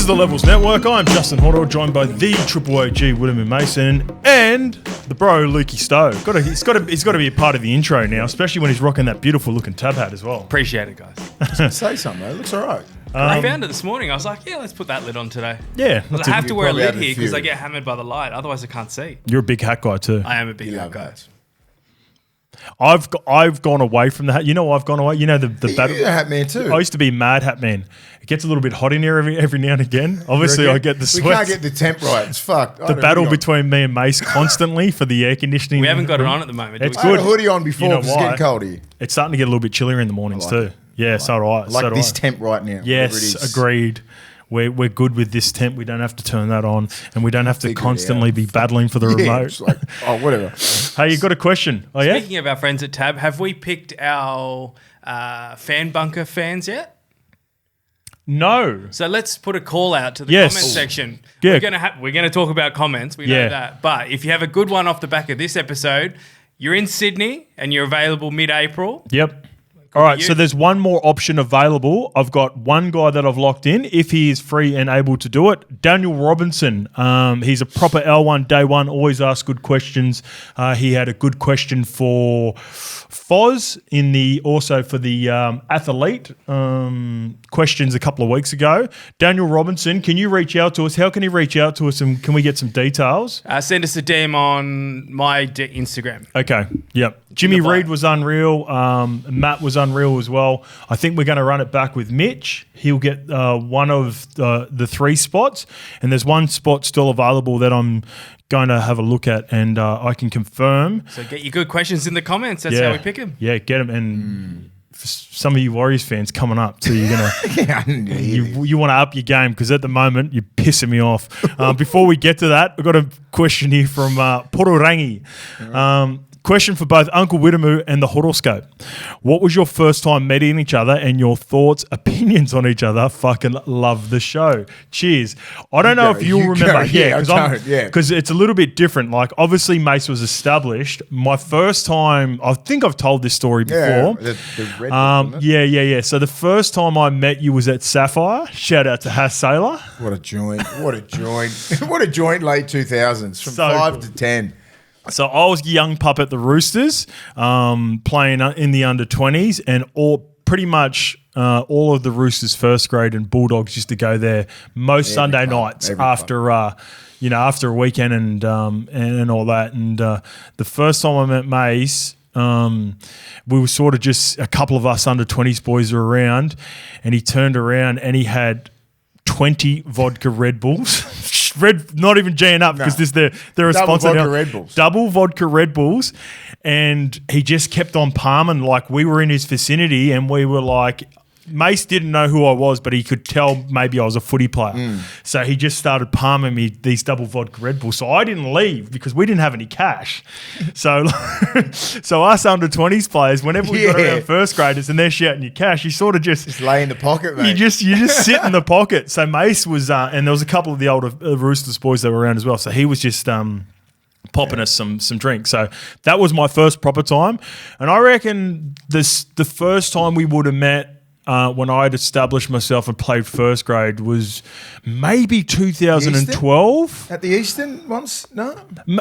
is the Levels Network. I'm Justin Horo, joined by the Triple OG Willie Mason and the bro Lukey Stowe. He's got to be a part of the intro now, especially when he's rocking that beautiful looking tab hat as well. Appreciate it, guys. Say something, though. It looks all right. I found it this morning. I was like, yeah, let's put that lid on today. Yeah. I have to wear a probably lid have a here because few. I get hammered by the light. Otherwise, I can't see. You're a big hat guy too. I am a big Yeah, guy. guys. I've gone away from the hat. You know I've gone away. You know the battle. You're a hat man too. I used to be mad hat man. It gets a little bit hot in here every now and again. Obviously, I get the sweat. We can't get the temp right. It's fucked. The battle between me and Mace constantly for the air conditioning. We haven't got it on at the moment. do It's we? I had a good. hoodie on before You know because it's why? getting cold here. It's starting to get a little bit chillier in the mornings too. Yeah, so do I. I like so do this I. temp right now. whatever it Yes, is. agreed. We're good with this temp. We don't have to turn that on, and we don't have to Figure it constantly out. be battling for the Yeah, remote. it's like, oh, whatever. Hey, you got a question? Oh yeah. Speaking of our friends at Tab, have we picked our fan bunker fans yet? No. So let's put a call out to the Yes. comment section. Yeah. We're gonna talk about comments. We Yeah. know that. But if you have a good one off the back of this episode, you're in Sydney and you're available mid-April. Yep. All right, you. so there's one more option available. I've got one guy that I've locked in if he is free and able to do it. Daniel Robinson. He's a proper L1 day one. Always asks good questions. He had a good question for Foz also for the athlete questions a couple of weeks ago. Daniel Robinson, can you reach out to us? How can he reach out to us, and can we get some details? Send us a DM on my Instagram. Okay. Yep. Jimmy the Reed bio. was unreal. Matt was unreal as well. I think we're going to run it back with Mitch. He'll get one of the three spots, and there's one spot still available that I'm going to have a look at, and I can confirm. So get your good questions in the comments. That's how we pick them. Yeah, get them. And for some of you Warriors fans coming up, so you're going to you want to up your game because at the moment you're pissing me off. Before we get to that, I've got a question here from Pororangi. Question for both Uncle Widemu and the Horoscope. What was your first time meeting each other and your thoughts, opinions on each other? Fucking love the show. Cheers. I don't know if you'll remember. Yeah, Yeah, because it's a little bit different. Like, obviously, Mace was established. My first time, I think I've told this story before. Yeah, the red one, wasn't it? Yeah. So the first time I met you was at Sapphire. Shout out to Haas Sailor. What a joint. What a joint. What a joint late 2000s from So 5 cool. to 10. So I was a young pup at the Roosters, playing in the under-20s, and pretty much all of the Roosters first grade and Bulldogs used to go there most Sunday nights after after a weekend and all that. And the first time I met Mace, we were sort of just a couple of us under-20s boys were around, and he turned around and he had 20 vodka Red Bulls. Not even G'ing up because they're a Double sponsor vodka now. Red Bulls. Double vodka Red Bulls, and he just kept on palming. Like, we were in his vicinity, and we were like, Mace didn't know who I was, but he could tell maybe I was a footy player. So he just started palming me these double vodka Red Bulls. So I didn't leave because we didn't have any cash. So us under 20s players, whenever we got around first graders and they're shouting you cash, you sort of just lay in the pocket, mate. you just sit in the pocket. So Mace was, and there was a couple of the older Roosters boys that were around as well. So he was just popping us some drinks. So that was my first proper time. And I reckon the first time we would have met when I had established myself and played first grade was maybe 2012. At the Eastern once? No?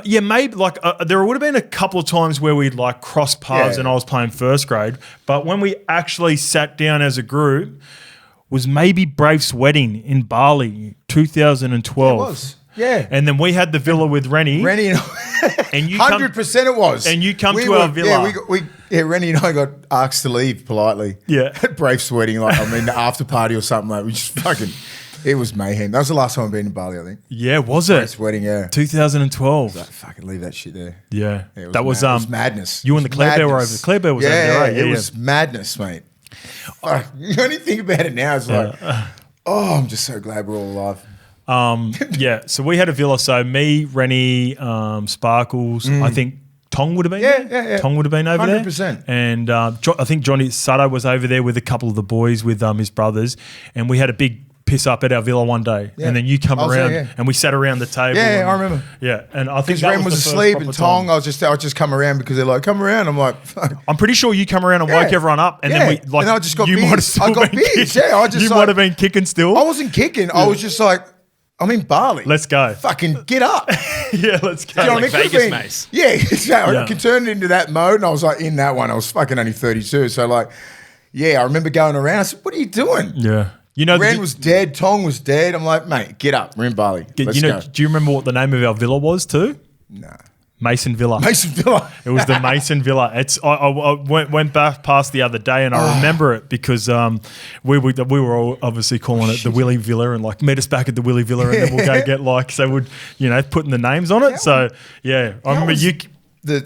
Yeah, maybe like there would have been a couple of times where we'd like crossed paths Yeah. and I was playing first grade. But when we actually sat down as a group was maybe Brave's wedding in Bali, 2012. It was. Yeah. And then we had the villa with Rennie. Rennie and And you 100% it was. and you come to our villa. Yeah, Rennie and I got asked to leave politely. Yeah. At Brave's wedding, the after party or something. Like, we just fucking, it was mayhem. That was the last time I've been in Bali, I think. Yeah, was it? Brave's wedding, yeah. 2012. Like, fucking leave that shit there. Yeah. It That was it was madness. You and the It was Claire Bear were over. madness. The Claire Bear was over there, right? It was madness, mate. Fuck, you only think about it now, it's like, oh, I'm just so glad we're all alive. Yeah, so we had a villa. So me, Rennie, Sparkles, I think Tong would have been there. Yeah. Tong would have been over 100%. there. And I think Johnny Sutto was over there with a couple of the boys with his brothers. And we had a big piss up at our villa one day, and then you come I was around there, and we sat around the table. Yeah, and, I remember. Yeah, and I think Because that Ren was the first asleep proper and Tong, time. I just come around because they're like, come around. I'm like, fuck. I'm pretty sure you come around and woke everyone up, and then we and I just got you beers. might have still I got been beers. kicking. Yeah, I just you like- might have been kicking still. I wasn't kicking. I was just like, I'm in Bali. Let's go. Fucking get up. Yeah, let's go. You know what I like mean? Could've Vegas been- mace. Yeah, exactly. Yeah. I could turn it into that mode, and I was like, in that one, I was fucking only 32. So like, yeah, I remember going around. I said, what are you doing? Yeah, you know, Ren was dead. Tong was dead. I'm like, mate, get up. We're in Bali. Let's you know, go. do you remember what the name of our villa was too? Nah. Mason Villa. Mason Villa. It was the Mason Villa. I went back past the other day and I remember it because we were all obviously calling it the Willie Villa and like meet us back at the Willie Villa and then we'll go get like so would putting the names on it. So yeah, I remember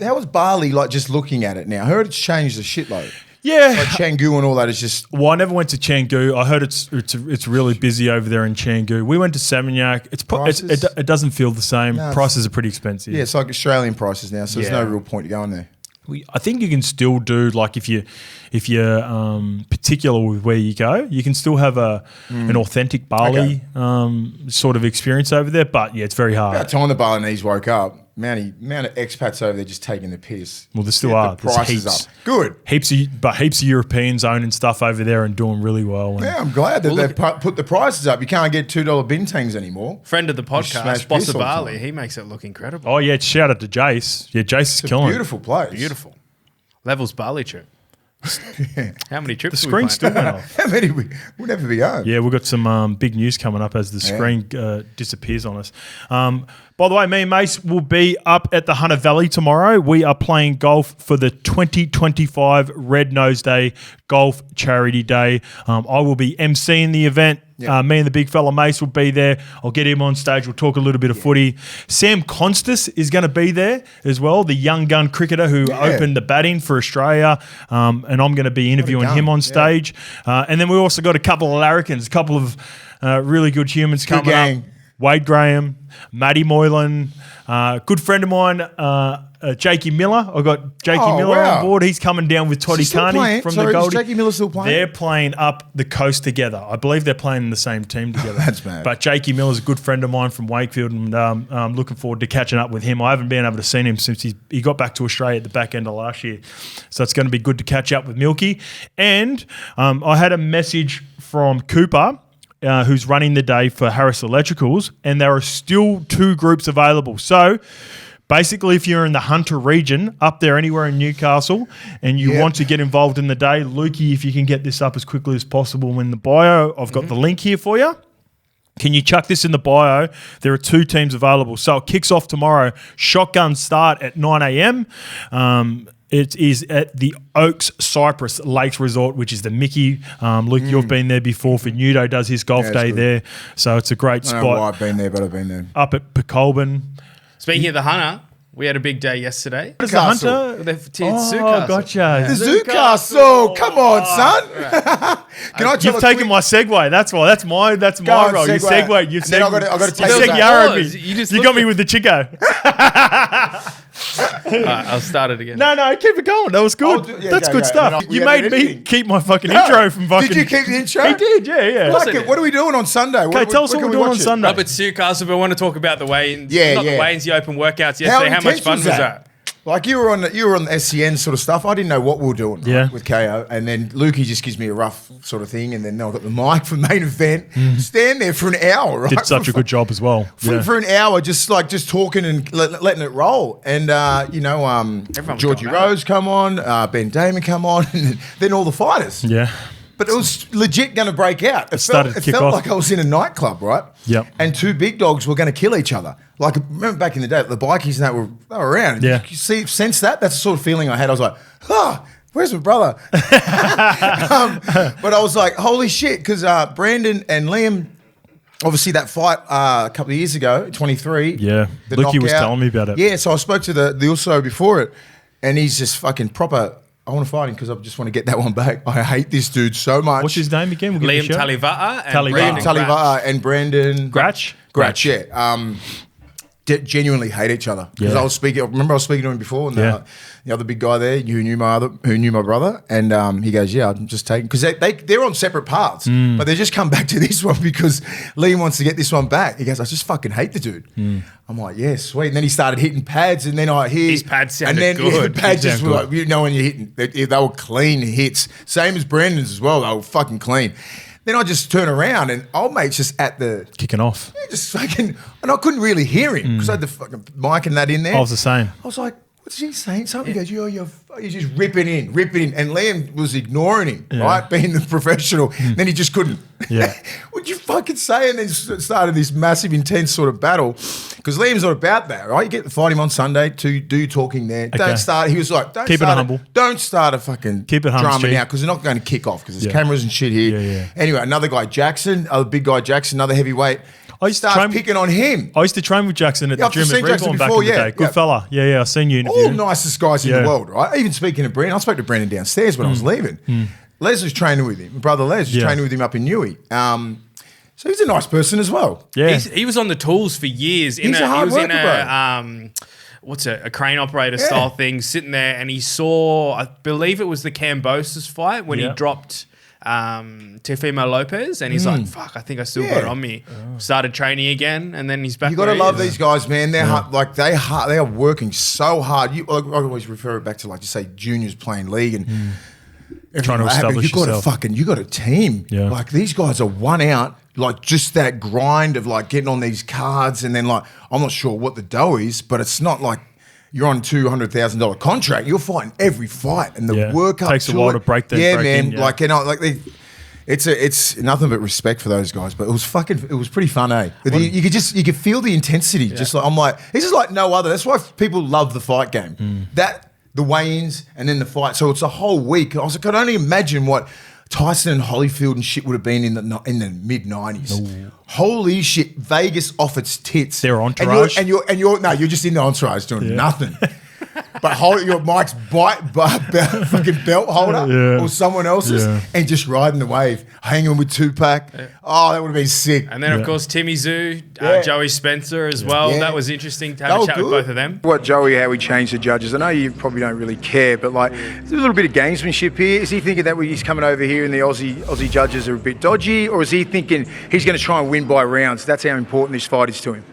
How was Bali like just looking at it now? I heard it's changed a shitload. Yeah. Like Canggu and all that is just. Well, I never went to Canggu. I heard it's really busy over there in Canggu. We went to Seminyak. It doesn't feel the same. No, Prices are pretty expensive. Yeah, it's like Australian prices now, so there's no real point to going there. I think you can still do like if you're particular with where you go, you can still have an authentic Bali sort of experience over there. But yeah, it's very hard. About time the Balinese woke up, amount of expats over there just taking the piss. Well, there still are. The prices There's up. Good. Heaps of Europeans owning stuff over there and doing really well. And Yeah, I'm glad that they've put the prices up. You can't get $2 bintangs anymore. Friend of the smash podcast, Boss piss of all the Bali, time. he makes it look incredible. oh yeah, shout out to Jace. Yeah, Jace is It's a killing beautiful place. Beautiful. Levels Bali trip. How many trips? The are we screen still playing? went off. How many we'll never be home. Yeah, we've got some big news coming up as the screen disappears on us. By the way, me and Mace will be up at the Hunter Valley tomorrow. We are playing golf for the 2025 Red Nose Day Golf Charity Day. I will be emceeing the event. Yeah. Me and the big fella Mace will be there. I'll get him on stage. We'll talk a little bit of footy. Sam Constas is going to be there as well, the young gun cricketer who opened the batting for Australia. And I'm going to be interviewing him on stage. And then we also got a couple of larrikins, a couple of really good humans coming gang. up. Wade Graham, Matty Moylan, good friend of mine, Jakey Miller. I got Jakey Miller on board. He's coming down with Toddy Carney from the Goldie. Is Jakey Miller still playing? They're playing up the coast together. I believe they're playing in the same team together. That's mad. But Jakey Miller's a good friend of mine from Wakefield, and I'm looking forward to catching up with him. I haven't been able to see him since he got back to Australia at the back end of last year. So it's going to be good to catch up with Milky. And I had a message from Cooper, who's running the day for Harris Electricals, and there are still 2 groups available. So basically, if you're in the Hunter region, up there anywhere in Newcastle, and you want to get involved in the day, Lukey, if you can get this up as quickly as possible in the bio, I've got the link here for you. Can you chuck this in the bio? There are 2 teams available. So it kicks off tomorrow. Shotgun start at 9 a.m. It is at the Oaks Cypress Lakes Resort, which is the Mickey. Luke, you've been there before. For Nudo does his golf day there. So it's a great I don't know why spot. I've been there, but I've been there. Up at Pecolbin. Speaking of the Hunter, we had a big day yesterday. What is the Newcastle. Hunter? Newcastle. Gotcha. The Zoocastle. Come on, son. Can I tell You've a taken quick- my segue. That's why. That's my on, role. You segue. segued. You And then I gotta take You it back. segued me. You just You looked got me at- with the Chico. I'll start it again. No, keep it going. That was good. That's good stuff. We You had made me editing. keep my fucking intro from fucking. Did you keep the intro? He did, yeah. Fuck it. What are we doing on Sunday? Okay, tell us what we're doing on Sunday. Up at Newcastle, but I want to talk about the weigh-ins. Yeah, Not yeah. the weigh-ins, the open workouts yesterday. How much intense fun was that? Like you were on the SCN sort of stuff. I didn't know what we were doing with KO, and then Lukey just gives me a rough sort of thing, and then I got the mic for main event. Stand there for an hour. Right? Did such a good job as well. For an hour, just talking and letting it roll. And Georgie going Rose come on, Ben Damon come on, and then all the fighters. Yeah. But it was legit going to break out. It started felt, to kick felt off. like I was in a nightclub, right? Yep. And 2 big dogs were going to kill each other. Like, remember back in the day, the bikies and that were around. Yeah. You sense that? That's the sort of feeling I had. I was like, where's my brother? But I was like, holy shit, because Brandon and Liam, obviously that fight a couple of years ago, 23. Yeah. the Lukey was knockout. telling me about it. Yeah, so I spoke to the USO before it, and he's just fucking proper. I want to fight him because I just want to get that one back. I hate this dude so much. What's his name again? We'll give Liam it a shout. Talivata and Talivata. Liam Brandon Talivata and Brandon Gratch? Gratch, yeah. genuinely hate each other. Because I was remember I was speaking to him before, and the other big guy there who knew my brother, and he goes, "Yeah, I'm just taking," because they're on separate paths, but they just come back to this one because Liam wants to get this one back. He goes, "I just fucking hate the dude." I'm like, "Yeah, sweet." And then he started hitting pads, and then I hear his pads sounded and then good. The pads just were like, you know, when you're hitting, they were clean hits, same as Brendan's as well. They were fucking clean. Then I just turn around and old mate's just at the kicking off. Yeah, just fucking, and I couldn't really hear him because I had the fucking mic and that in there. I was the same. I was like, what's he saying? Something. He goes, you're just ripping in. And Liam was ignoring him, right? Being the professional. Then he just couldn't. Yeah. What'd you fucking say? And then started this massive, intense sort of battle. Because Liam's not about that, right? You get to fight him on Sunday to do talking there. Okay. Don't start. He was like, keep it humble. Don't start a fucking drama now because they're not going to kick off because there's cameras and shit here. Yeah. Anyway, another guy, Jackson, big guy Jackson, another heavyweight. I started picking on him. I used to train with Jackson at the gym at Reborn back in the day. Good fella. Yeah, I've seen you interview. All nicest guys in the world, right? Even speaking of Brendan, I spoke to Brendan downstairs when I was leaving. Les was training with him. My brother Les was training with him up in Newey. So he's a nice person as well. Yeah. He was on the tools for years. He's a hard worker, bro. A crane operator style thing, sitting there, and he saw, I believe it was the Kambosos fight when he dropped Teofimo Lopez, and he's like, "Fuck, I think I still got it on me." Started training again, and then he's back. You got to love these guys, man. They're hard, like they are working so hard. I always refer it back to, like, just say juniors playing league and trying to establish yourself. You got a team. Yeah. Like these guys are one out. Like just that grind of like getting on these cards, and then like I'm not sure what the dough is, but it's not like you're on $200,000 contract. You're fighting every fight, and the work up takes a while to break that. Yeah, man. Like, you know, like it's nothing but respect for those guys. But it was pretty fun, eh? You could feel the intensity. Yeah. Just like I'm like, this is like no other. That's why people love the fight game. The weigh-ins and then the fight. So it's a whole week. I could only imagine what Tyson and Holyfield and shit would have been in the mid-90s. Holy shit, Vegas off its tits. Their entourage. And you're just in the entourage doing nothing. But your Mike's fucking belt holder or someone else's and just riding the wave, hanging with Tupac. Oh, that would have been sick. And then, of course, Timmy Zoo, Joey Spencer as well. That was interesting to have a chat with both of them. How he changed the judges. I know you probably don't really care, but like there's a little bit of gamesmanship here. Is he thinking that when he's coming over here and the Aussie judges are a bit dodgy, or is he thinking he's going to try and win by rounds? That's how important this fight is to him.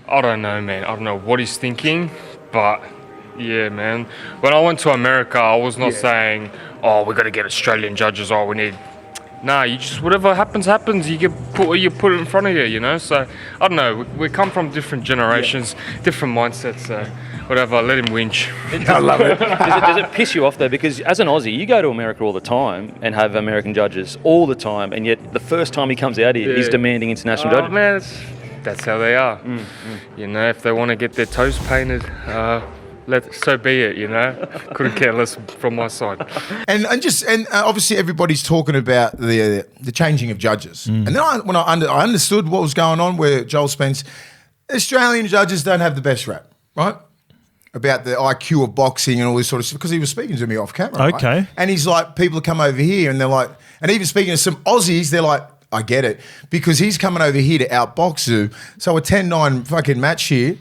I don't know, man. I don't know what he's thinking, but... Yeah, man. When I went to America, I was not saying, "Oh, we got to get Australian judges. Oh, we need." Nah, you just whatever happens. You get put it in front of you, you know. So I don't know. We come from different generations, different mindsets. So whatever, let him whinge. I love it. Does it piss you off though? Because as an Aussie, you go to America all the time and have American judges all the time, and yet the first time he comes out here, he's demanding international judges. Man, that's how they are. You know, if they want to get their toes painted. So be it, you know. Couldn't care less from my side. And obviously everybody's talking about the changing of judges. And then I understood what was going on, where Joel Spence, Australian judges don't have the best rap, right? About the IQ of boxing and all this sort of stuff, because he was speaking to me off camera. Okay. Right? And he's like, people come over here and they're like, and even speaking to some Aussies, they're like, I get it, because he's coming over here to outbox you. So a 10-9 fucking match here.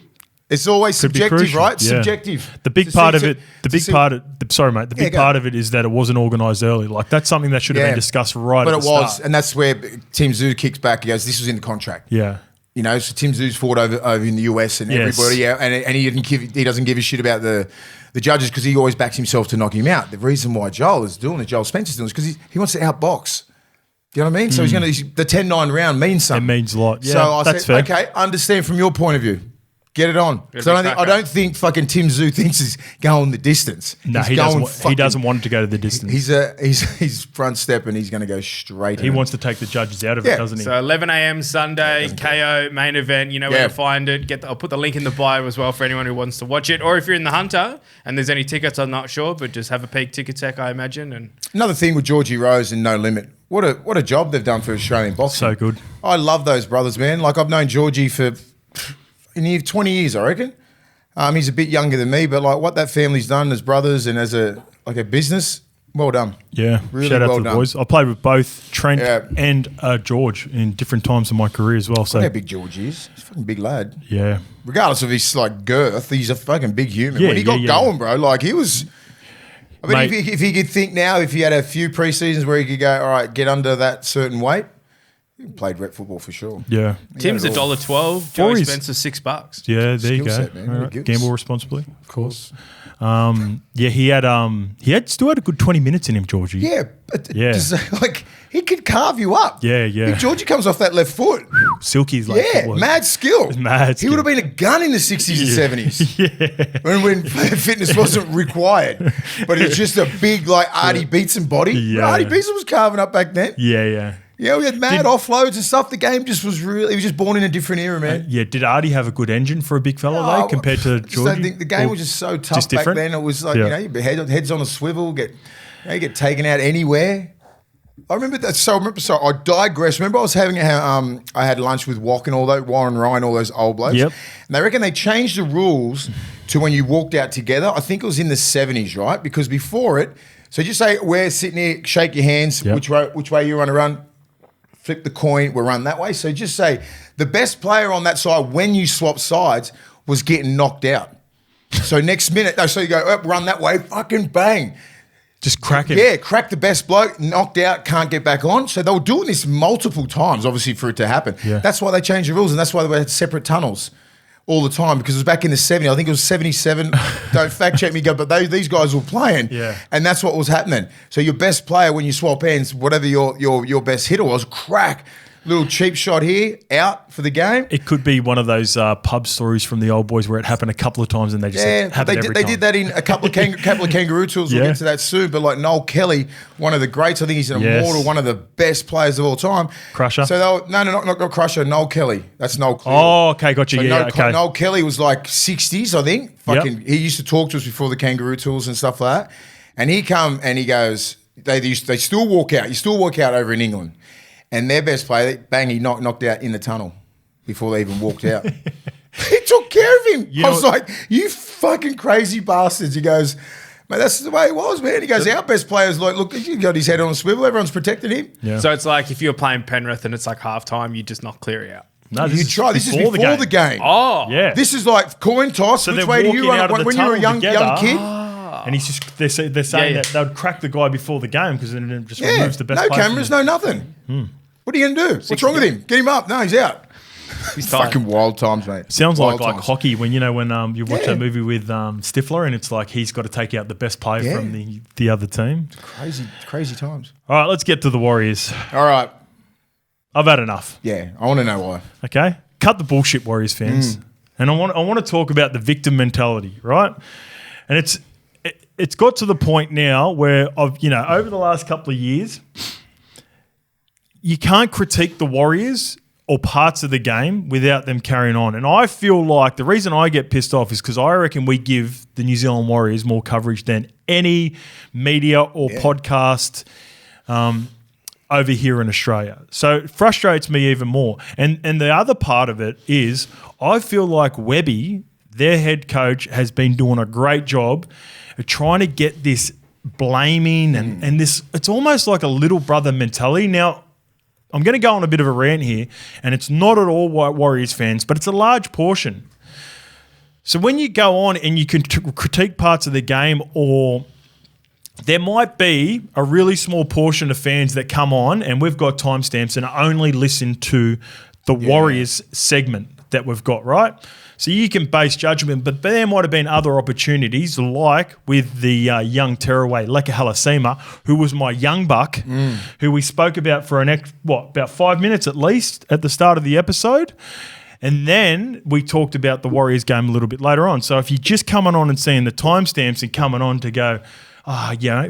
It's always subjective, right? Yeah. Subjective. The big part of it, the big part of it is that it wasn't organised early. Like that's something that should have been discussed right at the start. But it was, and that's where Tim Tszyu kicks back. He goes, this was in the contract. Yeah. You know, so Tim Tszyu's fought over in the US and everybody, and he doesn't give a shit about the judges because he always backs himself to knock him out. The reason why Joel Spencer's doing it is because he wants to outbox. You know what I mean? So the 10-9 round means something. It means a lot. Yeah, so I that's said, fair. okay, understand from your point of view. Get it on. So I don't think fucking Tim Tszyu thinks he's going the distance. No, he doesn't want to go to the distance. He's front step and he's going to go straight. He wants to take the judges out of it, doesn't he? So 11 a.m. Sunday, KO main event. You know where to find it. I'll put the link in the bio as well for anyone who wants to watch it. Or if you're in the Hunter and there's any tickets, I'm not sure, but just have a peek Ticketek, I imagine. And another thing with Georgie Rose and No Limit. What a job they've done for Australian boxing. So good. I love those brothers, man. Like I've known Georgie for near 20 years, I reckon. He's a bit younger than me, but like what that family's done as brothers and as a business, Well done. Yeah, Really shout out well to the done. boys. I played with both Trent Yeah. and George in different times of my career as well. So Look how big George is. He's a fucking big lad. yeah, Regardless of his like girth, he's a fucking big human. Yeah, When he got yeah. going, bro, like he was. I mean, Mate. if he could think now, if he had a few pre-seasons where he could go, all right, get under that certain weight, he played rep football for sure. yeah, Tim's Yeah, $1.12. Joey Warriors. Spencer $6. yeah. There you Skill go. set, man. All Very right. good. Gamble responsibly, of course. Yeah, he had still had a good 20 minutes in him, Georgie. Yeah, but Yeah. just, like he could carve you up. Yeah, yeah. Big Georgie comes off that left foot. Silky's like Yeah, footwork. mad skill. Mad He skill. would have been a gun in the 60s and 70s. When fitness wasn't required. But it's just a big, like, Artie Beetson body. Yeah. Artie Beetson was carving up back then. Yeah, yeah. Yeah, we had mad offloads and stuff. The game just was really, he was just born in a different era, man. Yeah, did Artie have a good engine for a big fella though, compared to I just don't Georgie? think the game Or was just so tough just back different? then. It was like, Yeah. you know, heads on a swivel, you get taken out anywhere. I remember that. So I digress. Remember I was having I had lunch with Wack and all that, Warren Ryan, all those old blokes. Yep. And they reckon they changed the rules to when you walked out together. I think it was in the 70s, right? Because before it, so just say we're sitting here, shake your hands, Yep. which way you want to run, flip the coin, we'll run that way. So just say the best player on that side when you swap sides was getting knocked out. So next minute, so you go, run that way, fucking bang. Just crack him. Yeah, crack the best bloke, knocked out, can't get back on. So they were doing this multiple times, obviously, for it to happen. Yeah. That's why they changed the rules, and that's why they had separate tunnels all the time, because it was back in the 70s. I think it was 77. Don't fact check me, but these guys were playing. Yeah. And that's what was happening. So your best player, when you swap ends, whatever your best hitter was, crack. Little cheap shot here, out for the game. It could be one of those pub stories from the old boys where it happened a couple of times and they just Yeah, have they it did, every they time. did that in a couple of kangaroo tours. We'll Yeah. get to that soon. But like Noel Kelly, one of the greats. I think he's an Yes. immortal, one of the best players of all time. Crusher? So they were, not Crusher. Noel Kelly. That's Noel Cleary. Oh, okay, gotcha. So Yeah, okay. Noel Kelly was like 60s, I think. Fucking, he used to talk to us before the kangaroo tours and stuff like that. And he come and he goes, they still walk out. You still walk out over in England. And their best player, bang, he knocked out in the tunnel before they even walked out. He took care of him. You I know was what- like, you fucking crazy bastards. He goes, mate, that's the way it was, man. He goes, our best player's like, look, he got his head on a swivel. Everyone's protecting him. Yeah. So it's like if you're playing Penrith and it's like halftime, you just knock Cleary out. No, You try. This is before the game. Oh. Yeah. This is like coin toss. So Which they're way do you walking run out of it? the When you're a tunnel young together. kid? And he's just they're saying Yeah. that they'd crack the guy before the game because then it just Yeah, removes the best no player from cameras, the- no nothing. What are you going to do? What's wrong with him? Get him up. No, he's out. He's tired. Fucking wild times, mate. Sounds Wild like times. hockey when you watch Yeah. that movie with Stifler and it's like he's got to take out the best player Yeah. from the other team. Crazy times. All right, let's get to the Warriors. All right. I've had enough. Yeah, I want to know why. Okay, cut the bullshit, Warriors fans. And I want to talk about the victim mentality, right? And it's got to the point now where over the last couple of years, you can't critique the Warriors or parts of the game without them carrying on. And I feel like the reason I get pissed off is because I reckon we give the New Zealand Warriors more coverage than any media or podcast over here in Australia. So it frustrates me even more. And the other part of it is I feel like Webby, their head coach, has been doing a great job of trying to get this blaming and this, it's almost like a little brother mentality. Now, I'm going to go on a bit of a rant here, and it's not at all white Warriors fans, but it's a large portion. So when you go on and you can critique parts of the game, or there might be a really small portion of fans that come on, and we've got timestamps and only listen to the Warriors segment that we've got, right? So you can base judgment, but there might have been other opportunities, like with the young tearaway, Leka Halasima, who was my young buck, who we spoke about for about 5 minutes at least at the start of the episode. And then we talked about the Warriors game a little bit later on. So if you're just coming on and seeing the timestamps and coming on to go,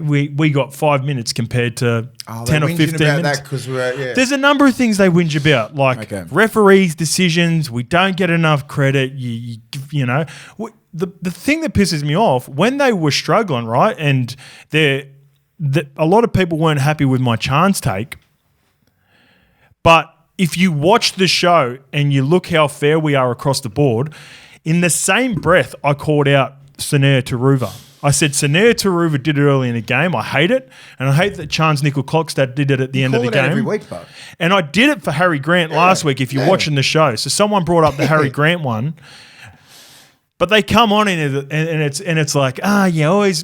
we got 5 minutes compared to 10 or 15 about minutes. that because we're There's a number of things they whinge about, like referees' decisions. We don't get enough credit. The thing that pisses me off, when they were struggling, right, and a lot of people weren't happy with my chance take, but if you watch the show and you look how fair we are across the board, in the same breath, I called out Sanea Taruva. I said Sanea Taruva did it early in the game. I hate it. And I hate that Chance Nickel-Klokstad did it at the end of the game. Every week, bro. And I did it for Harry Grant last week if you're watching the show. So someone brought up the Harry Grant one. But they come on in it and it's like,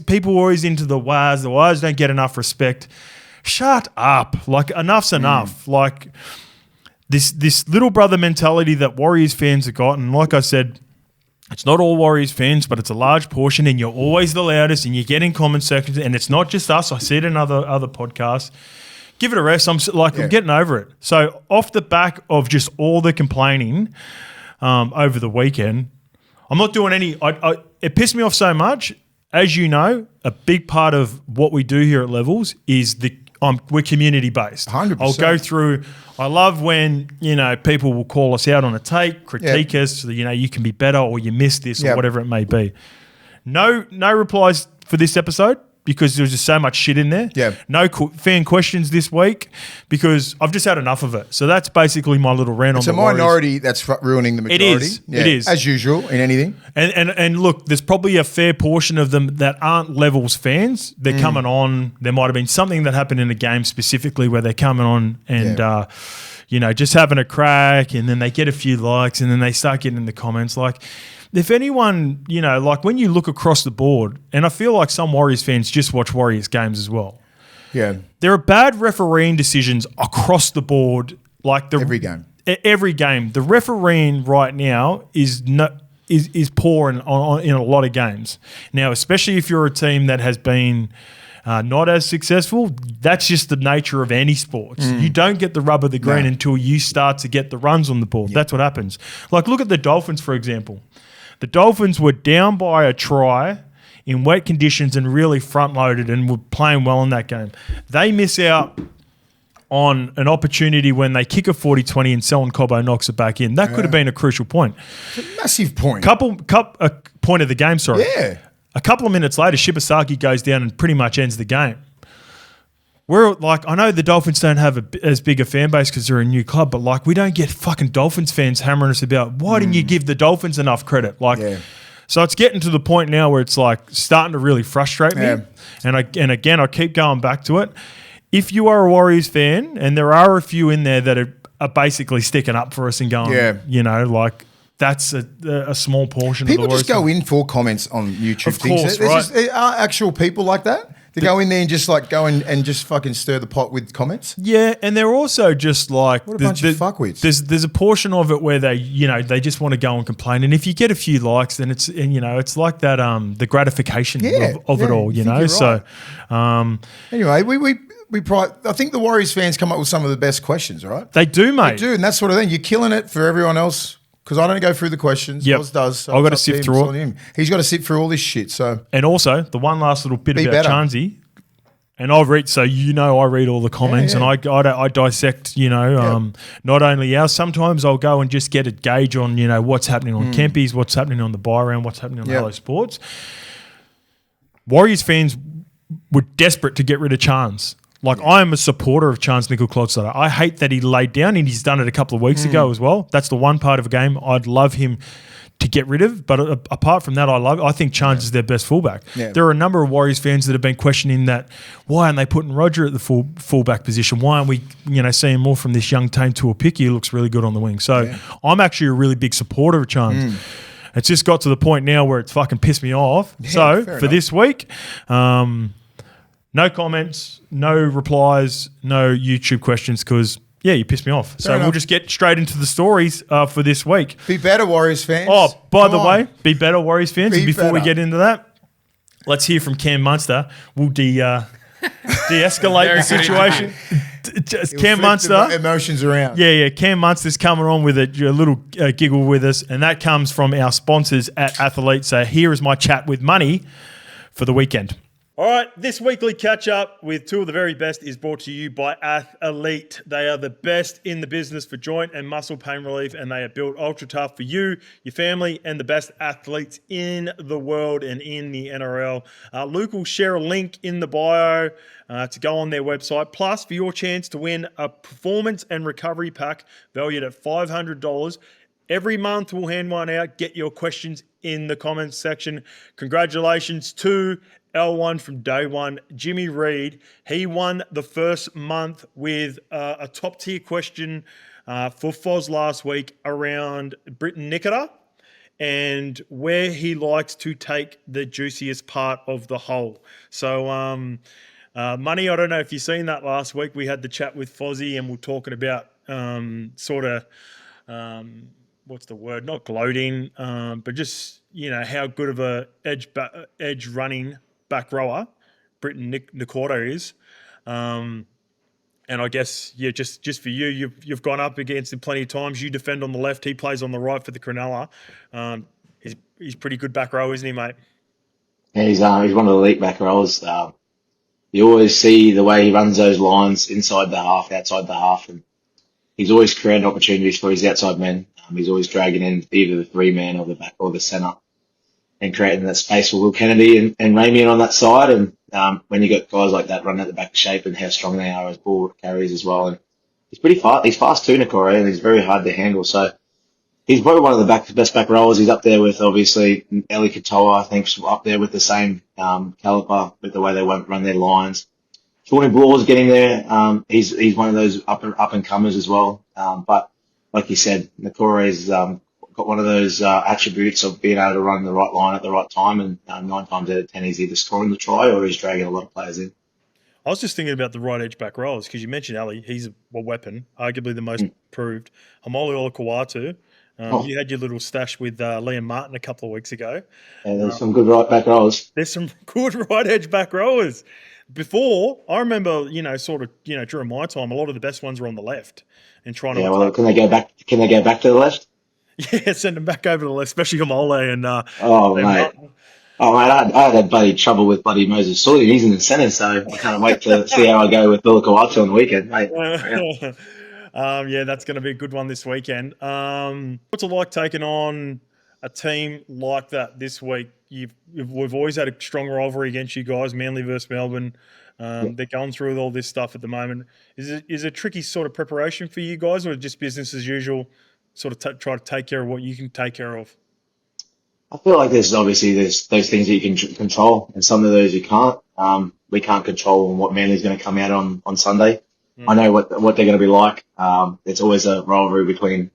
people are always into the Waz. The Waz don't get enough respect. Shut up. Like, enough's enough. Like, this little brother mentality that Warriors fans have got, and like I said, it's not all Warriors fans, but it's a large portion, and you're always the loudest, and you get in comment sections, and it's not just us. I see it in other podcasts. Give it a rest. I'm getting over it. So off the back of just all the complaining over the weekend, I'm not doing any. It pissed me off so much. As you know, a big part of what we do here at Levels is we're community based. 100%. I'll go through. I love when people will call us out on a take, critique us. So you can be better, or you missed this, or whatever it may be. No replies for this episode because there was just so much shit in there. Yeah. No fan questions this week because I've just had enough of it. So that's basically my little rant on the Warriors. It's a minority that's ruining the majority. It is. Yeah. It is. As usual in anything. And look, there's probably a fair portion of them that aren't Levels fans. They're coming on. There might have been something that happened in the game specifically where they're coming on and, just having a crack, and then they get a few likes, and then they start getting in the comments. Like, if anyone, like when you look across the board, and I feel like some Warriors fans just watch Warriors games as well. Yeah. There are bad refereeing decisions across the board. Like every game. Every game. The refereeing right now is poor in a lot of games. Now, especially if you're a team that has been not as successful, that's just the nature of any sports. You don't get the rub of the green until you start to get the runs on the board. That's what happens. Like, look at the Dolphins, for example. The Dolphins were down by a try in wet conditions and really front-loaded and were playing well in that game. They miss out on an opportunity when they kick a 40-20 and Selwyn Cobbo knocks it back in. That could have been a crucial point. It's a massive point. A point of the game, sorry. Yeah. A couple of minutes later, Shibasaki goes down and pretty much ends the game. I know the Dolphins don't have as big a fan base because they're a new club, but we don't get fucking Dolphins fans hammering us about why didn't you give the Dolphins enough credit? So it's getting to the point now where it's starting to really frustrate me. Yeah. And again, I keep going back to it. If you are a Warriors fan, and there are a few in there that are basically sticking up for us and going, that's a small portion people of the just go in for comments on YouTube. Of course, there are actual people like that. They go in there and just go in and just fucking stir the pot with comments. Yeah, and they're also just what a bunch of fuckwits. There's a portion of it where they they just want to go and complain, and if you get a few likes, then it's like that the gratification of it all, So anyway, we I think the Warriors fans come up with some of the best questions, right? They do, mate. They do, and that sort of thing. You're killing it for everyone else. Because I don't go through the questions. Yep. Oz does. So I've got to sift through it. He's got to sit through all this shit. So, and also the one last little bit Be about better. Chansey, and I read. So I read all the comments and I dissect. Not only ours. Sometimes I'll go and just get a gauge on what's happening on Kempy's, what's happening on the buy round, what's happening on Hello Sports. Warriors fans were desperate to get rid of Chance. I am a supporter of Chance Nickel-Klokstad. I hate that he laid down, and he's done it a couple of weeks ago as well. That's the one part of a game I'd love him to get rid of. But apart from that, I think Chance is their best fullback. Yeah. There are a number of Warriors fans that have been questioning that. Why aren't they putting Roger at the fullback position? Why aren't we seeing more from this young tame Tuapiki who looks really good on the wing? So I'm actually a really big supporter of Chance. It's just got to the point now where it's fucking pissed me off. Yeah, so for this week, no comments, no replies, no YouTube questions because, you pissed me off. So we'll just get straight into the stories for this week. Be better, Warriors fans. Oh, by the way, be better, Warriors fans. And before we get into that, let's hear from Cam Munster. We'll de-escalate the situation. Cam Munster. Emotions around. Yeah. Cam Munster's coming on with a little giggle with us, and that comes from our sponsors at Athlete. So here is my chat with Money for the weekend. All right, this weekly catch-up with two of the very best is brought to you by Athlete. They are the best in the business for joint and muscle pain relief, and they are built ultra tough for you, your family, and the best athletes in the world and in the NRL. Luke will share a link in the bio to go on their website. Plus, for your chance to win a performance and recovery pack valued at $500, Every month we'll hand one out. Get your questions in the comments section. Congratulations to L1 from day one, Jimmy Reed. He won the first month with a top tier question for Foz last week around Britain NIKORA and where he likes to take the juiciest part of the whole. So, Money, I don't know if you've seen that last week. We had the chat with Fozzie and we're talking about what's the word? Not gloating, but just, how good of a edge running back rower Britain NIKORA is. And I guess, just for you, you've gone up against him plenty of times. You defend on the left, he plays on the right for the CRONULLA. He's pretty good back row, isn't he, mate? Yeah, he's one of the elite back rowers. You always see the way he runs those lines inside the half, outside the half, and he's always creating opportunities for his outside men. He's always dragging in either the 3-man or the back or the centre and creating that space for Will Kennedy and Ramian on that side. And when you got guys like that running at the back of shape and how strong they are as ball carriers as well. And he's pretty fast. He's fast too, NIKORA, and he's very hard to handle. So he's probably one of the best back rowers. He's up there with, obviously, Eli Katoa, I think, up there with the same caliber with the way they run their lines. Shawnee Blaw's getting there. He's one of those up and comers as well. But like you said, NIKORA has got one of those attributes of being able to run the right line at the right time, and 9 times out of 10 he's either scoring the try or he's dragging a lot of players in. I was just thinking about the right edge back rows because you mentioned Ali. He's a weapon, arguably the most proved. Hamoli Olakawatu. You had your little stash with Liam Martin a couple of weeks ago. Yeah, there's some good right back rowers. There's some good right edge back rowers. Before, I remember, during my time, a lot of the best ones were on the left and trying to. Yeah, well, can they go back? Can they go back to the left? Yeah, send them back over to the left, especially Hamole and. Mate, I had bloody trouble with bloody Moses Sully. He's in the centre, so I can't wait to see how I go with Olakawatu on the weekend, mate. Yeah, that's going to be a good one this weekend. What's it like taking on a team like that this week? We've always had a strong rivalry against you guys, Manly versus Melbourne. They're going through all this stuff at the moment. Is it a tricky sort of preparation for you guys, or just business as usual? Sort of try to take care of what you can take care of. I feel like there's those things that you can control, and some of those you can't. We can't control what Manly's going to come out on Sunday. I know what they're going to be like. It's always a rivalry between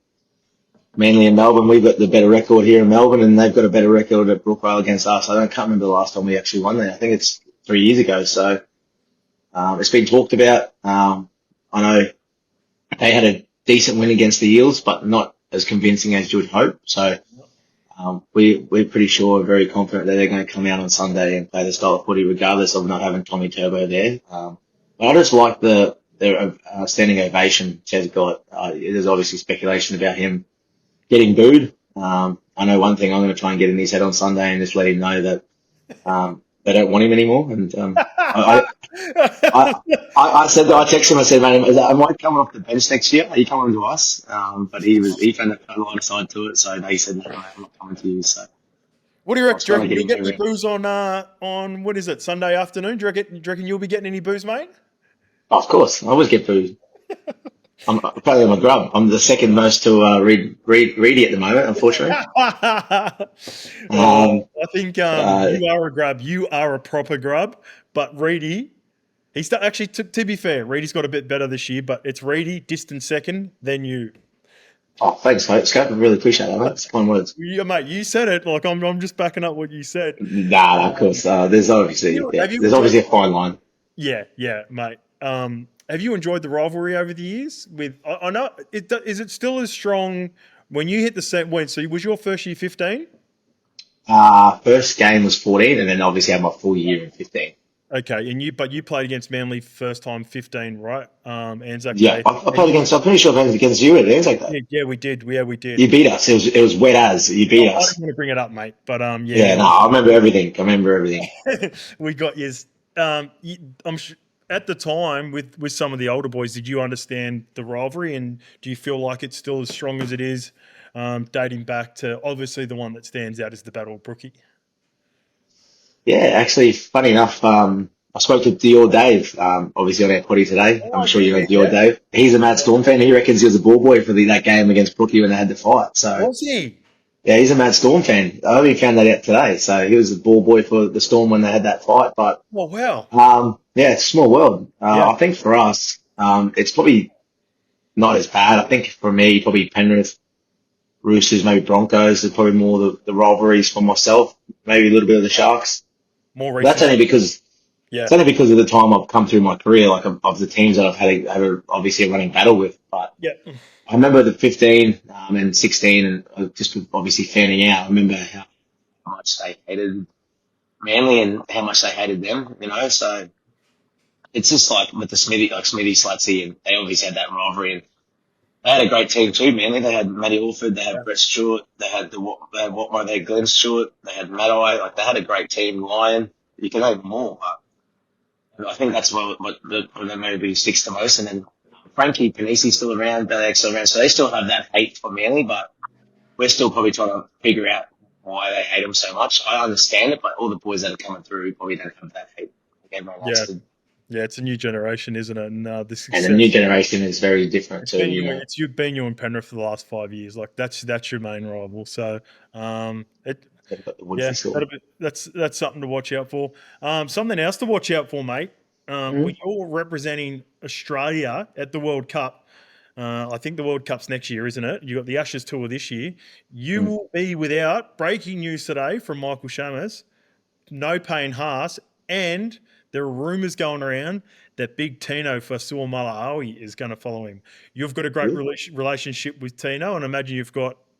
Manly and Melbourne. We've got the better record here in Melbourne, and they've got a better record at Brookvale against us. I can't remember the last time we actually won there. I think it's 3 years ago. So it's been talked about. I know they had a decent win against the EELS, but not as convincing as you would hope. So we're pretty sure, very confident that they're going to come out on Sunday and play the style of footy, regardless of not having Tommy Turbo there. But I just like their standing ovation Ches got. There's obviously speculation about him getting booed. I know one thing, I'm going to try and get in his head on Sunday and just let him know that they don't want him anymore. And I texted him, I said, mate, am I coming off the bench next year? Are you coming to us? But he found a line of side to it, so he said, no, I'm not coming to you. So what do you reckon? Do you reckon you get any booze on what is it, Sunday afternoon? Do you reckon you'll be getting any booze, mate? Oh, of course, I always get booze. Apparently I'm a grub. I'm the second most to Reedy at the moment, unfortunately. I think you are a grub. You are a proper grub. But Reedy, he's actually, to be fair, Reedy's got a bit better this year, but it's Reedy, distant second, then you. Oh, thanks, mate. Scope, I really appreciate that, mate. It's fine words. Yeah, mate, you said it. Like, I'm just backing up what you said. Nah, of course. There's obviously a fine line. Yeah, mate. Have you enjoyed the rivalry over the years? I know is it still as strong when you hit the set? So was your first year 15? First game was 14, and then obviously had my full year in 15. Okay, and you played against Manly first time 15, right? Anzac Day. Yeah, I played against. I'm pretty sure I played against you at Anzac Day. Yeah, we did. Yeah, we did. You beat us. It was wet as you beat us. I didn't want to bring it up, mate, but yeah. Yeah, no, I remember everything. We got yours. I'm sure. At the time, with some of the older boys, did you understand the rivalry, and do you feel like it's still as strong as it is, dating back to obviously the one that stands out is the Battle of Brookie? Yeah, actually, funny enough, I spoke to Dior Dave, obviously on our potty today. I'm sure you know Dior Dave. He's a mad Storm fan. He reckons he was a ball boy for that game against Brookie when they had the fight. So Was he? yeah, he's a mad Storm fan. I only found that out today. So he was a ball boy for the Storm when they had that fight. But Oh, wow. yeah, it's a small world. Yeah. I think for us, it's probably not as bad. I think for me, probably Penrith, Roosters, maybe Broncos is probably more the rivalries for myself. Maybe a little bit of the Sharks. More But recent. that's only because Yeah. it's only because of the time I've come through my career, like of the teams that I've had obviously a running battle with. But Yeah. I remember the 15 and 16, and just obviously fanning out. I remember how much they hated Manly and how much they hated them. So it's just like with the Smithy, Slutsy, and they obviously had that rivalry. And they had a great team too, Manly. They had Matty Orford, they had Brett Stewart, they had Watmo, they had Glenn Stewart, they had Maddai. Like they had a great team. Lion, you can name more, but I think that's what maybe sticks the most. And then Frankie Panisi's still around, Belichick's still around, so they still have that hate for Manly, but we're still probably trying to figure out why they hate them so much. I understand it, but all the boys that are coming through probably don't have that hate like everyone else did. Yeah, it's a new generation, isn't it? And the success. And the new generation is very different too. It's you been you in Penrith for the last 5 years. Like that's your main rival. So that's something to watch out for. Something else to watch out for, mate. When you're representing Australia at the World Cup, I think the World Cup's next year, isn't it? You got the Ashes tour this year. You will be without breaking news today from Michael Shamus. No Payne Haas, and there are rumours going around that big Tino for Suamala is going to follow him. You've got a great relationship with Tino, and I imagine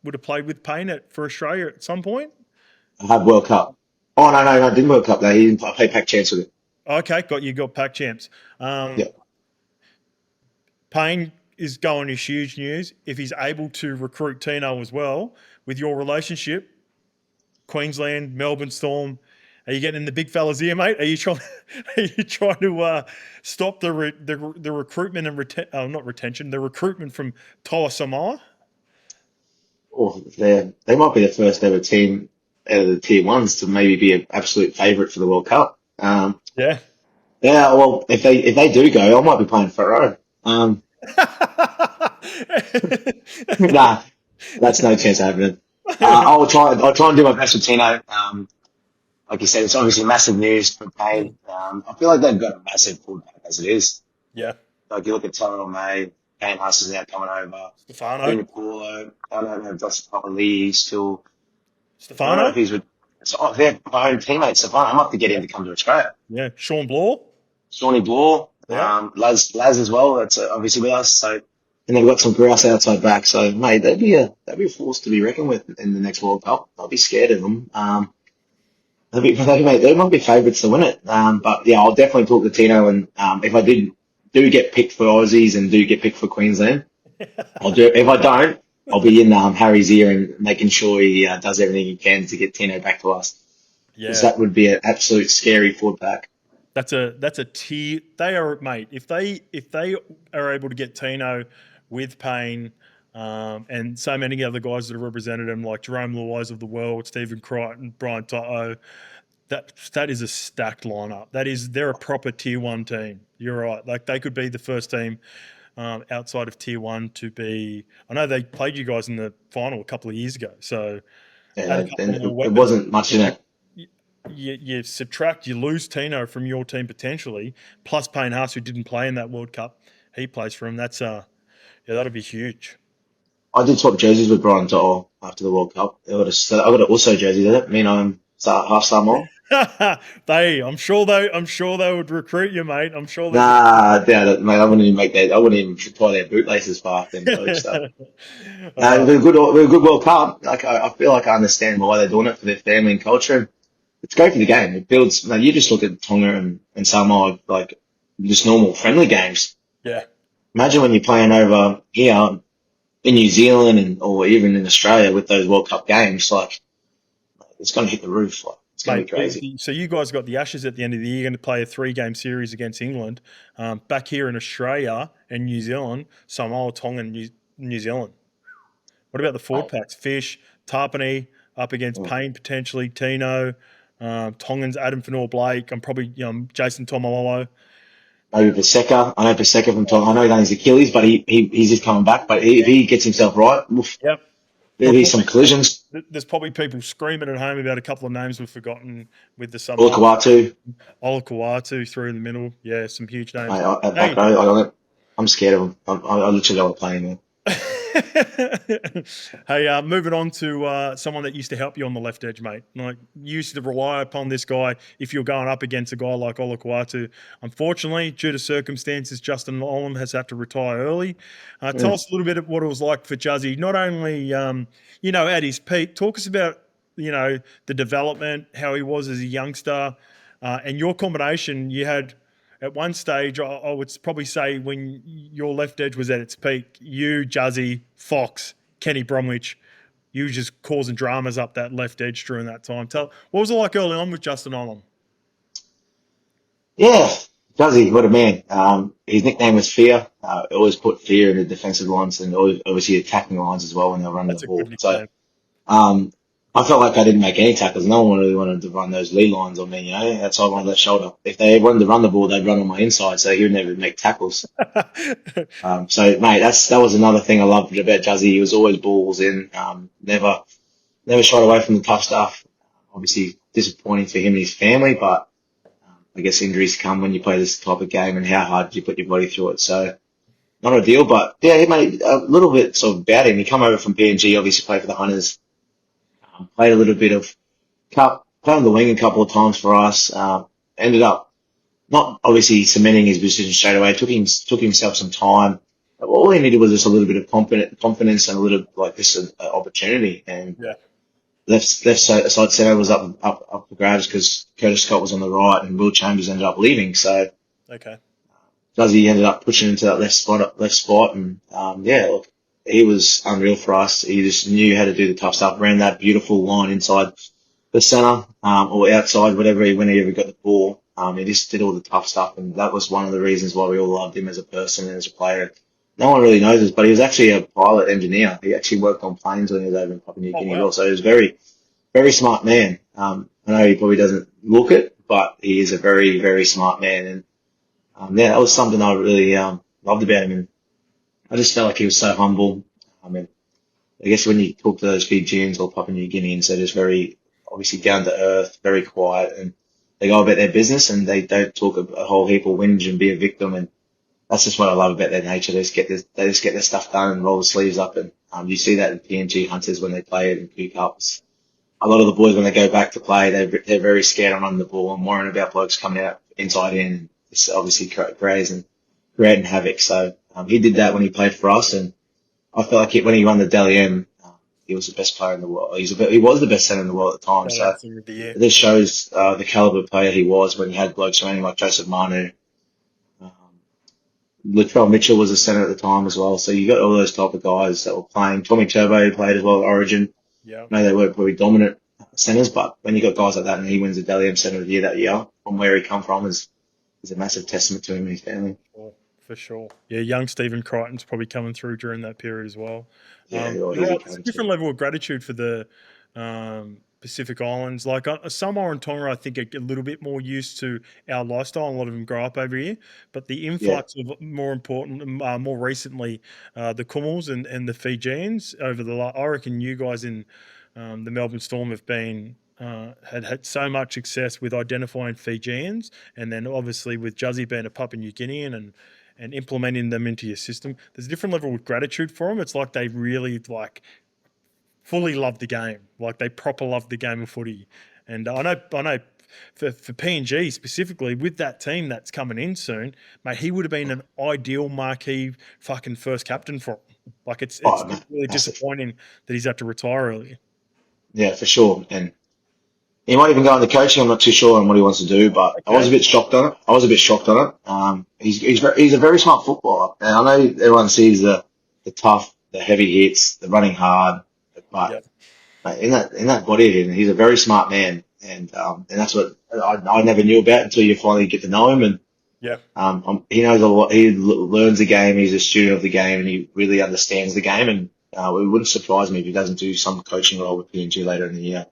would have played with Payne for Australia at some point. I had World Cup. Oh no, I didn't World Cup though. He didn't play Pac Champs with it. Okay, got Pac Champs. Payne is going to huge news if he's able to recruit Tino as well. With your relationship, Queensland, Melbourne Storm. Are you getting in the big fellas here, mate? Are you trying to stop the recruitment and not retention, the recruitment from Toa Samoa? Oh, they might be the first ever team out of the tier ones to maybe be an absolute favourite for the World Cup. Yeah. Well, if they do go, I might be playing Faro. Nah, that's no chance of happening. I'll try and do my best with Tino. Like you said, it's obviously massive news for Payne. I feel like they've got a massive fullback as it is. Yeah. Like you look at Tyrell May, Payne Haas is now coming over. Stefano. Paulo, I don't know if that's probably still. Stefano. I don't know if he's with. They're my own teammate, Stefano. I'm up to get him to come to Australia. Yeah. Sean Bloor. Shawnee Bloor. Yeah. Laz as well. That's obviously with us. So, and they've got some grouse outside back. So, mate, they'd be a force to be reckoned with in the next World Cup. I'll be scared of them. They might be favourites to win it. But yeah, I'll definitely talk to Tino, and if I do get picked for Aussies and do get picked for Queensland, I'll do it. If I don't, I'll be in Harry's ear and making sure he does everything he can to get Tino back to us. Yeah, because that would be an absolute scary forward pack. That's a tier. They are, mate. If they are able to get Tino with Payne. And so many other guys that have represented him, like Jerome Luais of the world, Stephen Crichton, Brian Toto. That is a stacked lineup. They're a proper tier one team. You're right. Like they could be the first team outside of tier one to be. I know they played you guys in the final a couple of years ago. So it wasn't much in it. You lose Tino from your team potentially, plus Payne Haas, who didn't play in that World Cup. He plays for him. That'll be huge. I did swap jerseys with Brian Toto after the World Cup. I got a also jersey in it. I mean, I'm half Samoa. I'm sure they would recruit you, mate. I'm sure. Nah, doubt it, mate. I wouldn't even make that. I wouldn't even tie their bootlaces past them. We're a good World Cup. Like I feel like I understand why they're doing it for their family and culture. It's great for the game. It builds. You just look at Tonga and Samoa, like just normal friendly games. Yeah. Imagine when you're playing over here in New Zealand or even in Australia with those World Cup games, like it's going to hit the roof. Like, it's going to be crazy. So you guys got the Ashes at the end of the year. You're going to play a 3-game series against England. Back here in Australia and New Zealand, Samoa, Tonga, and New Zealand. What about the forward packs? Fish, Tarpany up against Payne potentially, Tino. Tongans, Adam Fanor-Blake. I'm probably Jason Tomololo. Maybe Paseka. I know Paseka from Tom. I know he done his Achilles, but he's just coming back. But if he gets himself right, Yep. there'll be some collisions. There's probably people screaming at home about a couple of names we've forgotten with the Samoa. Olakau'atu. Through in the middle. Yeah, some huge names. Mate, at back row, I'm scared of him. I literally don't want to play him. Hey, moving on to someone that used to help you on the left edge, mate. Like, you used to rely upon this guy if you're going up against a guy like Olakau'atu. Unfortunately, due to circumstances, Justin Olam has had to retire early. Tell us a little bit of what it was like for Juzzy, not only, at his peak. Talk us about, the development, how he was as a youngster, and your combination you had. At one stage, I would probably say when your left edge was at its peak, you, Juzzy, Fox, Kenny Bromwich, you were just causing dramas up that left edge during that time. What was it like early on with Justin Olam? Yeah, Juzzy, what a man. His nickname was Fear. Always put fear in the defensive lines and obviously attacking lines as well when they're running the ball. So, I felt like I didn't make any tackles. No one really wanted to run those lead lines on me, outside my left shoulder. If they wanted to run the ball, they'd run on my inside, so he would never make tackles. So, mate, that was another thing I loved about Juzzy. He was always balls in, never shied away from the tough stuff. Obviously, disappointing for him and his family, but I guess injuries come when you play this type of game, and how hard do you put your body through it. So, not ideal, but yeah, mate, a little bit sort of about him. He come over from PNG, obviously played for the Hunters. Played a little bit of cup, played on the wing a couple of times for us. Ended up not obviously cementing his position straight away. Took himself some time. All he needed was just a little bit of confidence and a little like this opportunity. And left side centre was up for grabs because Curtis Scott was on the right and Will Chambers ended up leaving. So Juzzy ended up pushing into that left spot, and look. He was unreal for us. He just knew how to do the tough stuff. Ran that beautiful line inside the centre or outside, whenever he got the ball. He just did all the tough stuff, and that was one of the reasons why we all loved him as a person and as a player. No one really knows this, but he was actually a pilot engineer. He actually worked on planes when he was over in Papua New Guinea. So he was a very, very smart man. I know he probably doesn't look it, but he is a very, very smart man. And that was something I really loved about him. And I just felt like he was so humble. I mean, I guess when you talk to those Fijians or Papua New Guineans, they're just very, obviously down to earth, very quiet, and they go about their business and they don't talk a whole heap of whinge and be a victim. And that's just what I love about their nature. They just get their stuff done and roll the sleeves up. And you see that in PNG Hunters when they play it in Q Cups. A lot of the boys, when they go back to play, they're very scared on running the ball and worrying about blokes coming out inside in. It's obviously creating havoc. So he did that when he played for us, and I felt like when he won the Dally M, he was the best player in the world. He was the best centre in the world at the time. So this shows the calibre of player he was when he had blokes around him like Joseph Manu. Latrell Mitchell was a centre at the time as well. So you got all those type of guys that were playing. Tommy Turbo played as well at Origin. I know they weren't probably dominant centres, but when you got guys like that and he wins the Dally M Centre of the Year that year, from where he come from is a massive testament to him and his family. For sure. Yeah, young Stephen Crichton's probably coming through during that period as well. It's a different level of gratitude for the Pacific Islands. Like Samoa and Tonga, I think, are a little bit more used to our lifestyle. A lot of them grow up over here. But the influx of more recently, the Kumals and the Fijians over I reckon you guys in the Melbourne Storm have been had so much success with identifying Fijians, and then obviously with Juzzy being a Papua New Guinean and implementing them into your system. There's a different level of gratitude for them. It's like they really fully love the game. Like they proper love the game of footy. And I know for PNG specifically, with that team that's coming in soon, mate, he would have been an ideal marquee fucking first captain for them. Like it's really disappointing that he's had to retire early. Yeah, for sure. And he might even go into coaching. I'm not too sure on what he wants to do, but I was a bit shocked on it. He's a very smart footballer, and I know everyone sees the tough, the heavy hits, the running hard, but in that body of him, he's a very smart man, and that's what I never knew about until you finally get to know him. And he knows a lot. He learns the game. He's a student of the game, and he really understands the game. And it wouldn't surprise me if he doesn't do some coaching role with PNG later in the year.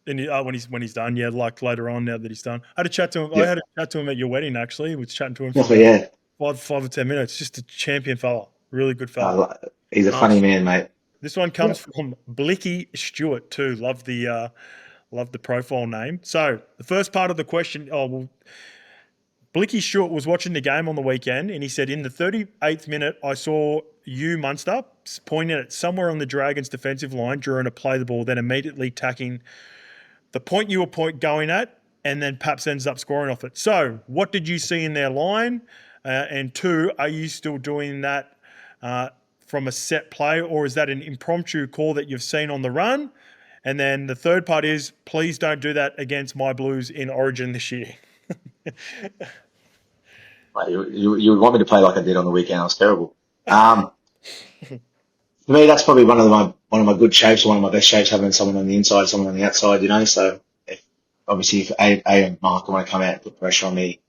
when he's done, like later on now that he's done. I had a chat to him. Yeah. I had a chat to him at your wedding, actually. I was chatting to him for Oh, yeah. 5 or 10 minutes. Just a champion fella. Really good fella. He's a funny man, mate. This one comes from Blicky Stewart too. Love the profile name. So the first part of the question, Blicky Stewart was watching the game on the weekend and he said, in the 38th minute, I saw you, Munster, pointing at somewhere on the Dragons' defensive line during a play the ball, then immediately tacking the point you were going at, and then Paps ends up scoring off it. So what did you see in their line? And 2, are you still doing that from a set play, or is that an impromptu call that you've seen on the run? And then the third part is, please don't do that against my Blues in Origin this year. You would want me to play like I did on the weekend. I was terrible. For me, that's probably one of my good shapes, one of my best shapes, having someone on the inside, someone on the outside, you know. So if A and Mark want to come out and put pressure on me,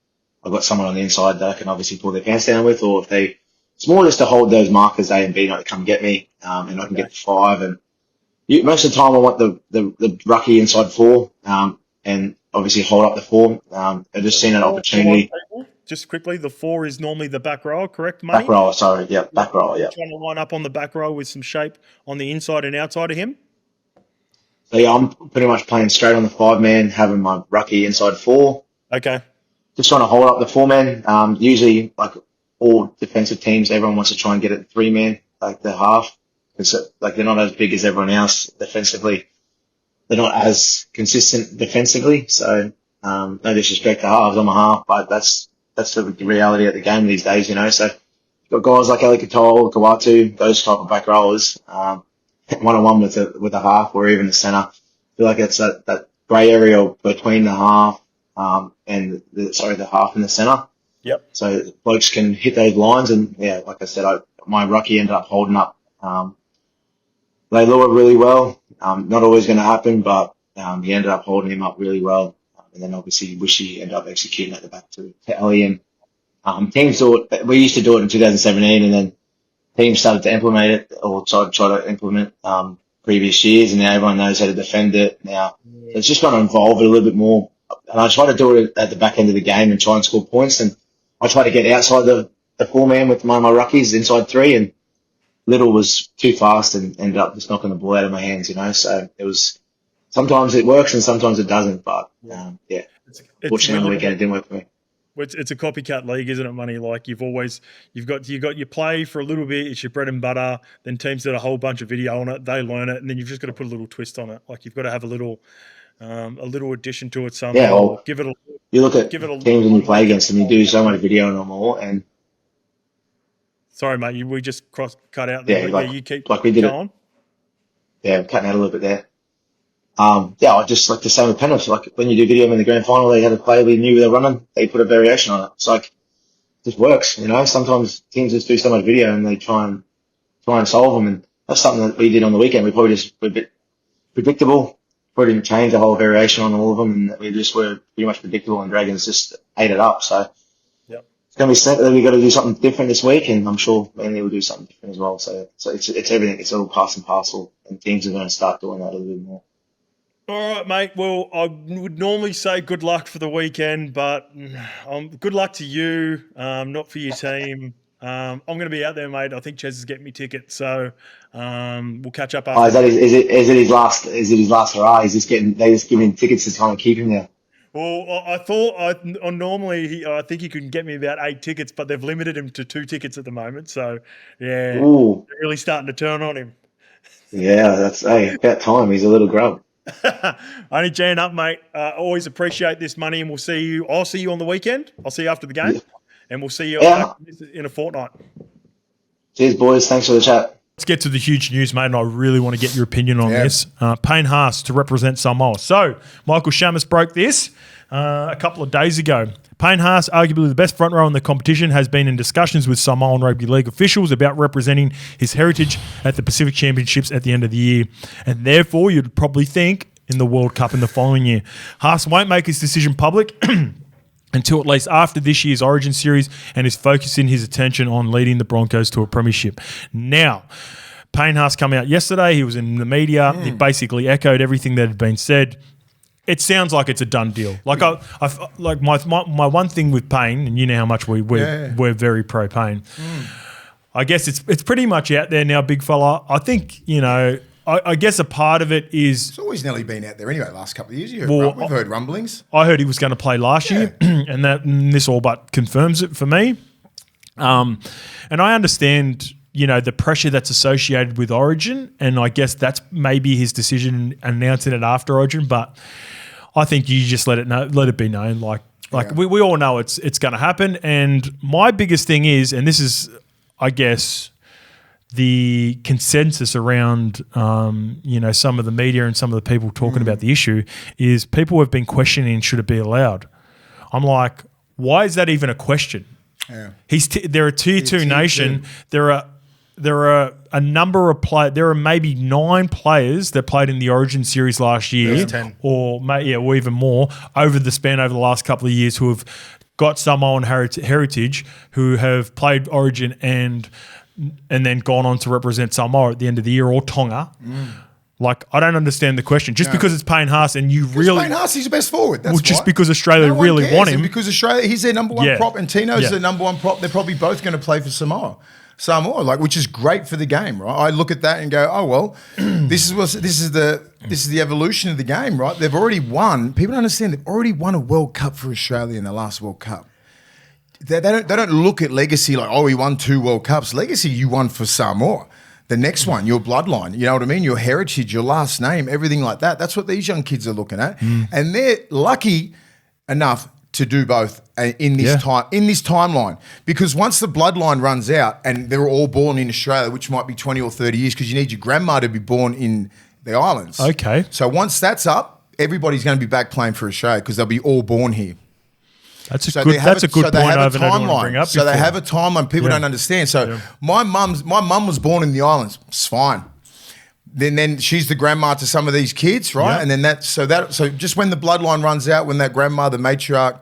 I've got someone on the inside that I can obviously pull their pants down with, or if it's more just to hold those markers A and B not to come get me, and I can get 5. And most of the time I want the rucky inside 4, and obviously hold up the 4. I've just seen an opportunity. Just quickly, the 4 is normally the back row, correct, mate? Back row, sorry. Yeah, back row, yeah. Trying to line up on the back row with some shape on the inside and outside of him? So, yeah, I'm pretty much playing straight on the 5-man, having my rucky inside 4. Okay. Just trying to hold up the 4-man. Usually, like all defensive teams, everyone wants to try and get it 3-man, like the half. Because like they're not as big as everyone else defensively. They're not as consistent defensively. So, no disrespect to halves, I'm a half, but that's the reality of the game these days, you know. So you've got guys like Eligibility, Kawatu, those type of back rowers, one-on-one with a half or even the centre. I feel like it's that grey area between the half and the half and the centre. Yep. So blokes can hit those lines, and yeah, like I said, my rucky ended up holding up. They lure really well. Not always going to happen, but he ended up holding him up really well. And then obviously Wishy ended up executing at the back to Ellie. And teams we used to do it in 2017, and then teams started to implement it, or try to implement previous years, and now everyone knows how to defend it now. So it's just going to evolve it a little bit more. And I try to do it at the back end of the game and try and score points. And I try to get outside the 4-man with my ruckies inside 3, and Little was too fast and ended up just knocking the ball out of my hands, you know. So it was, sometimes it works and sometimes it doesn't, but fortunately on the weekend it didn't work for me. It's a copycat league, isn't it, Money? Like you've got your play for a little bit, it's your bread and butter. Then teams that a whole bunch of video on it, they learn it, and then you've just got to put a little twist on it. Like you've got to have a little addition to it somehow. Yeah, well, give it a. You look at teams when you play against them, you do so much video on them all, and. Sorry, mate. We just cut out there. Yeah, you keep like we did going. Yeah, I'm cutting out a little bit there. I just like the same with penalties. Like when you do video in the grand final, they had a player we knew they were running. They put a variation on it. It's like it just works, you know. Sometimes teams just do so much video and they try and solve them, and that's something that we did on the weekend. We probably just were a bit predictable. Probably didn't change the whole variation on all of them, and we just were pretty much predictable. And Dragons just ate it up. So. It's going to be set that we've got to do something different this week, and I'm sure Manly will do something different as well. So it's everything. It's all pass and parcel, and teams are going to start doing that a little bit more. All right, mate. Well, I would normally say good luck for the weekend, but good luck to you, not for your team. I'm going to be out there, mate. I think Ches is getting me tickets, so we'll catch up after. Is it his last? Is it his last hurrah? They just giving him tickets to kind of keep him there. Well, I thought normally I think he could get me about 8 tickets, but they've limited him to 2 tickets at the moment. So, yeah, Ooh. They're really starting to turn on him. Yeah, that's about time. He's a little grub. Only Jan up, mate. Always appreciate this, Money, and we'll see you. I'll see you on the weekend. I'll see you after the game, and we'll see you in a fortnight. Cheers, boys. Thanks for the chat. Let's get to the huge news, mate, and I really want to get your opinion on this. Payne Haas to represent Samoa. So, Michael Shamus broke this a couple of days ago. Payne Haas, arguably the best front row in the competition, has been in discussions with Samoan Rugby League officials about representing his heritage at the Pacific Championships at the end of the year. And therefore, you'd probably think in the World Cup in the following year. Haas won't make his decision public until at least after this year's Origin Series, and is focusing his attention on leading the Broncos to a premiership. Now, Payne Haas come out yesterday. He was in the media. He basically echoed everything that had been said. it sounds like it's a done deal. Like like my one thing with Payne, and you know how much we're very pro Payne. I guess it's pretty much out there now, big fella. I think, you know, I guess a part of it is... It's always nearly been out there anyway, last couple of years. We've heard rumblings. I heard he was going to play last year, and this all but confirms it for me. And I understand, you know, the pressure that's associated with Origin, and I guess that's maybe his decision announcing it after Origin, but I think you just let it be known. We all know it's going to happen. And my biggest thing is, and this is, I guess, the consensus around, you know, some of the media and some of the people talking about the issue is people have been questioning, should it be allowed? I'm like, why is that even a question? Yeah. They're a tier 2 nation. There are a number of players. There are maybe 9 players that played in the Origin series last year, 10. or even more over the last couple of years, who have got Samoan heritage, who have played Origin and then gone on to represent Samoa at the end of the year, or Tonga. Like, I don't understand the question. Just because it's Payne Haas and you really... Payne Haas, he's the best forward. That's just because Australia really want him. And because Australia, he's their number one prop, and Tino's their number one prop. They're probably both going to play for Samoa, like, which is great for the game, right? I look at that and go, oh well, this is the evolution of the game, right? They've already won. People don't understand. They've already won a World Cup for Australia in the last World Cup. They don't look at legacy like, oh, he won 2 World Cups. Legacy, you won for Samoa. The next one, your bloodline, you know what I mean? Your heritage, your last name, everything like that. That's what these young kids are looking at. And they're lucky enough to do both in this timeline. Because once the bloodline runs out and they're all born in Australia, which might be 20 or 30 years, because you need your grandma to be born in the islands. Okay. So once that's up, everybody's going to be back playing for Australia because they'll be all born here. That's a good point. I haven't had to bring up So they have a timeline. People don't understand. So my mum was born in the islands. It's fine. Then she's the grandma to some of these kids, right? And then so just when the bloodline runs out, when that grandma, the matriarch,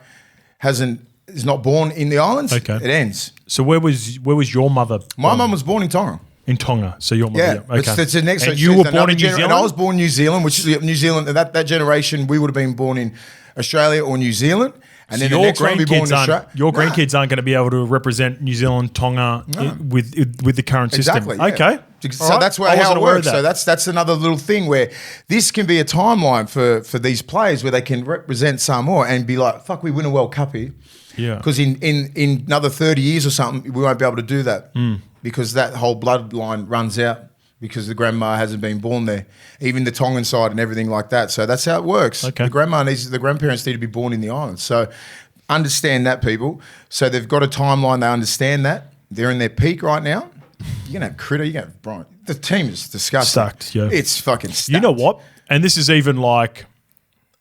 is not born in the islands, it ends. So where was your mother? My mum was born in Tonga. In Tonga, so your mother. Yeah, okay. It's the next. And you were born in New Zealand. And I was born in New Zealand, which is New Zealand. That generation, we would have been born in Australia or New Zealand. And so then your grandkids aren't going to be able to represent New Zealand, Tonga with the current system. Exactly. Okay. So that's how it works. So that's another little thing where this can be a timeline for these players where they can represent Samoa and be like, fuck, we win a World Cup here. Yeah. Because in another 30 years or something, we won't be able to do that because that whole bloodline runs out. Because the grandma hasn't been born there, even the Tongan side and everything like that. So that's how it works. Okay. The grandparents need to be born in the islands. So understand that, people. So they've got a timeline. They understand that. They're in their peak right now. You're gonna have Critter. You're gonna have Brian. The team is disgusting. Stacked. Yeah. It's fucking stacked. You know what? And this is even like,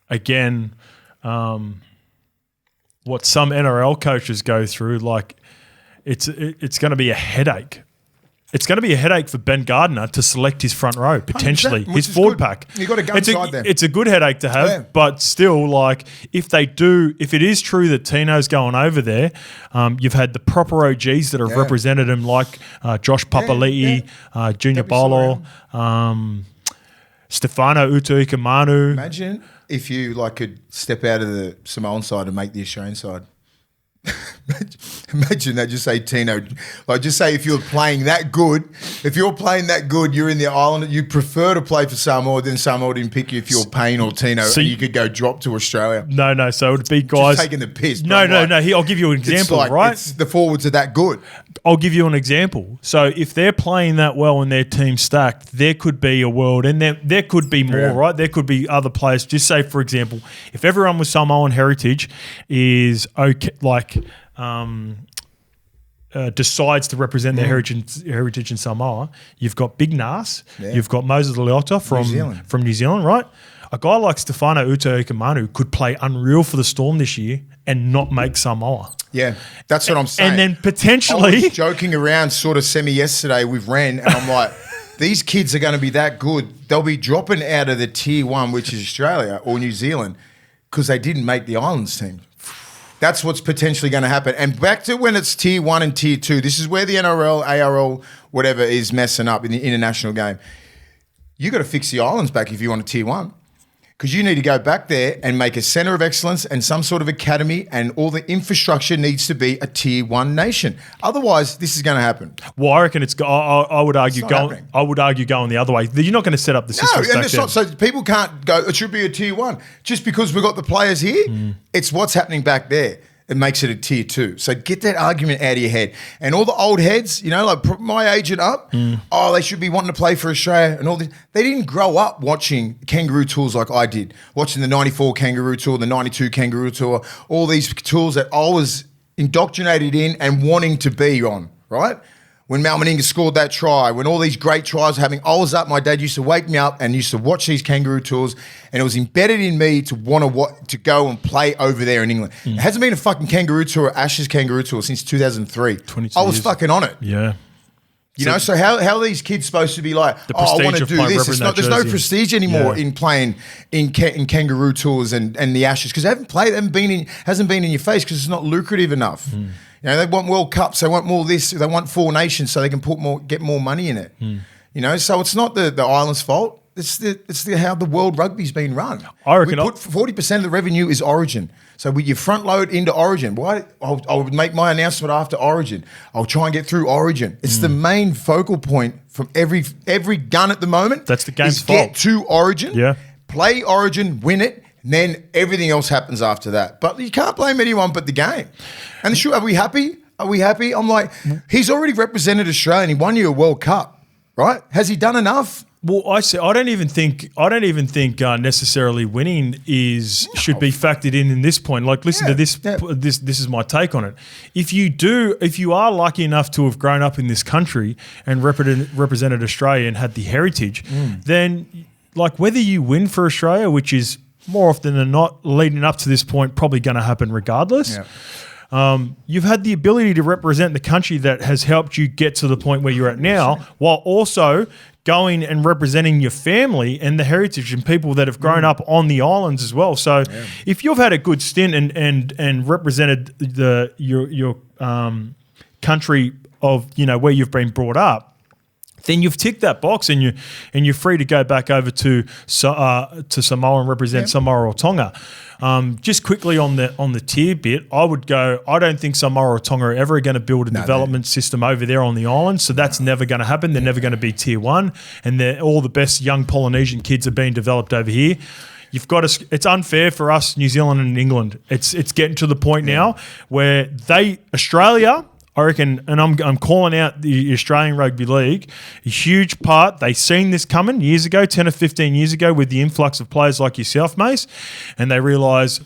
again, what some NRL coaches go through. Like, it's going to be a headache. It's going to be a headache for Ben Gardner to select his front row, potentially, his forward pack. You got a gun side there. It's a good headache to have, but still, like, if it is true that Tino's going over there, you've had the proper OGs that have represented him, like Josh Papali'i, Junior Bolo, Stefano Utuikamanu. Imagine if you could step out of the Samoan side and make the Australian side. Imagine that. Just say Tino. Just say if you're playing that good, you're in the island. You prefer to play for Samoa, then Samoa didn't pick you if you're Payne or Tino, so you could go drop to Australia. No. So it would be guys just taking the piss. No. I'll give you an example. Right? The forwards are that good. I'll give you an example. So if they're playing that well and their team stacked, there could be a world, and there could be more, right? There could be other players. Just say, for example, if everyone with Samoan heritage is decides to represent their heritage in Samoa, you've got Big Nas, you've got Moses Leota from New Zealand, right? A guy like Stefano Utuikamanu could play unreal for the Storm this year and not make Samoa. Yeah, that's what I'm saying. And then potentially... I was joking around sort of yesterday with Ren, and I'm like, these kids are going to be that good. They'll be dropping out of the tier 1, which is Australia or New Zealand, because they didn't make the Islands team. That's what's potentially going to happen. And back to when it's tier 1 and tier 2, this is where the NRL, ARL, whatever is messing up in the international game. You got to fix the Islands back if you want a tier 1. because you need to go back there and make a centre of excellence and some sort of academy, and all the infrastructure needs to be a tier 1 nation. Otherwise, this is going to happen. Well, I reckon I would argue not going. happening. I would argue going the other way. You're not going to set up the system. No, and it's not, so people can't go, it should be a tier 1. Just because we've got the players here, it's what's happening back there. It makes it a tier 2. So get that argument out of your head. And all the old heads, like my agent up, they should be wanting to play for Australia and all this. They didn't grow up watching kangaroo tours like I did, watching the 94 kangaroo tour, the 92 kangaroo tour, all these tours that I was indoctrinated in and wanting to be on, right? When Mal Meninga scored that try, when all these great tries were happening, I was up. My dad used to wake me up and used to watch these kangaroo tours, and it was embedded in me to want to go and play over there in England. It hasn't been a fucking kangaroo tour, Ashes kangaroo tour, since 2003. I was fucking on it. Yeah. So how are these kids supposed to be like, I want to do this? There's no prestige anymore in playing in kangaroo tours and the Ashes, because they haven't played, hasn't been in your face because it's not lucrative enough. They want World Cups, they want more this, they want 4 nations so they can get more money in it. So it's not the island's fault. It's how the world rugby's been run. I reckon 40% of the revenue is Origin. So you front load into Origin. Why? I'll make my announcement after Origin. I'll try and get through Origin. It's the main focal point from every gun at the moment. That's the game's fault. Get fault. to Origin. Yeah. Play Origin, win it, and then everything else happens after that. But you can't blame anyone but the game. And are we happy? Are we happy? I'm like, he's already represented Australia and he won you a World Cup, right? Has he done enough? Well, I don't even think necessarily winning should be factored in this point. Like, listen to this. Yeah. This is my take on it. If you are lucky enough to have grown up in this country and represented Australia and had the heritage, then like whether you win for Australia, which is more often than not leading up to this point, probably going to happen regardless. Yeah. You've had the ability to represent the country that has helped you get to the point where you're at now, while also going and representing your family and the heritage and people that have grown up on the islands as well. So if you've had a good stint and represented your country of where you've been brought up, then you've ticked that box and you're free to go back over to Samoa and represent Samoa or Tonga. Just quickly on the tier bit, I would go, I don't think Samoa or Tonga are ever going to build a development system over there on the island, so that's never going to happen. They're never going to be tier 1, and all the best young Polynesian kids are being developed over here. You've got to. It's unfair for us, New Zealand and England. It's getting to the point now where Australia, I reckon, and I'm calling out the Australian Rugby League, a huge part. They seen this coming years ago, 10 or 15 years ago, with the influx of players like yourself, Mace, and they realise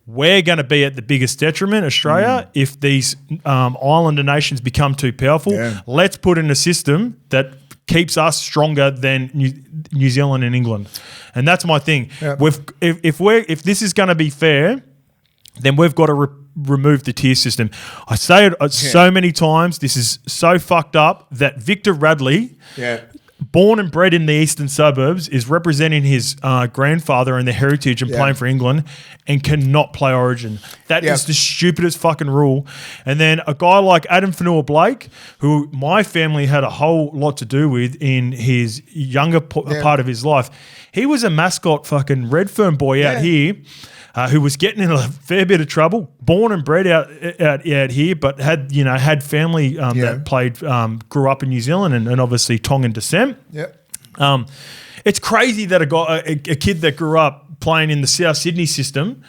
we're going to be at the biggest detriment, Australia, if these islander nations become too powerful. Yeah. Let's put in a system that keeps us stronger than New Zealand and England, and that's my thing. Yep. If this is going to be fair, then we've got to remove the tier system. I say it so many times. This is so fucked up that Victor Radley, born and bred in the eastern suburbs, is representing his grandfather and the heritage and playing for England and cannot play Origin. That is the stupidest fucking rule. And then a guy like Adam Fanua-Blake, who my family had a whole lot to do with in his younger part of his life, he was a mascot fucking Redfern boy out here. Who was getting in a fair bit of trouble, born and bred out here, but had family that played, grew up in New Zealand and obviously Tongan descent. Yeah. It's crazy that a kid that grew up playing in the South Sydney system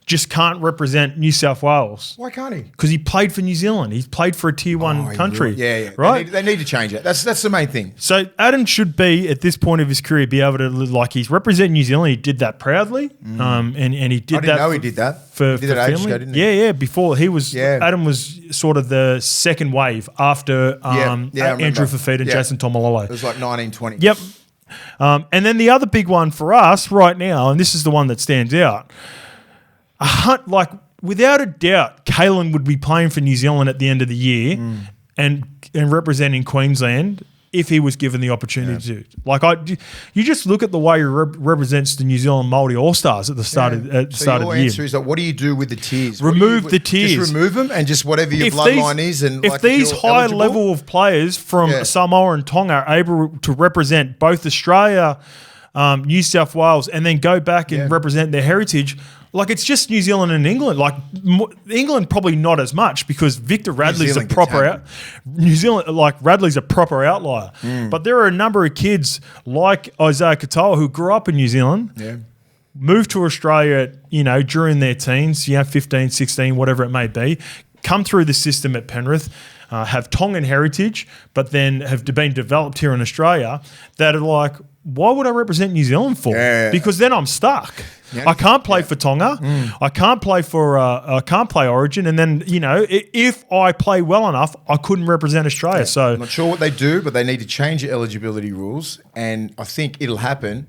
just can't represent New South Wales. Why can't he? Because he played for New Zealand. He's played for a tier 1 country. Yeah. Right? They need to change it. That's the main thing. So Adam should be, at this point of his career, be able to, like, he's representing New Zealand. He did that proudly. And he did that. I didn't know he did that. For he did that ages ago, didn't he? Yeah. Before he was, Adam was sort of the second wave after Andrew Fafita and Jason Tomalolo. It was like 1920. Yep. And then the other big one for us right now, and this is the one that stands out, like without a doubt, Kalen would be playing for New Zealand at the end of the year and representing Queensland if he was given the opportunity to. Like you just look at the way he represents the New Zealand Māori All-Stars at the start of the year. So your answer is, like, what do you do with the tiers? Remove the tiers. Just remove them and just whatever your bloodline is. And if these high level of players from Samoa and Tonga are able to represent both Australia New South Wales, and then go back and represent their heritage. Like, it's just New Zealand and England. Like, England probably not as much because Victor Radley's a proper New Zealand, like Radley's a proper outlier. But there are a number of kids like Isaiah Katoa who grew up in New Zealand, moved to Australia, during their teens, 15, 16, whatever it may be, come through the system at Penrith, have Tongan heritage, but then have been developed here in Australia, that are like, why would I represent New Zealand for? Because then I'm stuck. I can't play for Tonga. I can't play for. I can't play Origin, and then if I play well enough, I couldn't represent Australia. So I'm not sure what they do, but they need to change the eligibility rules, and I think it'll happen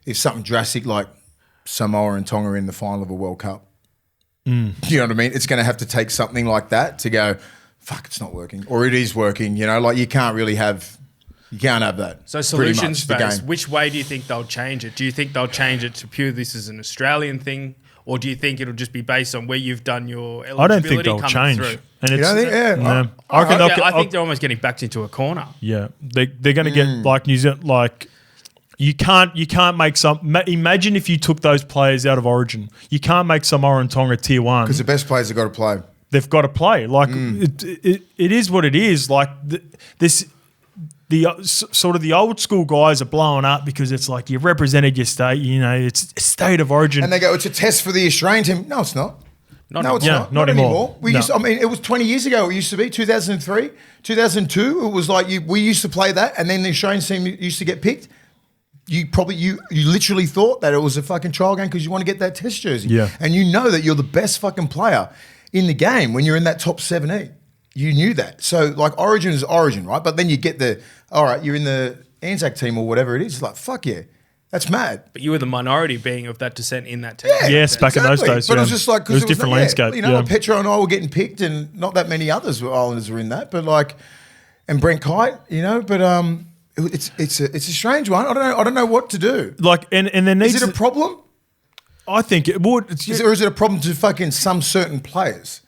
if something drastic like Samoa and Tonga are in the final of a World Cup. You know what I mean? It's going to have to take something like that to go, fuck, it's not working, or it is working. Like you can't really have. You can't have that. So solutions based, which way do you think they'll change it? Do you think they'll change it to pure this is an Australian thing? Or do you think it'll just be based on where you've done your eligibility? I don't think they'll change. Through? And you don't think? Yeah. I think they're almost getting backed into a corner. Yeah. They're going to get like New Zealand, like you can't make some. Imagine if you took those players out of Origin. You can't make Samoa and Tonga tier 1. Because the best players have got to play. They've got to play. Like it is what it is. Like the sort of the old school guys are blowing up because it's like you represented your state, it's a state of origin. And they go, it's a test for the Australian team. No, it's not. Not anymore. It was 20 years ago. It used to be 2003, 2002. It was like we used to play that, and then the Australian team used to get picked. You literally thought that it was a fucking trial game because you want to get that test jersey. Yeah. And you know that you're the best fucking player in the game when you're in that top 17. You knew that. So, like, Origin is Origin, right? But then you get you're in the Anzac team or whatever it is. It's like, fuck yeah. That's mad. But you were the minority being of that descent in that team. Yeah, yes, back in those days. But it was just like, because it was different landscape. Like Petro and I were getting picked, and not that many Islanders were in that. But like, and Brent Kite, but it's a strange one. I don't know what to do. Like, and there needs. Is it a problem? I think it would. Or is it a problem to fucking some certain players?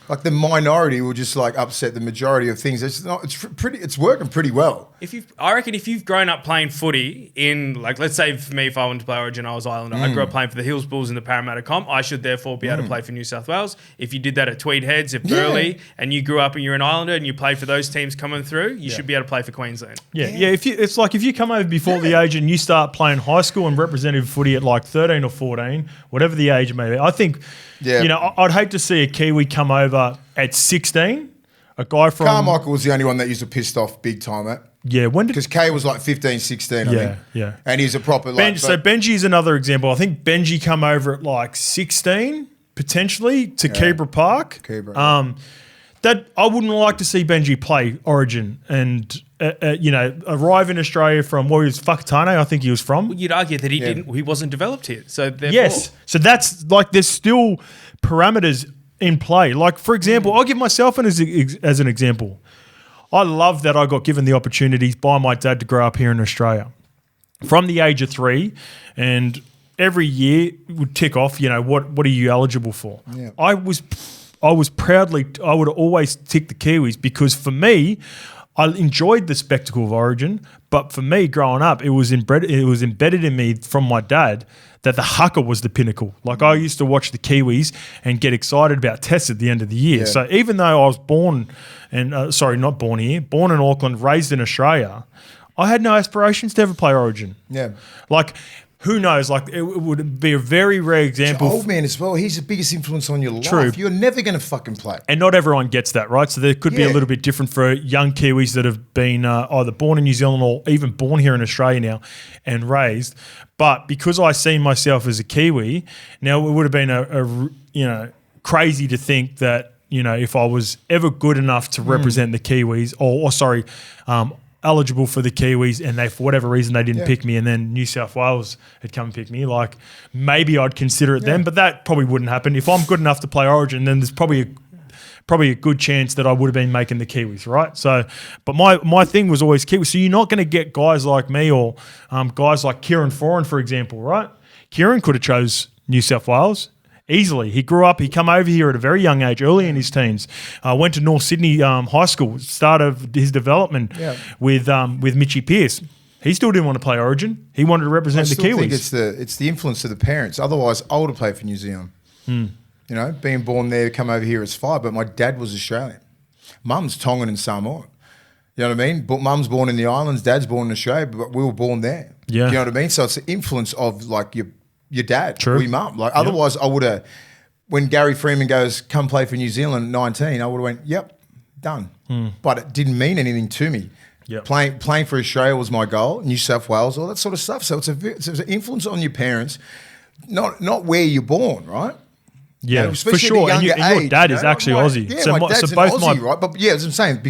Like the minority will just like upset the majority of things. It's working pretty well. I reckon if you've grown up playing footy in, like, let's say for me, if I wanted to play Origin, I was Islander. I grew up playing for the Hills Bulls in the Parramatta comp. I should therefore be able to play for New South Wales. If you did that at Tweed Heads, at Burleigh, and you grew up and you're an Islander and you play for those teams coming through, you should be able to play for Queensland. Yeah. It's like if you come over before the age and you start playing high school and representative footy at like 13 or 14, whatever the age may be, I think. Yeah. I'd hate to see a Kiwi come over at 16. A guy from Carmichael was the only one that used to pissed off big time at. Yeah, because Kay was like 15, 16, I think. Yeah. And he's a proper so Benji is another example. I think Benji come over at like 16 potentially to Canberra Park. That I wouldn't like to see Benji play Origin and arrive in Australia from where he was Whakatane, I think he was from. Well, you'd argue that he wasn't developed here. So therefore, yes. So that's like there's still parameters in play. Like, for example, I'll give myself as an example. I love that I got given the opportunities by my dad to grow up here in Australia. From the age of 3, and every year would tick off, what are you eligible for? Yeah. I would always tick the Kiwis because for me, I enjoyed the spectacle of Origin, but for me growing up, it was embedded in me from my dad that the haka was the pinnacle. Like I used to watch the Kiwis and get excited about tests at the end of the year. Yeah. So even though I was born in Auckland, raised in Australia, I had no aspirations to ever play Origin. Yeah. Like, who knows? Like, it would be a very rare example. Old man as well. He's the biggest influence on your life. True. You're never going to fucking play. And not everyone gets that, right? So there could be a little bit different for young Kiwis that have been either born in New Zealand or even born here in Australia now and raised. But because I see myself as a Kiwi, now it would have been crazy to think that, if I was ever good enough to represent the Kiwis eligible for the Kiwis and they, for whatever reason, they didn't pick me, and then New South Wales had come and picked me, like maybe I'd consider it then, but that probably wouldn't happen. If I'm good enough to play Origin, then there's probably a good chance that I would have been making the Kiwis, right? So, but my thing was always Kiwis. So you're not going to get guys like me or guys like Kieran Foran, for example, right? Kieran could have chose New South Wales easily. He grew up, he come over here at a very young age, early in his teens. Went to North Sydney High School, start of his development with Mitchie Pearce. He still didn't want to play Origin. He wanted to represent the I Kiwis. think it's the influence of the parents. Otherwise, I would have played for New Zealand. You know, being born there, come over here as 5, but my dad was Australian. Mum's Tongan and Samoa. You know what I mean? But mum's born in the islands, dad's born in Australia, but we were born there. Yeah. You know what I mean? So it's the influence of like your dad, True. your mum. Like otherwise I would have, when Gary Freeman goes, come play for New Zealand at 19, I would have went, yep, done. But it didn't mean anything to me. Yep. Playing for Australia was my goal, New South Wales, all that sort of stuff. So it's an influence on your parents, not where you're born, right? Yeah, And for especially sure. at And, a younger your age, dad you is know? actually Like, Aussie. Yeah, my dad's so both an Aussie, right? But yeah, as I'm saying,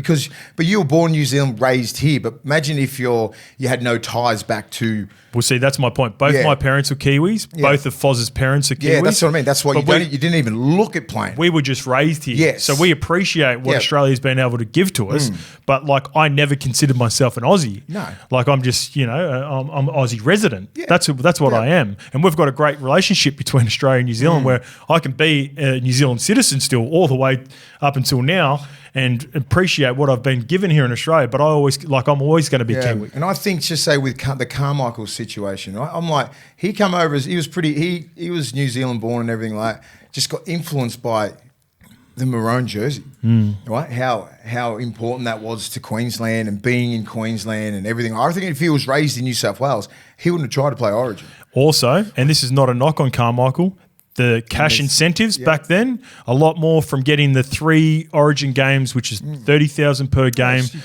but you were born in New Zealand, raised here. But imagine if you had no ties back to. Well, see, that's my point. Both my parents were Kiwis. Yeah. Both of Foz's parents are Kiwis. Yeah, that's what I mean. That's why But you didn't even look at playing. we were just raised here. Yes. So we appreciate what Yeah. Australia's been able to give to us. But like, I never considered myself an Aussie. No. Like I'm just, I'm Aussie resident. Yeah. That's what I am. And we've got a great relationship between Australia and New Zealand where I can be a New Zealand citizen still all the way up until now and appreciate what I've been given here in Australia. But I'm always going to be Kiwi. And I think just say with the Carmichael situation, right? I'm like, he come over as he was New Zealand born and everything like that, just got influenced by the maroon jersey, right? How important that was to Queensland and being in Queensland and everything. I think if he was raised in New South Wales, he wouldn't have tried to play Origin. Also, and this is not a knock on Carmichael, the cash incentives back then, a lot more from getting the 3 Origin games, which is 30,000 per game. You're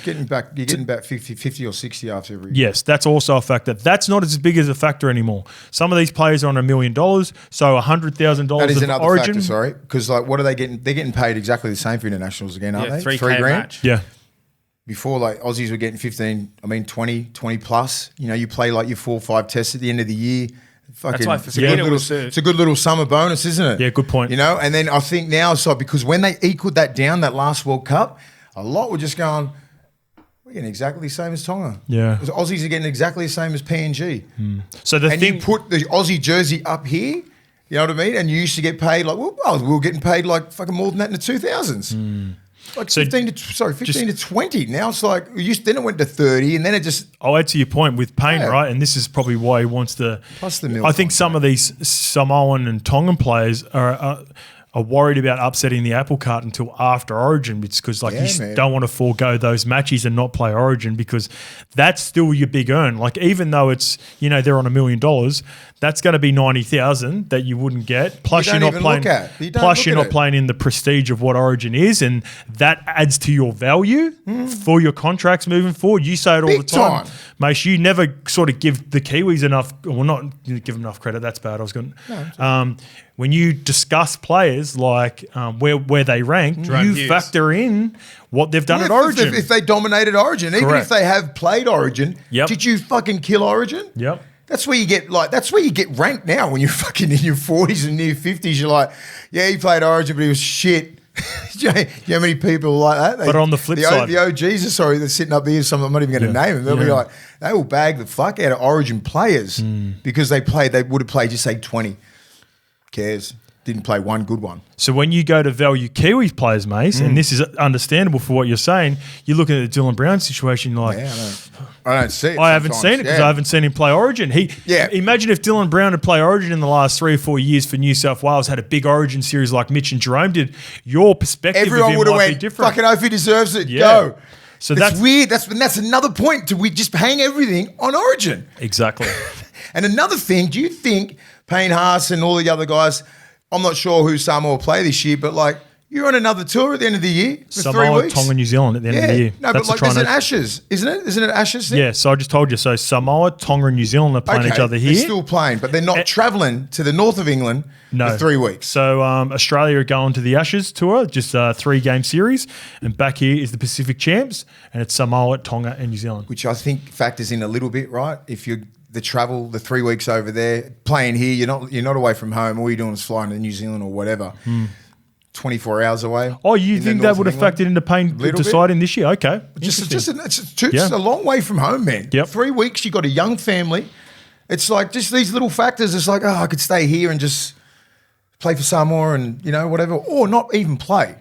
getting about 50 or 60 after every. Yes, that's also a factor. That's not as big as a factor anymore. Some of these players are on $1 million, so $100,000 That is of another Origin. factor, sorry, because like, what are they getting? They're getting paid exactly the same for internationals again, aren't they? 3K match. Yeah. Before, like, Aussies were getting 20 plus. You know, you play like your 4 or 5 tests at the end of the year. That's why it's a good little summer bonus, isn't it? Yeah, good point. You know, and then I think now it's like, because when they equaled that down, that last World Cup, a lot were just going, we're getting exactly the same as Tonga. Yeah. Because Aussies are getting exactly the same as PNG. So the And thing, you put the Aussie jersey up here, you know what I mean? And you used to get paid like, we were getting paid like fucking more than that in the 2000s. Like So 15 to 20. Now it's like, then it went to 30 and then it just. I'll add to your point with Payne, Yeah. right? And this is probably why he wants to. Plus the I think some of these Samoan and Tongan players are worried about upsetting the apple cart until after Origin, because like you don't want to forego those matches and not play Origin, because that's still your big earn. Like even though it's they're on $1 million, that's going to be 90,000 that you wouldn't get. Plus you're not playing. Plus you're not playing in the prestige of what Origin is, and that adds to your value for your contracts moving forward. You say it all the time, mate. You never sort of give the Kiwis enough, or not give them enough credit. That's bad. I was going. When you discuss players like where they rank, you factor in what they've done at Origin. If they dominated Origin, even if they have played Origin, did you fucking kill Origin? Yep. That's where you get ranked now when you're fucking in your 40s and near 50s. You're like, yeah, he played Origin, but he was shit. Do you know how many people like that? But on the flip side, the OGs they're sitting up here. I'm not even going to name them. They'll be like, they will bag the fuck out of Origin players because they would have played just say 20. Cares. Didn't play one good one. So when you go to value Kiwi players, Mace, and this is understandable for what you're saying, you're looking at the Dylan Brown situation, you're like, I don't see it. I haven't seen it because I haven't seen him play Origin. Imagine if Dylan Brown had played Origin in the last 3 or 4 years for New South Wales, had a big Origin series like Mitch and Jerome did. Your perspective Everyone of him would have might be went, different. fucking Opie deserves it. Go. So that's weird. That's another point. We just hang everything on Origin. Exactly. And another thing, do you think Payne Haas and all the other guys, I'm not sure who Samoa play this year, but like, you're on another tour at the end of the year for Samoa, 3 weeks. Tonga, New Zealand at the end of the year. No, but like there's an Ashes, isn't it? Isn't it Ashes? Yeah, so I just told you. So Samoa, Tonga and New Zealand are playing each other here. They're still playing, but they're not travelling to the north of England for 3 weeks. So Australia are going to the Ashes tour, just a 3-game series. And back here is the Pacific Champs, and it's Samoa, Tonga and New Zealand. Which I think factors in a little bit, right? If you're the travel, the 3 weeks over there, playing here, you're not away from home. All you're doing is flying to New Zealand or whatever. 24 hours away. Oh, you think that would have factored into Payne deciding this year? Okay. It's a long way from home, man. 3 weeks, you got a young family. It's like just these little factors. It's like, I could stay here and just play for Samoa and, whatever, or not even play.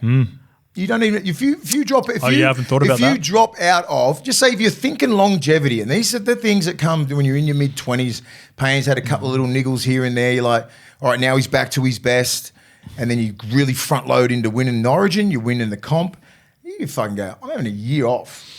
You don't even if you drop it. You haven't thought about that. If you that? drop out of, just say if you're thinking longevity, and these are the things that come when you're in your mid-20s. Payne's had a couple of little niggles here and there. You're like, all right, now he's back to his best, and then you really front load into winning the Origin. You're winning the comp. You can fucking go, I'm having a year off.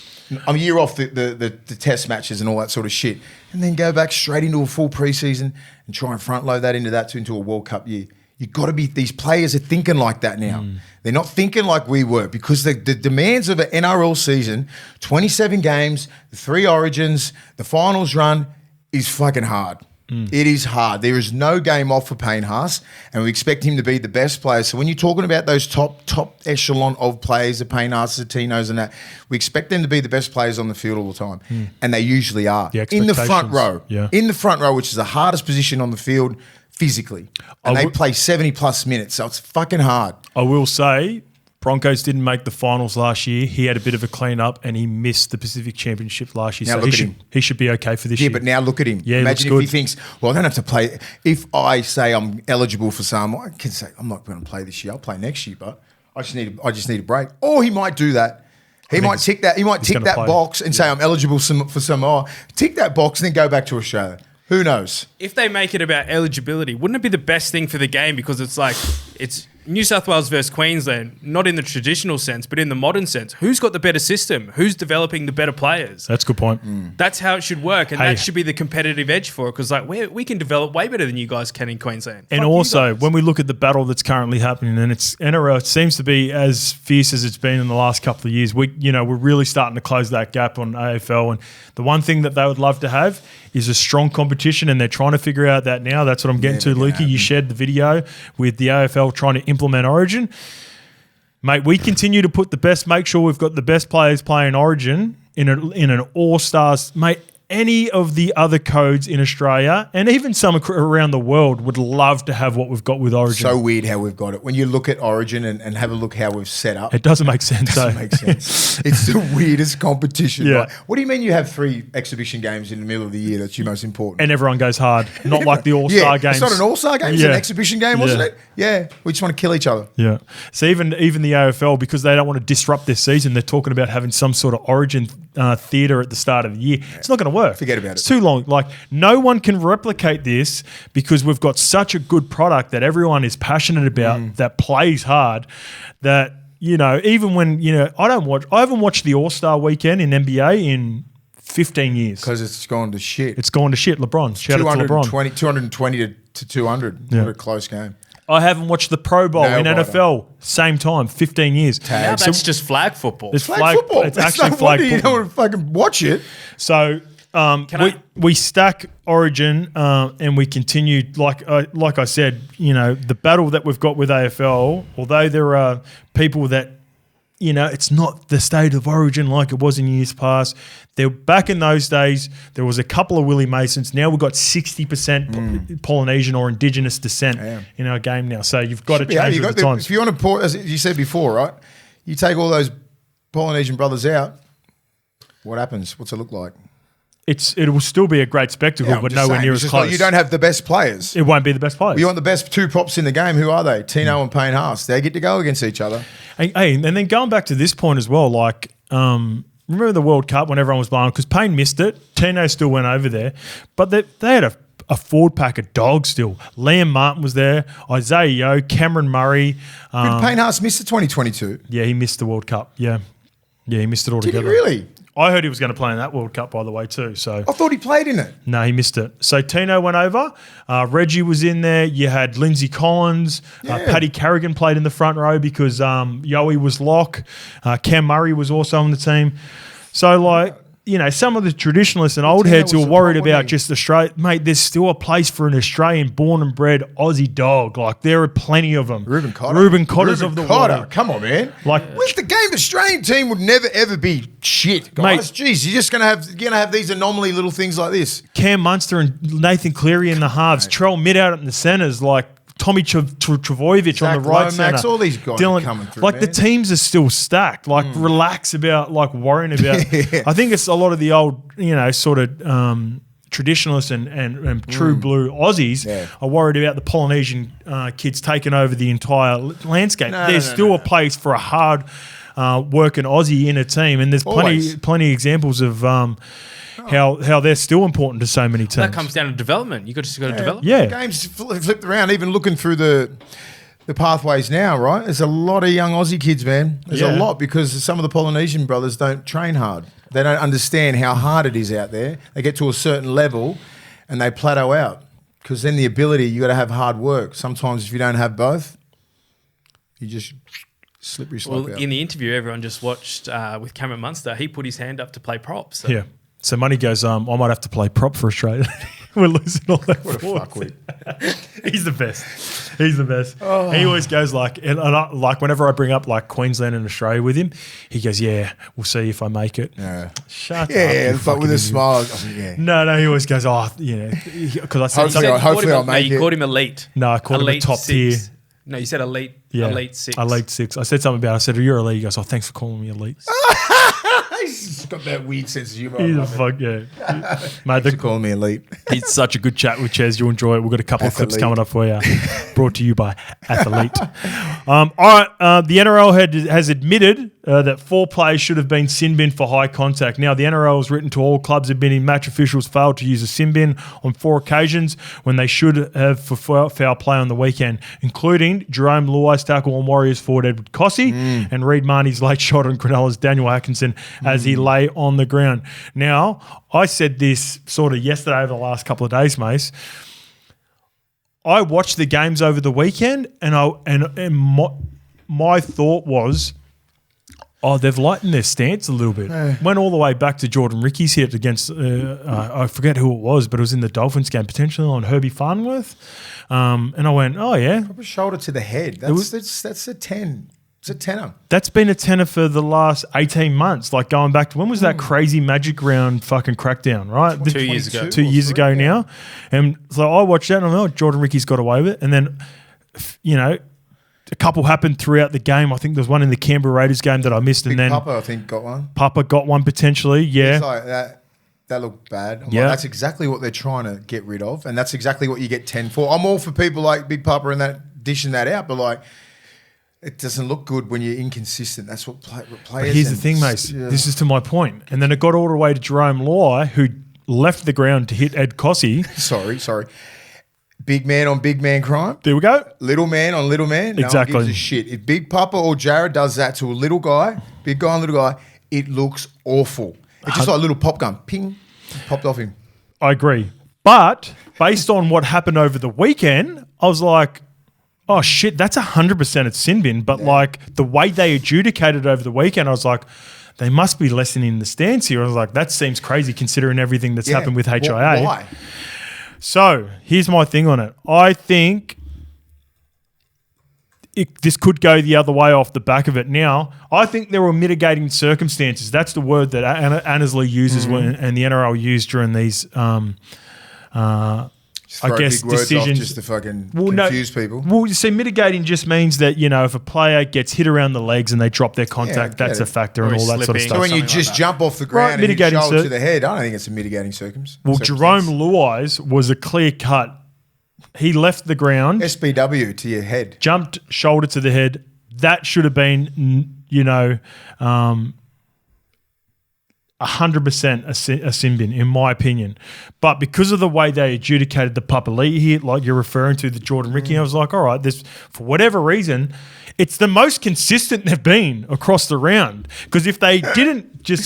I'm a year off the test matches and all that sort of shit, and then go back straight into a full preseason and try and front load that into a World Cup year. You've got to be, these players are thinking like that now. They're not thinking like we were, because the demands of an NRL season, 27 games, the 3 Origins, the finals run is fucking hard. It is hard. There is no game off for Payne Haas, and we expect him to be the best player. So when you're talking about those top echelon of players, the Payne Haas, the TINOs and that, we expect them to be the best players on the field all the time. And they usually are. In the front row. Yeah. In the front row, which is the hardest position on the field physically. And they play 70 plus minutes, so it's fucking hard. I will say, Broncos didn't make the finals last year. He had a bit of a clean up and he missed the Pacific Championship last year. Now so look at him. He should be okay for this year. Yeah, but now look at him. Yeah, imagine if good. he thinks, well, I don't have to play. If I say I'm eligible for Samoa, I can say I'm not going to play this year. I'll play next year, but I just need a break. Or he might do that. He might tick that. He might tick that box and say I'm eligible for Samoa. Tick that box and then go back to Australia. Who knows? If they make it about eligibility, wouldn't it be the best thing for the game? Because it's like, it's New South Wales versus Queensland, not in the traditional sense, but in the modern sense. Who's got the better system? Who's developing the better players? That's a good point. That's how it should work, and that should be the competitive edge for it, because like we can develop way better than you guys can in Queensland. And also, when we look at the battle that's currently happening, and it's NRL, it seems to be as fierce as it's been in the last couple of years. We're really starting to close that gap on AFL, and the one thing that they would love to have is a strong competition, and they're trying to figure out that now. That's what I'm getting to, Lukey. You shared the video with the AFL trying to implement Origin. Mate, we continue to make sure we've got the best players playing Origin in an all-stars. Mate, any of the other codes in Australia and even some around the world would love to have what we've got with Origin. So weird how we've got it. When you look at Origin and have a look how we've set up. It doesn't make sense. It doesn't make sense. It's the weirdest competition. Yeah. Right? What do you mean you have 3 exhibition games in the middle of the year that's your most important? And everyone goes hard. Not like the All-Star games. It's not an All-Star game. It's an exhibition game, wasn't it? Yeah. We just want to kill each other. Yeah. So even the AFL, because they don't want to disrupt their season, they're talking about having some sort of Origin theatre at the start of the year. It's not going to work. Forget about it. It's too long. Like, no one can replicate this because we've got such a good product that everyone is passionate about, that plays hard, that, even when, I haven't watched the All-Star weekend in NBA in 15 years. Because it's gone to shit. It's gone to shit. LeBron. Shout out to LeBron. 220 to 200. What a close game. I haven't watched the Pro Bowl in NFL. Same time, 15 years. Now that's just flag football. It's flag football. It's actually flag football. You don't want to fucking watch it. So we stack Origin and we continue, like I said, the battle that we've got with AFL, although there are people that, it's not the state of origin like it was in years past. Back in those days, there was a couple of Willie Masons. Now we've got 60% Polynesian or Indigenous descent in our game now. So you've got to change with the times. If you want to, as you said before, right, you take all those Polynesian brothers out, what happens? What's it look like? It will still be a great spectacle, but nowhere near as close. Like you don't have the best players. It won't be the best players. You want the best 2 props in the game. Who are they? TINO and Payne Haas. They get to go against each other. And then going back to this point as well, like remember the World Cup when everyone was buying, because Payne missed it. TINO still went over there, but they had a forward pack of dogs still. Liam Martin was there, Isaiah Yeo, Cameron Murray. Did Payne Haas miss the 2022? Yeah, he missed the World Cup. Yeah, he missed it altogether. Did he really? I heard he was going to play in that World Cup, by the way, too. So I thought he played in it. No, he missed it. So TINO went over. Reggie was in there. You had Lindsay Collins. Paddy Carrigan played in the front row because Yowie was lock. Cam Murray was also on the team. So, some of the traditionalists and old heads who are worried about just Australia, mate, there's still a place for an Australian born and bred Aussie dog. Like, there are plenty of them. Ruben Cotters of the world. Come on, man. With the game, the Australian team would never ever be shit, guys. Mate, jeez, you're just gonna have these anomaly little things like this. Cam Munster and Nathan Cleary in the halves, Trell Mid out in the centres, like Tommy Travojevic on the right centre. All these guys are coming through, like, man. The teams are still stacked. Like, relax about, like, worrying about. I think it's a lot of the old, sort of traditionalists and true blue Aussies are worried about the Polynesian kids taking over the entire landscape. There's still a place for a hard working Aussie in a team, and there's plenty examples of how they're still important to so many teams. That comes down to development. You just got to develop. Yeah, the game's flipped around. Even looking through the pathways now, right? There's a lot of young Aussie kids, man. There's a lot because some of the Polynesian brothers don't train hard. They don't understand how hard it is out there. They get to a certain level and they plateau out because then the ability, you got to have hard work. Sometimes if you don't have both, you just slippery slope out. In the interview everyone just watched with Cameron Munster, he put his hand up to play props. So. Yeah. So Money goes, I might have to play prop for Australia. We're losing all that. What a fuckwit. He's the best. He's the best. Oh. He always goes like whenever I bring up like Queensland and Australia with him, he goes, yeah, we'll see if I make it. Yeah. Shut up. Yeah, but with a smile. No, he always goes, because I said hopefully I'll make it. You called him elite. No, I called him a top tier. No, you said elite. Yeah. Elite 6. Elite 6. I said something about it. I said, you're elite. He goes, thanks for calling me elite. He's got that weird sense of humour. He's a fuck, yeah. Mate, Thanks for calling me elite. It's such a good chat with Ches. You'll enjoy it. We've got a couple of clips coming up for you. Brought to you by Athlete. All right. The NRL has admitted that 4 players should have been sin bin for high contact. Now, the NRL has written to all clubs admitting match officials failed to use a sin bin on 4 occasions when they should have for foul play on the weekend, including Jerome Luai's tackle on Warriors forward Edward Cossey and Reid Marnie's late shot on Cronulla's Daniel Atkinson as he lay on the ground. Now, I said this sort of yesterday over the last couple of days, Mace. I watched the games over the weekend, and my thought was, they've lightened their stance a little bit. Went all the way back to Jordan Rickey's hit against, I forget who it was, but it was in the Dolphins game, potentially on Herbie Farnworth. And I went, oh, yeah. Proper shoulder to the head. That's a 10. It's a tenner. That's been a tenner for the last 18 months. Like going back to when was that crazy Magic Round fucking crackdown, right? 2 years ago. 2 years ago now. And so I watched that and I'm like, Jordan Rickey's got away with it. And then, a couple happened throughout the game. I think there was one in the Canberra Raiders game that I missed. Big and then Papa, I think, got one. Papa got one potentially, yeah. It's like that looked bad. I'm like, that's exactly what they're trying to get rid of. And that's exactly what you get 10 for. I'm all for people like Big Papa and that dishing that out, but like, it doesn't look good when you're inconsistent. That's what players. But here's the thing, Mace. Yeah. This is to my point. And then it got all the way to Jerome Luai, who left the ground to hit Ed Cossey. Sorry. Big man on big man crime. There we go. Little man on little man. Exactly. No one gives a shit. If Big Papa or Jared does that to a little guy, big guy and little guy, it looks awful. It's just like a little pop gun. Ping. Popped off him. I agree. But based on what happened over the weekend, I was like, oh, shit, that's 100% it's sin bin. But, like, the way they adjudicated over the weekend, I was like, they must be lessening the stance here. I was like, that seems crazy considering everything that's happened with HIA. Why? So, here's my thing on it. I think this could go the other way off the back of it. Now, I think there were mitigating circumstances. That's the word that Annesley uses and the NRL used during these decisions just to fucking confuse people. Well, you see, mitigating just means that, if a player gets hit around the legs and they drop their contact, that's a factor and all that sort of stuff. So when you just jump off the ground and hit shoulder to the head, I don't think it's a mitigating circumstance. Well, Jerome Luai's was a clear cut. He left the ground. SBW to your head. Jumped shoulder to the head. That should have been, 100% a sin bin, in my opinion. But because of the way they adjudicated the Papa Lee hit, like you're referring to the Jordan Rickey, I was like, all right, this, for whatever reason, it's the most consistent they've been across the round. Because if they didn't if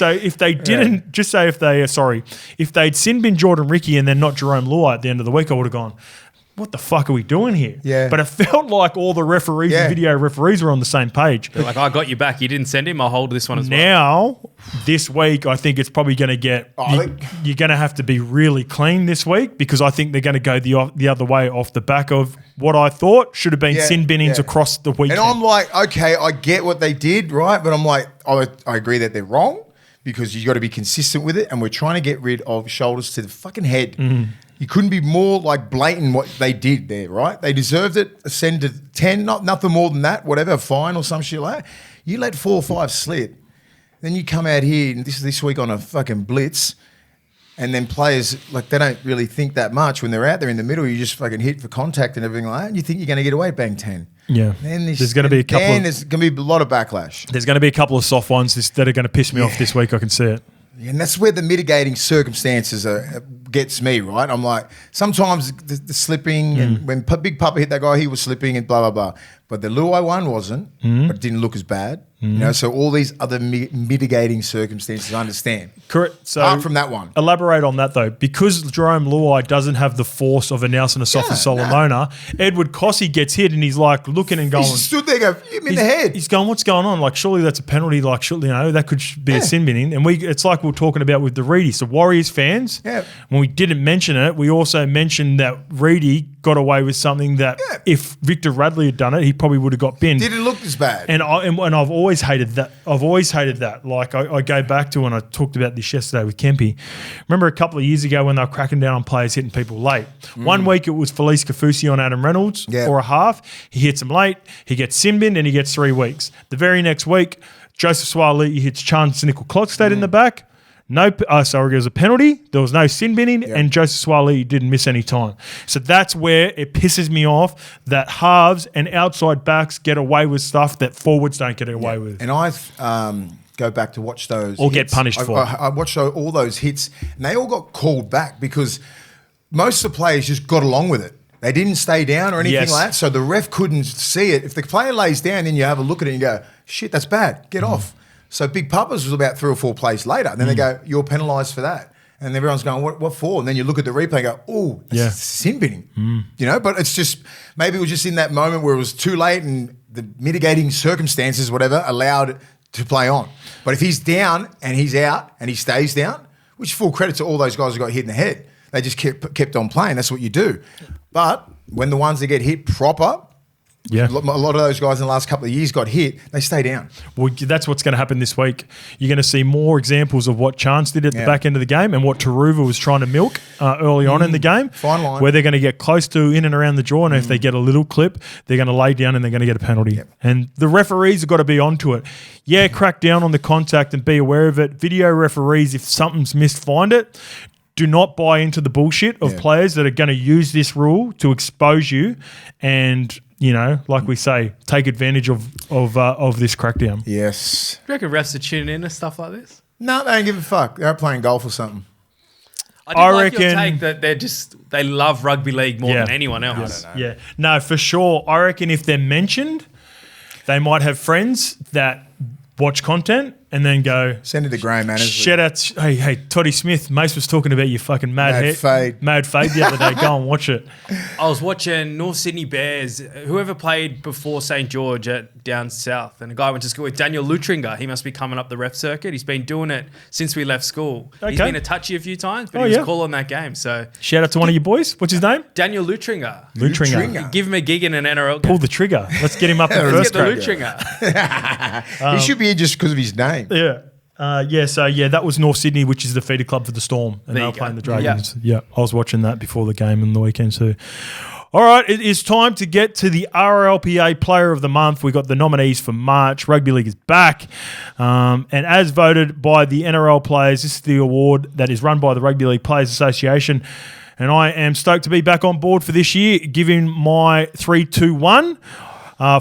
they'd sin bin Jordan Rickey and then not Jerome Luai at the end of the week, I would have gone, what the fuck are we doing here? Yeah. But it felt like all the referees and video referees were on the same page. They're like, I got you back. You didn't send him. I'll hold this one as well. Now, this week, I think it's probably going to get... you're going to have to be really clean this week because I think they're going to go the other way off the back of what I thought should have been sin binnings across the weekend. And I'm like, okay, I get what they did, right? But I'm like, I agree that they're wrong because you've got to be consistent with it and we're trying to get rid of shoulders to the fucking head. You couldn't be more like blatant what they did there, right? They deserved it. Send to 10, nothing more than that, whatever, fine or some shit like that. You let 4 or 5 slip. Then you come out here and this week on a fucking blitz And then players, like, they don't really think that much when they're out there in the middle. You just fucking hit for contact and everything like that. And you think you're going to get away, bang, 10. Yeah. There's going to be a couple. There's going to be a lot of backlash. There's going to be a couple of soft ones that are going to piss me off this week. I can see it. And that's where the mitigating circumstances gets me, right? I'm like, sometimes the slipping, and when Big Papa hit that guy, he was slipping and blah, blah, blah. But the Luai one wasn't, but it didn't look as bad. You know, so all these other mitigating circumstances, I understand. Correct. So apart from that one. Elaborate on that, though. Because Jerome Luai doesn't have the force of a Nelson Asafa Solomona, Edward Cossey gets hit and he's like looking and going. He stood there going, hit me in the head. He's going, what's going on? Like, surely that's a penalty. Like, surely, you know, that could be a sin binning. And it's like we were talking about with the Reedy. So Warriors fans, when we didn't mention it, we also mentioned that Reedy got away with something that if Victor Radley had done it, he probably would have got binned. Didn't look as bad. And I've always hated that. Like I go back to when I talked about this yesterday with Kempy. Remember a couple of years ago when they were cracking down on players hitting people late. 1 week it was Felice Kafusi on Adam Reynolds or a half. He hits him late. He gets sin binned and he gets 3 weeks. The very next week, Joseph Swali hits Chance Nickel Clockstad in the back. Sorry, it was a penalty. There was no sin binning, and Joseph Swali didn't miss any time. So that's where it pisses me off that halves and outside backs get away with stuff that forwards don't get away with. And I go back to watch those or hits. Get punished for. I watched all those hits, and they all got called back because most of the players just got along with it. They didn't stay down or anything like that, so the ref couldn't see it. If the player lays down, then you have a look at it and you go, shit, that's bad. Get off. So Big Papa's was about 3 or 4 plays later. And then they go, you're penalised for that. And everyone's going, what for? And then you look at the replay and go, oh, that's sin binning. You know, but it's just, maybe it was just in that moment where it was too late and the mitigating circumstances, whatever, allowed it to play on. But if he's down and he's out and he stays down, which full credit to all those guys who got hit in the head. They just kept on playing. That's what you do. But when the ones that get hit proper, a lot of those guys in the last couple of years got hit, they stay down. Well, that's what's going to happen this week. You're going to see more examples of what Chance did at the back end of the game and what Taruva was trying to milk early on in the game. Fine line. Where they're going to get close to in and around the draw, and if they get a little clip, they're going to lay down and they're going to get a penalty. And the referees have got to be onto it. Crack down on the contact and be aware of it. Video referees, if something's missed, find it. Do not buy into the bullshit of players that are going to use this rule to expose you and, you know, like we say, take advantage of this crackdown. Yes. Do you reckon refs are tuning in to stuff like this? No, they don't give a fuck. They're out playing golf or something. I reckon your take that they love rugby league more than anyone else. I don't know. Yeah. No, for sure. I reckon if they're mentioned, they might have friends that watch content and then go send it to Graham Manners. Shout out, hey, Toddy Smith. Mace was talking about your fucking mad fade the other day. Go and watch it. I was watching North Sydney Bears. Whoever played before St. George down south, and a guy went to school with Daniel Lutringer. He must be coming up the ref circuit. He's been doing it since we left school. He's been a touchy a few times, but he was cool on that game. So shout out to one of your boys. What's his name? Daniel Lutringer. Lutringer. Give him a gig in an NRL game. Pull the trigger. Let's get him up in first grade. Let's get the Lutringer. He should be here just because of his name. Yeah. That was North Sydney, which is the feeder club for the Storm, and they were playing the Dragons. I was watching that before the game and the weekend too. All right, it is time to get to the RLPA Player of the Month. We got the nominees for March. Rugby League is back, and as voted by the NRL players, this is the award that is run by the Rugby League Players Association, and I am stoked to be back on board for this year, giving my 3-2-1.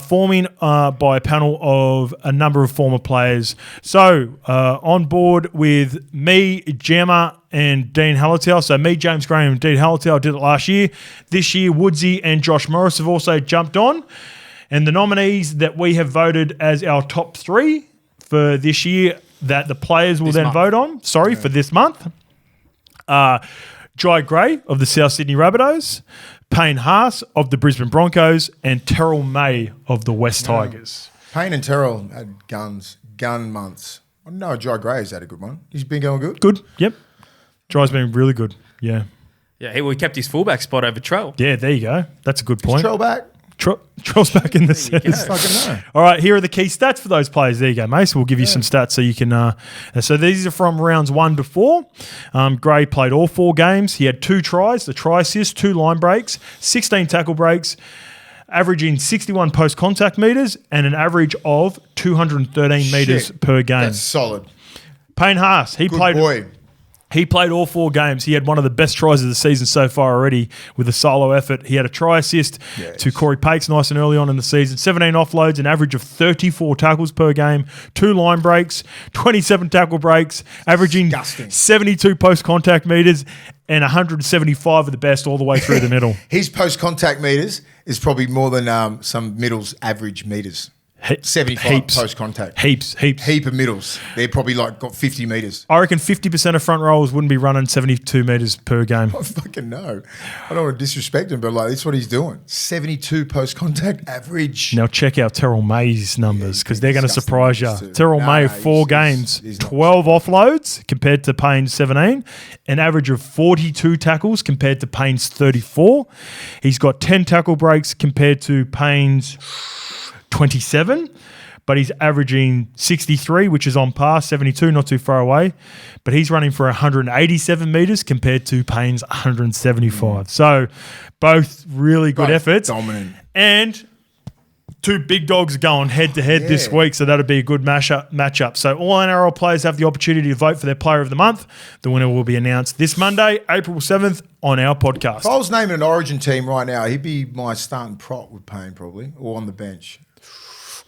Forming by a panel of a number of former players. So, on board with me, Gemma, and Dean Hallertau. So, me, James Graham, and Dean Hallertau did it last year. This year, Woodsy and Josh Morris have also jumped on. And the nominees that we have voted as our top 3 for this year that the players will vote on, for this month, Jai Gray of the South Sydney Rabbitohs, Payne Haas of the Brisbane Broncos, and Terrell May of the West Tigers. Payne and Terrell had gun months. No, Jai Gray's had a good one. He's been going good? Good, yep. Jai's been really good, yeah. Yeah, we kept his fullback spot over Trell. Yeah, there you go. That's a good point. Is Trell back? Trell's back in the centres. Fucking no. All right, here are the key stats for those players. There you go, Mace. We'll give you some stats so you can. So these are from rounds 1 to 4. Gray played all 4 games. He had 2 tries, the try assist, 2 line breaks, 16 tackle breaks, averaging 61 post-contact metres and an average of 213 metres per game. That's solid. Payne Haas, he Good played. boy. He played all 4 games. He had one of the best tries of the season so far already with a solo effort. He had a try assist to Corey Pates nice and early on in the season. 17 offloads, an average of 34 tackles per game, 2 line breaks, 27 tackle breaks, averaging 72 post-contact meters and 175 of the best all the way through the middle. His post-contact meters is probably more than some middles average meters. 75 post-contact. Heaps. Heap of middles. They're probably like got 50 metres. I reckon 50% of front rows wouldn't be running 72 metres per game. I fucking know. I don't want to disrespect him, but like that's what he's doing. 72 post-contact average. Now check out Terrell May's numbers because they're going to surprise you. Too. Terrell May, 4 games, 12 offloads compared to Payne's 17, an average of 42 tackles compared to Payne's 34. He's got 10 tackle breaks compared to Payne's 27, but he's averaging 63, which is on par, 72, not too far away. But he's running for 187 metres compared to Payne's 175. So both really good efforts. Dominant. And 2 big dogs going head-to-head this week, so that'll be a good matchup. So all NRL players have the opportunity to vote for their player of the month. The winner will be announced this Monday, April 7th, on our podcast. If I was naming an Origin team right now, he'd be my starting prop with Payne probably, or on the bench.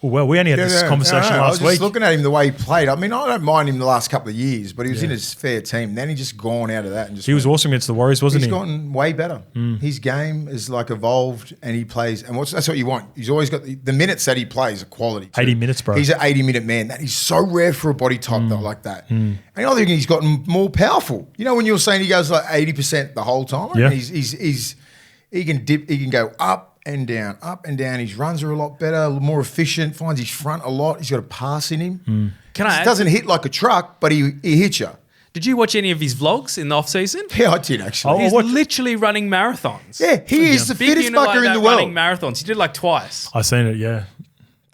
Well, we only had this conversation last week. I was just looking at him the way he played. I mean, I don't mind him the last couple of years, but he was in his fair team. Then he just gone out of that and just. He was awesome against the Warriors, wasn't he? He's gotten way better. His game is like evolved, and he plays. And that's what you want. He's always got the minutes that he plays are quality. Too. 80 minutes, bro. He's an 80-minute man. That is so rare for a body type like that. And I think he's gotten more powerful. You know, when you were saying he goes like 80% the whole time. Yeah. He can dip. He can go up and down, up and down. His runs are a lot better, more efficient, finds his front a lot. He's got a pass in him. Can I He add doesn't hit like a truck, but he hits you. Did you watch any of his vlogs in the off-season? Yeah, I did actually. He's literally running marathons. Yeah, he is the Big fittest unit like fucker in that the world. running marathons. He did like twice. I seen it, yeah.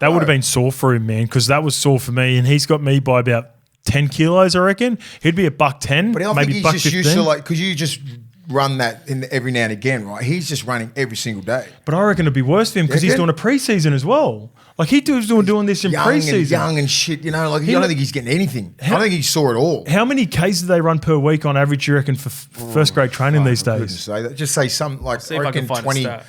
That would have been sore for him, man, because that was sore for me, and he's got me by about 10 kilos, I reckon. He'd be a $110, But I maybe think he's just $115. used to like, because you just run that every now and again, right? He's just running every single day. But I reckon it'd be worse for him because he's doing a preseason as well. Like he was doing this in preseason. Young and shit, you know. Like I don't think he's getting anything. I don't think he saw it all. How many Ks do they run per week on average, you reckon, for first grade training these days? Say that. Just say something like, See I if I reckon can find 20, a stat.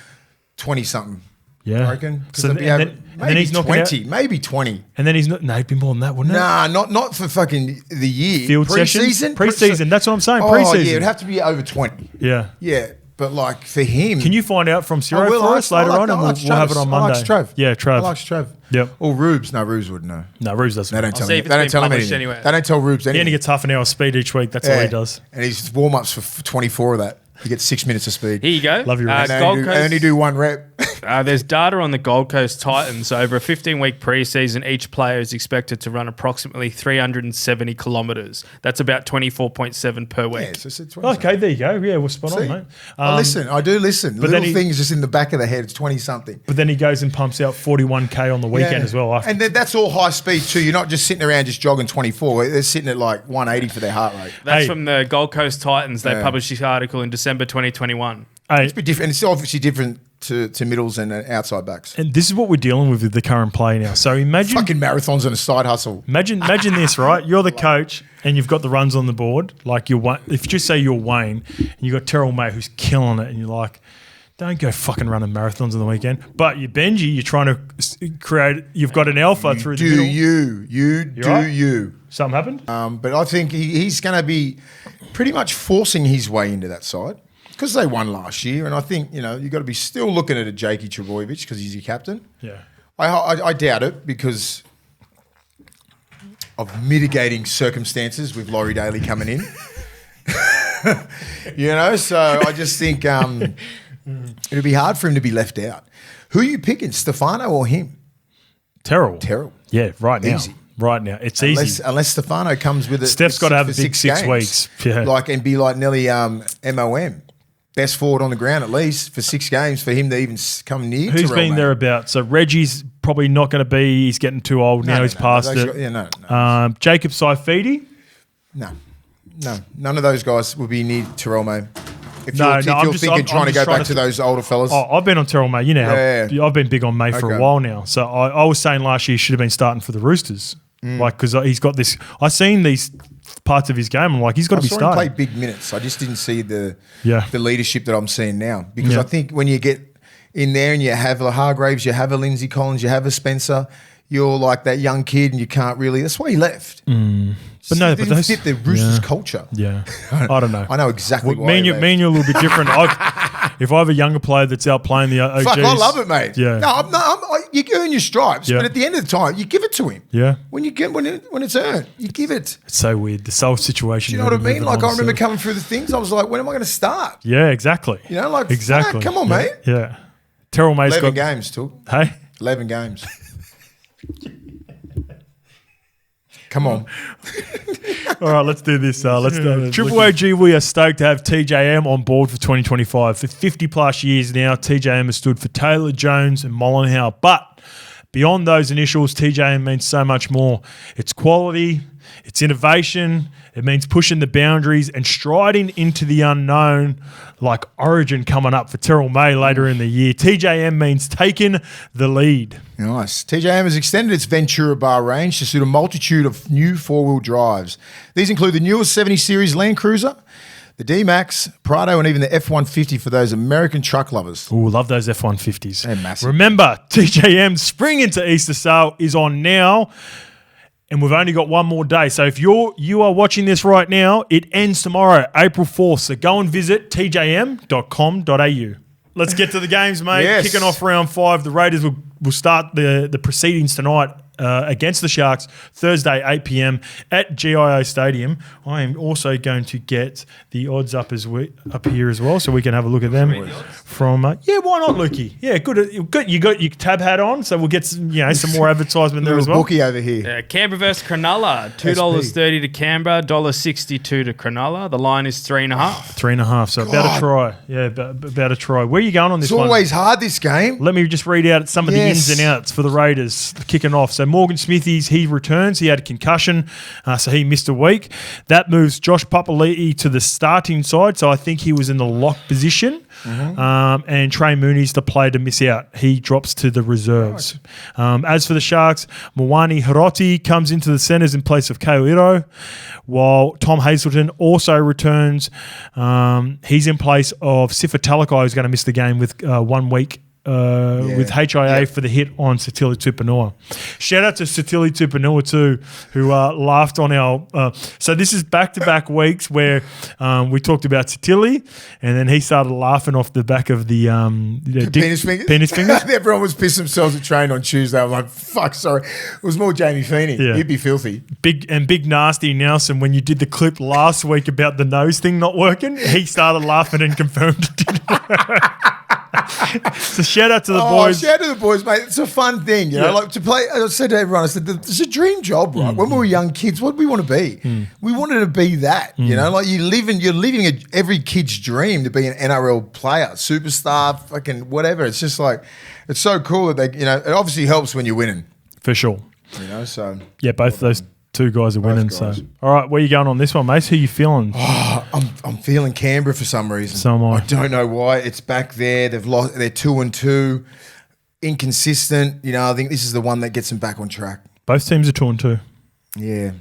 20 something. Yeah. I reckon. So So then maybe he's knocking out- 20, maybe 20. And then he's not. No, it'd be more than that, wouldn't it? Nah, not for fucking the year. Field sessions? Preseason? Preseason, that's what I'm saying, Oh, preseason. yeah, it'd have to be over 20. Yeah. Yeah, but like for him. Can you find out from Ciro I will, for us later on, and we'll have it on Monday? I like Trev. Yeah, Trev. I like Trev. Yep. Or Rubes. No, Rubes wouldn't know. No, Ruse doesn't. They don't tell see him. if it's They don't been tell him published anything. anyway. They don't tell Rubes He only anything. gets half an hour speed each week. That's all he does. And his warm-ups for 24 of that. He gets 6 minutes of speed. Here you go. Love your uh, race. I Gold only Coast. do one rep. There's data on the Gold Coast Titans. Over a 15-week preseason, each player is expected to run approximately 370 kilometres. That's about 24.7 per week. Yeah, so it's 20. Okay, there you go. Yeah, we're spot on, See? mate. I listen. I do listen. but then Little he- things just in the back of the head. It's 20-something. But then he goes and pumps out 41K on the weekend as well. And that's all high speed too. You're not just sitting around just jogging 24. They're sitting at like 180 for their heart rate. That's Hey. from the Gold Coast Titans. They Yeah. published this article in December 2021. Hey, It's a bit different. It's obviously different to middles and outside backs. and this is what we're dealing with the current play now. So imagine Fucking marathons and a side hustle. Imagine this, right? You're the coach and you've got the runs on the board. Like if you just say you're Wayne and you've got Terrell May who's killing it and you're like, don't go fucking running marathons on the weekend. But you're Benji, you're trying to create, you've got an alpha through the middle. You do right? you. Something happened? But I think he's going to be pretty much forcing his way into that side because they won last year. And I think, you've got to be still looking at a Jakey Trebojevic because he's your captain. Yeah. I doubt it because of mitigating circumstances with Laurie Daly coming in. So I just think it'll be hard for him to be left out. Who are you picking, Stefano or him? Terrell. Terrell. Yeah, right now. Easy. Right now. It's easy. Unless Stefano comes with it. Steph's got to have a big 6 games. weeks. Yeah. And be like Nelly MOM. Best forward on the ground at least for 6 games for him to even come near. Who's Terrell, been mate. thereabouts? So Reggie's probably not going to be. He's getting too old now. He's past it. No. Jacob Saifidi. No. None of those guys will be near Terrell, mate. If No, you're, no, if I'm you're just- thinking I'm trying to just go trying back to to those older fellas. Oh, I've been on Terrell May. You know how Yeah. I've been big on May for a Okay. while now. So I was saying last year he should have been starting for the Roosters. Like, because he's got this. I've seen these parts of his game. I'm like, he's got to be I saw him play starting. big minutes. I just didn't see the Yeah. the leadership that I'm seeing now. Because Yeah. I think when you get in there and you have a Hargraves, you have a Lindsay Collins, you have a Spencer, you're like that young kid and you can't really. That's why he left. But no, It but didn't those fit the Roosters yeah. culture. Yeah, I don't know. I know exactly Well, why. me and he you, left. me and you are a little bit different. If I have a younger player that's out playing the OGs, Fuck, I love it, mate. Yeah. No, you earn your stripes, Yeah. but at the end of the time, you give it to him. Yeah. When it's earned, you give it. It's so weird. The soul situation. Do you know what I mean? moving Like on, I remember so- coming through the things. I was like, when am I going to start? Yeah, exactly. You know, like exactly. fuck, come on, yeah. mate. Yeah. Terrell May's 11 got games, too. Hey. 11 games. Come on. All right, let's do this. Let's do it. Triple OG, we are stoked to have TJM on board for 2025. For 50 plus years now, TJM has stood for Taylor, Jones, and Mollenhauer. But beyond those initials, TJM means so much more. It's quality, it's innovation, it means pushing the boundaries and striding into the unknown, like Origin coming up for Terrell May later in the year. TJM means taking the lead. Nice. TJM has extended its Ventura bar range to suit a multitude of new four-wheel drives. These include the newest 70 Series Land Cruiser, the D-Max, Prado, and even the F-150 for those American truck lovers. Ooh, love those F-150s. They're massive. Remember, TJM's Spring into Easter sale is on now, and we've only got one more day. So if you are watching this right now, it ends tomorrow, April 4th. So go and visit tjm.com.au. Let's get to the games, mate. Yes. Kicking off round 5. The Raiders will start the proceedings tonight against the Sharks, Thursday, 8 p.m. at GIO Stadium. I am also going to get the odds up here as well, so we can have a look at them. From yeah, why not, Lukey? Yeah, good. You got your tab hat on, so we'll get some more advertisement there as well. Bookie over here. Canberra versus Cronulla, $2.30 to Canberra, $1.62 to Cronulla. The line is 3.5. 3.5, so about a try. Yeah, about a try. Where are you going on this It's one? always hard, this game. Let me just read out some of the ins and outs for the Raiders kicking off. So Morgan Smithies, he returns. He had a concussion, so he missed a week. That moves Josh Papali'i to the starting side, so I think he was in the lock position. And Trey Mooney's the player to miss out. He drops to the reserves. As for the Sharks, Mwani Hiroti comes into the centres in place of Kaoiro, while Tom Hazelton also returns. He's in place of Sifa Talakai, who's going to miss the game with 1 week. With HIA for the hit on Satili Tupanua. Shout out to Satili Tupanua too, who laughed on our. So this is back-to-back weeks where we talked about Satili, and then he started laughing off the back of the Penis fingers? Penis fingers. Everyone was pissing themselves at train on Tuesday. I was like, fuck, sorry. It was more Jamie Feeney. Yeah. He'd be filthy. Big Nasty Nelson, when you did the clip last week about the nose thing not working, he started laughing and confirmed it didn't work. So shout out to the boys. Shout out to the boys, mate. It's a fun thing, you know, like to play. I said to everyone, I said, it's a dream job, right? When we were young kids, what did we want to be? We wanted to be that, you know, like you're living every kid's dream to be an NRL player, superstar, fucking whatever. It's just like, it's so cool that they, you know, it obviously helps when you're winning, For sure. you know, so. Yeah, both those two guys are winning. guys. So, all right, where you going on this one, mate? Who you feeling? I'm feeling Canberra for some reason. So am I. I don't know why. It's back there. They've lost. They're 2-2, inconsistent. You know, I think this is the one that gets them back on track. Both teams are 2-2. Yeah.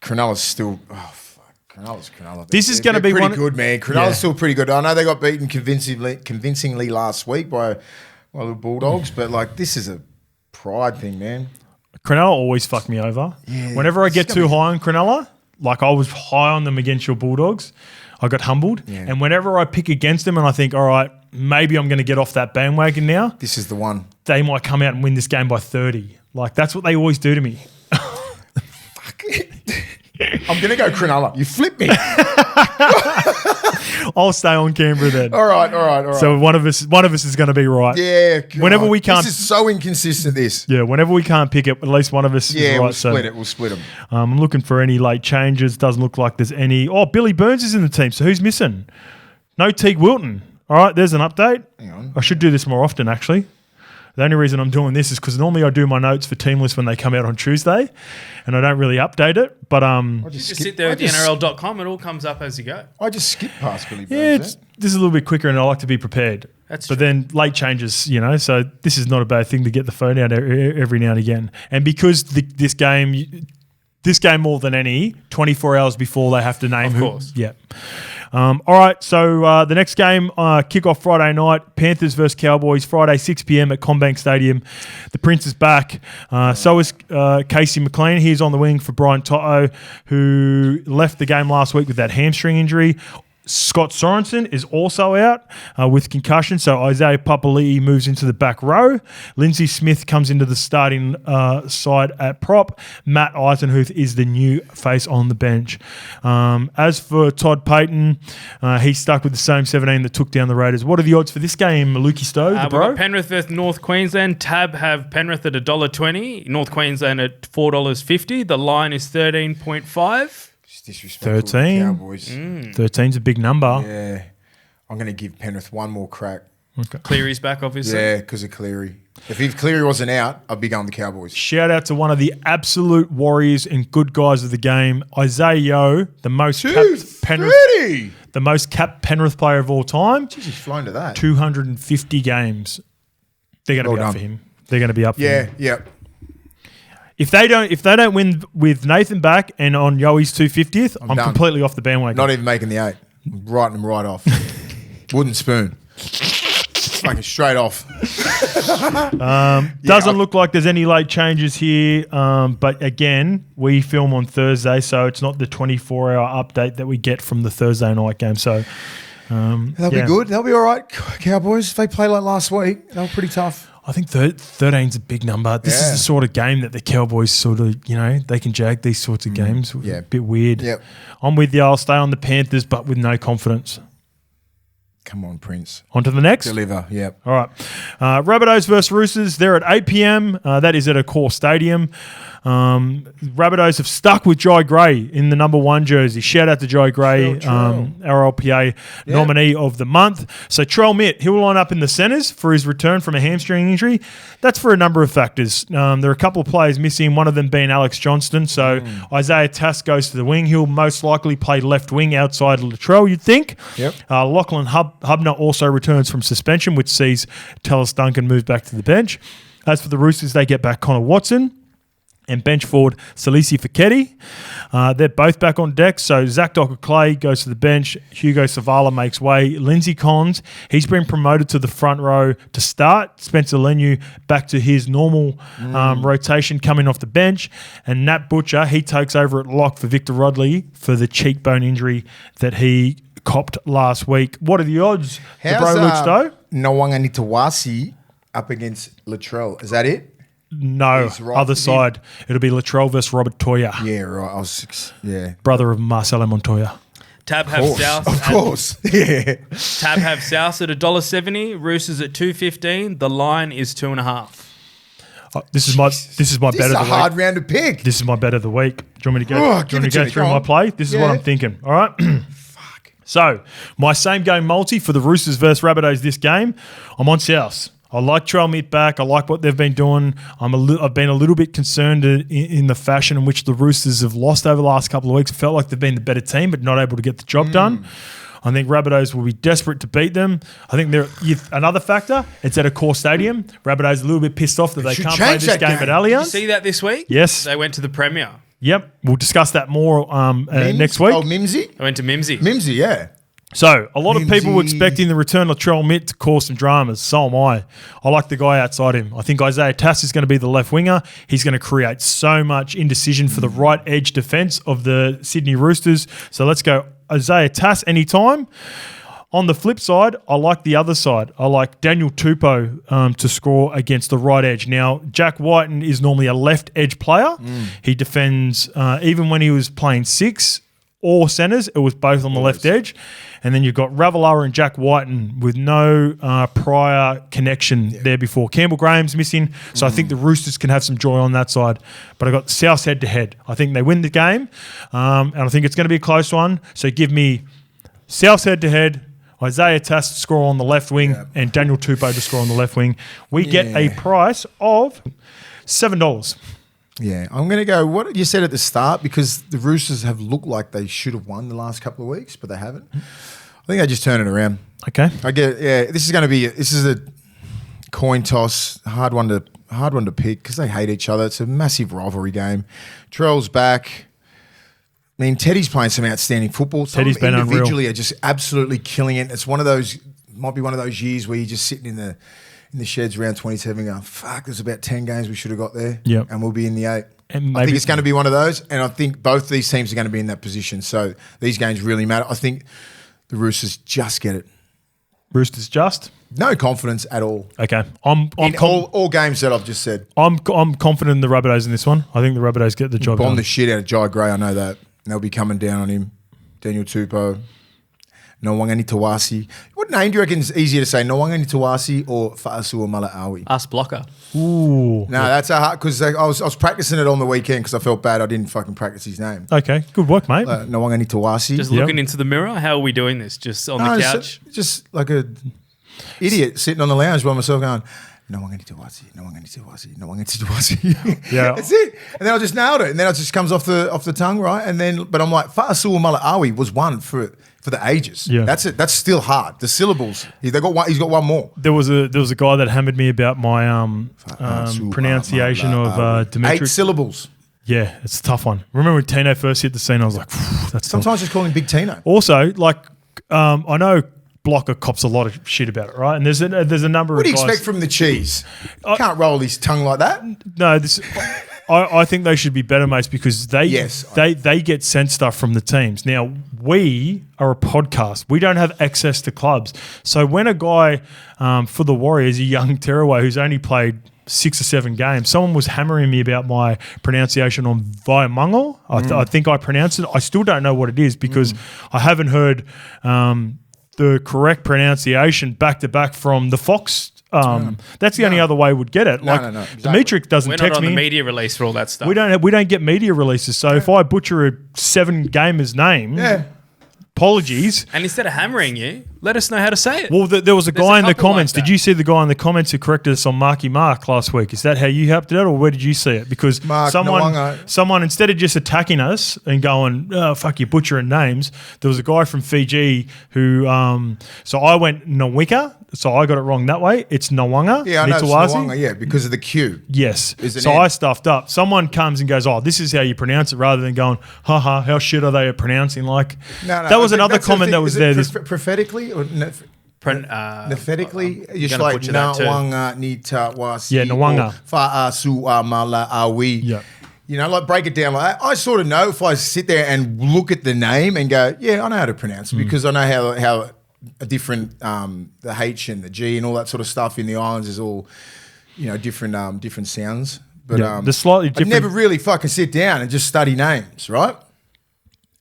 Cronulla's still. Oh fuck. Cronulla. This is gonna be pretty one- good, man. Cronulla's Yeah. still pretty good. I know they got beaten convincingly last week by the Bulldogs, but like this is a pride thing, man. Cronulla always fuck me over. Yeah, Whenever I it's get gonna too be- high on Cronulla, like I was high on them against your Bulldogs, I got humbled. Yeah. And whenever I pick against them and I think, all right, maybe I'm going to get off that bandwagon now, This is the one. they might come out and win this game by 30. Like, that's what they always do to me. I'm gonna go Cronulla. You flip me. I'll stay on Canberra then. All right. So one of us is going to be right. Yeah. God. Whenever we can't- This is so inconsistent. This. Yeah, whenever we can't pick it, at least one of us is Yeah, right. we'll split it. We'll split them. I'm looking for any late changes. Doesn't look like there's any. Oh, Billy Burns is in the team. So who's missing? No Teague Wilton. All right, there's an update. Hang on. I should do this more often, actually. The only reason I'm doing this is because normally I do my notes for team lists when they come out on Tuesday, and I don't really update it. But just sit there at the NRL.com. It all comes up as you go. I just skip past Billy yeah, Burns. this is a little bit quicker, and I like to be prepared. That's but true. then late changes, so this is not a bad thing to get the phone out every now and again. And because this game more than any, 24 hours before they have to name who. Of course. Yeah. All right, so the next game, kick-off Friday night, Panthers versus Cowboys, Friday 6 p.m. at CommBank Stadium. The Prince is back. So is Casey McLean. He's on the wing for Brian Toto, who left the game last week with that hamstring injury. Scott Sorensen is also out with concussion, so Isaiah Papali'i moves into the back row. Lindsay Smith comes into the starting side at prop. Matt Eisenhuth is the new face on the bench. As for Todd Payton, he's stuck with the same 17 that took down the Raiders. What are the odds for this game, Lukey Stowe, the We've bro? got Penrith versus North Queensland. Tab have Penrith at $1.20, North Queensland at $4.50. The line is 13.5. Disrespectful 13. Cowboys. 13's a big number. Yeah. I'm going to give Penrith one more crack. Okay. Cleary's back, obviously. Yeah, because of Cleary. If Cleary wasn't out, I'd be going the Cowboys. Shout out to one of the absolute warriors and good guys of the game, Isaiah Yeo, the most capped Penrith player of all time. Jeez, he's flown to that. 250 games. They're going to be up for him. They're going to be up for him. Yeah. If they don't win with Nathan back and on Yoey's 250th, I'm done. Completely off the bandwagon. Not even making the 8. I'm writing them right off. Wooden spoon. Fucking straight off. Doesn't look like there's any late changes here. But again, we film on Thursday, so it's not the 24-hour update that we get from the Thursday night game. So They'll be good. They'll be all right, Cowboys. If they play like last week, they were pretty tough. I think 13's a big number. This is the sort of game that the Cowboys sort of, they can jag these sorts of games. Yeah. A bit weird. Yep. I'm with you. I'll stay on the Panthers, but with no confidence. Come on, Prince. On to the next. Deliver, yep. All right. Rabbitohs versus Roosters. They're at 8 p.m. That is at a core stadium. Rabbitohs have stuck with Jai Gray in the number 1 jersey. Shout out to Jai Gray, RLPA nominee of the month. So Trell Mitt, he'll line up in the centres for his return from a hamstring injury. That's for a number of factors. There are a couple of players missing, one of them being Alex Johnston. So Isaiah Tass goes to the wing. He'll most likely play left wing outside Latrell, you'd think. Yep. Lachlan Hubner also returns from suspension, which sees Tallis Duncan move back to the bench. As for the Roosters, they get back Connor Watson and bench forward Salisi Feketi. They're both back on deck. So Zach Docker-Clay goes to the bench. Hugo Savala makes way. Lindsay Collins, he's been promoted to the front row to start. Spencer Leniu back to his normal rotation coming off the bench. And Nat Butcher, he takes over at lock for Victor Rodley for the cheekbone injury that he copped last week. What are the odds? How's Luke Stowe? Nwanga Nitawasi up against Latrell? Is that it? No, He's right. other side. It'll be Latrell versus Robert Toya, Yeah, right. brother of Marcelo Montoya. Tab have South. Of course. Yeah. Tab have South at $1.70. Roosters at $2.15. The line is 2.5. This is my bet of This is the a week. hard round to pick. This is my bet of the week. Do you want me to go? Oh, do you want give me to it go to through me. Go my on. play? This is what Yeah. I'm thinking. All right. So my same game multi for the Roosters versus Rabbitohs this game. I'm on South. I like Trell Mitt back. I like what they've been doing. I've been a little bit concerned in the fashion in which the Roosters have lost over the last couple of weeks. It felt like they've been the better team, but not able to get the job done. I think Rabbitohs will be desperate to beat them. I think another factor, it's at a core stadium. Rabbitohs a little bit pissed off that they should can't play change this that game game. at Allianz. Did you see that this week? Yes. They went to the Premier. Yep. We'll discuss that more next week. Oh, Mimsy? They went to Mimsy. Mimsy, yeah. So, a lot of people were Mimsy. expecting the return of Trell Mitt to cause some dramas. So am I. I like the guy outside him. I think Isaiah Tass is going to be the left winger. He's going to create so much indecision for the right edge defence of the Sydney Roosters. So, let's go Isaiah Tass anytime. On the flip side, I like the other side. I like Daniel Tupou to score against the right edge. Now, Jack Whiten is normally a left edge player. He defends, even when he was playing 6 or centres, it was both on the left edge. And then you've got Ravalawa and Jack Whiten with no prior connection there before. Campbell Graham's missing, so I think the Roosters can have some joy on that side. But I got South head-to-head. I think they win the game, and I think it's going to be a close one. So give me South head-to-head Isaiah Tass to score on the left wing, and Daniel Tupou to score on the left wing. We get a price of $7. Yeah, I'm going to go what you said at the start, because the Roosters have looked like they should have won the last couple of weeks, but they haven't. I think they just turn it around. Okay. This is a coin toss, hard one to pick because they hate each other. It's a massive rivalry game. Trell's back. I mean, Teddy's playing some outstanding football. Teddy's been individually unreal. are just absolutely killing it. It's one of those, might be one of those years where you're just sitting in the sheds around 27 going, fuck, there's about 10 games we should have got there. Yep. And we'll be in the 8. And I think it's going to be one of those, and I think both these teams are going to be in that position. So these games really matter. I think the Roosters just get it. Roosters just? No confidence at all. Okay. I'm all games that I've just said. I'm confident in the Rabbitohs in this one. I think the Rabbitohs get the job done. Bomb the shit out of Jai Gray, I know that. And they'll be coming down on him. Daniel Tupou. Nawangani Tawasi. What name do you reckon is easier to say? Nawangani Tawasi or Fa'asua Mala'awi? Us blocker. Ooh. No, that's a hard, because I was practicing it on the weekend because I felt bad I didn't fucking practice his name. Okay. Good work, mate. Nawangani Tawasi. Just looking into the mirror. How are we doing this? Just on the couch? Just like a idiot sitting on the lounge by myself going, Nawangani Tawasi, Nawangani Tawasi, Nawangani Tawasi. Yeah. That's it. And then I just nailed it. And then it just comes off the tongue, right? And then, but I'm like, Fa'asua Mala'awi was one for the ages. Yeah. That's it. That's still hard. The syllables. He's got one more. There was a guy that hammered me about my pronunciation of Dimitri. 8 syllables. Yeah, it's a tough one. Remember when Tino first hit the scene, I was like, that's tough. Sometimes just call him Big Tino. Also, like, I know Blocker cops a lot of shit about it, right? And there's a number of What do you guys. expect from the cheese? Can't roll his tongue like that. No, I think they should be better mates because they get sent stuff from the teams. Now, we are a podcast. We don't have access to clubs. So when a guy for the Warriors, a young tearaway who's only played 6 or 7 games, someone was hammering me about my pronunciation on Vaiamango. I think I pronounced it. I still don't know what it is because I haven't heard the correct pronunciation back to back from the Fox. That's the only other way we'd get it. No, Exactly. Dimitri doesn't We're text not on me. the media release for all that stuff. We don't get media releases. So if I butcher a 7-gamer's name, apologies. And instead of hammering you, let us know how to say it. Well, there was a guy in the couple comments. like Did you see the guy in the comments who corrected us on Marky Mark last week? Is that how you helped it out, or where did you see it? Because Mark someone instead of just attacking us and going, "Oh, fuck you, butchering names," there was a guy from Fiji who. So I went Nwika, so I got it wrong that way. It's Nwanga. Yeah, I know it's Nitawazi. Nwanga, yeah, because of the Q. Yes. Is an So N. I stuffed up. Someone comes and goes, "Oh, this is how you pronounce it," rather than going, "Haha, how shit are they at pronouncing?" Like that was another comment that was there. Prophetically or nephetically, just gonna like butcher that too. Nawanga Nitawasi. Yeah, Nwanga. Fa'asua Mala'awi. Yeah. You know, like break it down. Like I sort of know if I sit there and look at the name and go, yeah, I know how to pronounce it because I know how a different the H and the G and all that sort of stuff in the islands is all, different sounds. But the slightly different. I'd never really fucking sit down and just study names, right?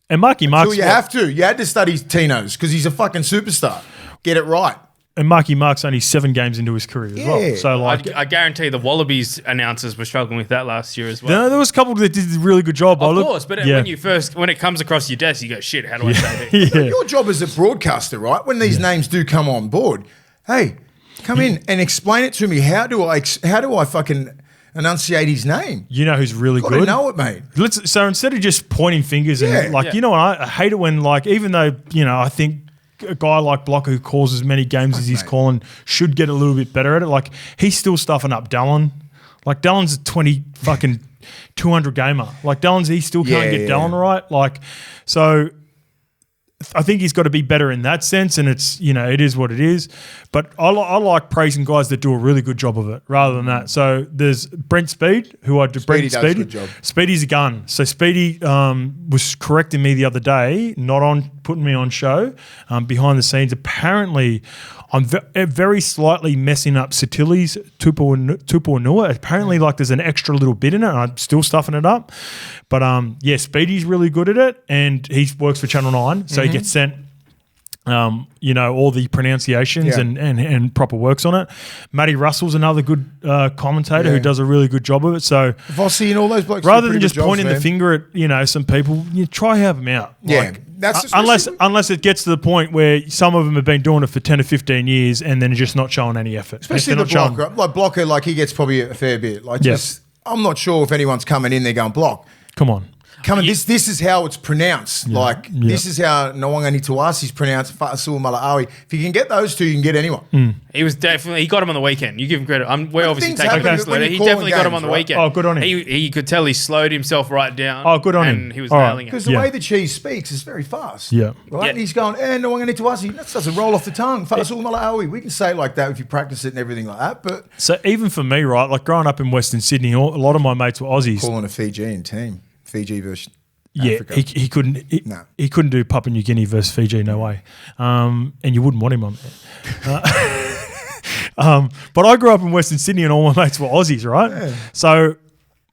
And Marky Mark's Well, you have to. You had to study Tino's because he's a fucking superstar. Get it right. And Marky Mark's only 7 games into his career as well. So like, I guarantee the Wallabies announcers were struggling with that last year as well. no, there was a couple that did a really good job. Of course, but when it comes across your desk, you go, shit, how do I say this? Yeah. Your job as a broadcaster, right? When these names do come on board, hey, come in and explain it to me. How do I fucking enunciate his name? You know who's really Got to good? know it, mate. So instead of just pointing fingers and you know what, I hate it when like, even though, I think a guy like Blocker who calls as many games as he's calling should get a little bit better at it. Like he's still stuffing up Dallin. Like Dallin's a 200 gamer. Like he still can't get Dallin right. Like, so I think he's got to be better in that sense, and it's it is what it is. But I like praising guys that do a really good job of it rather than that. So there's Brent Speed, who I do. Speedy does a good job. Speedy's a gun. So Speedy was correcting me the other day, not on putting me on show, behind the scenes. Apparently, I'm very slightly messing up Satili's Tupuanua. Apparently, like there's an extra little bit in it, and I'm still stuffing it up. But Speedy's really good at it, and he works for Channel 9, so he gets sent all the pronunciations and proper works on it. Matty Russell's another good commentator who does a really good job of it. So Vossi and all those blokes. Rather than just pointing the finger at some people, you try have them out. Yeah. Like, That's unless it gets to the point where some of them have been doing it for 10 or 15 years and then just not showing any effort. Especially the blocker. Like Blocker, like he gets probably a fair bit. Like just, I'm not sure if anyone's coming in there going block. Come on. This is how it's pronounced. This is how Nwanga Nituasi is pronounced. Fa'asul Mala'awi. If you can get those two, you can get anyone. He was definitely, he got him on the weekend. You give him credit. We're obviously taking this letter. He definitely got him on the weekend. Oh, good on him. He could tell he slowed himself right down. Oh, good on him. And he was nailing it. Because the way the cheese speaks is very fast. Yeah. Right? And he's going, Nwanga Nituasi. That doesn't roll off the tongue. Fa'asul Mala'awi. We can say it like that if you practice it and everything like that. But so even for me, right, like growing up in Western Sydney, a lot of my mates were Aussies. Calling a Fijian team. Fiji versus Africa. He couldn't. He couldn't do Papua New Guinea versus Fiji. No way. And you wouldn't want him on there. But I grew up in Western Sydney, and all my mates were Aussies, right? Yeah. So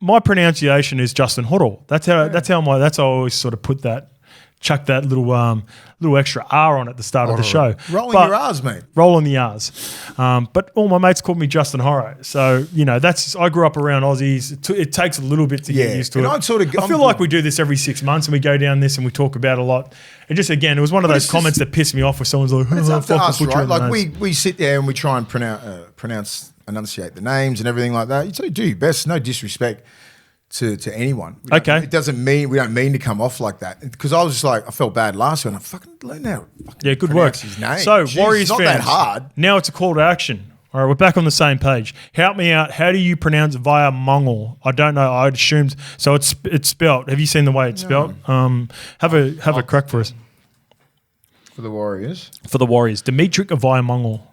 my pronunciation is Justin Horo. That's how I always sort of put that. Chuck that little extra R on at the start of the show. Rolling your R's, mate. Rolling the R's. But all my mates called me Justin Horo. So, I grew up around Aussies. It takes a little bit to get used to it. I feel like we do this every 6 months and we go down this and we talk about a lot. And just, again, it was one of those comments that pissed me off where someone's like, it's up to us, right? Like we sit there and we try and enunciate the names and everything like that. You do your best. No disrespect to anyone. It doesn't mean, we don't mean to come off like that. Because I was just like, I felt bad last week and I fucking learned how to good work. His name. So, Warriors it's not fans, that hard. Now it's a call to action. All right, we're back on the same page. Help me out. How do you pronounce via Mongol? I don't know. I assumed so. It's spelt. Have you seen the way it's spelt? Have a crack for us. For the Warriors. For the Warriors, Dimitri via Mongol.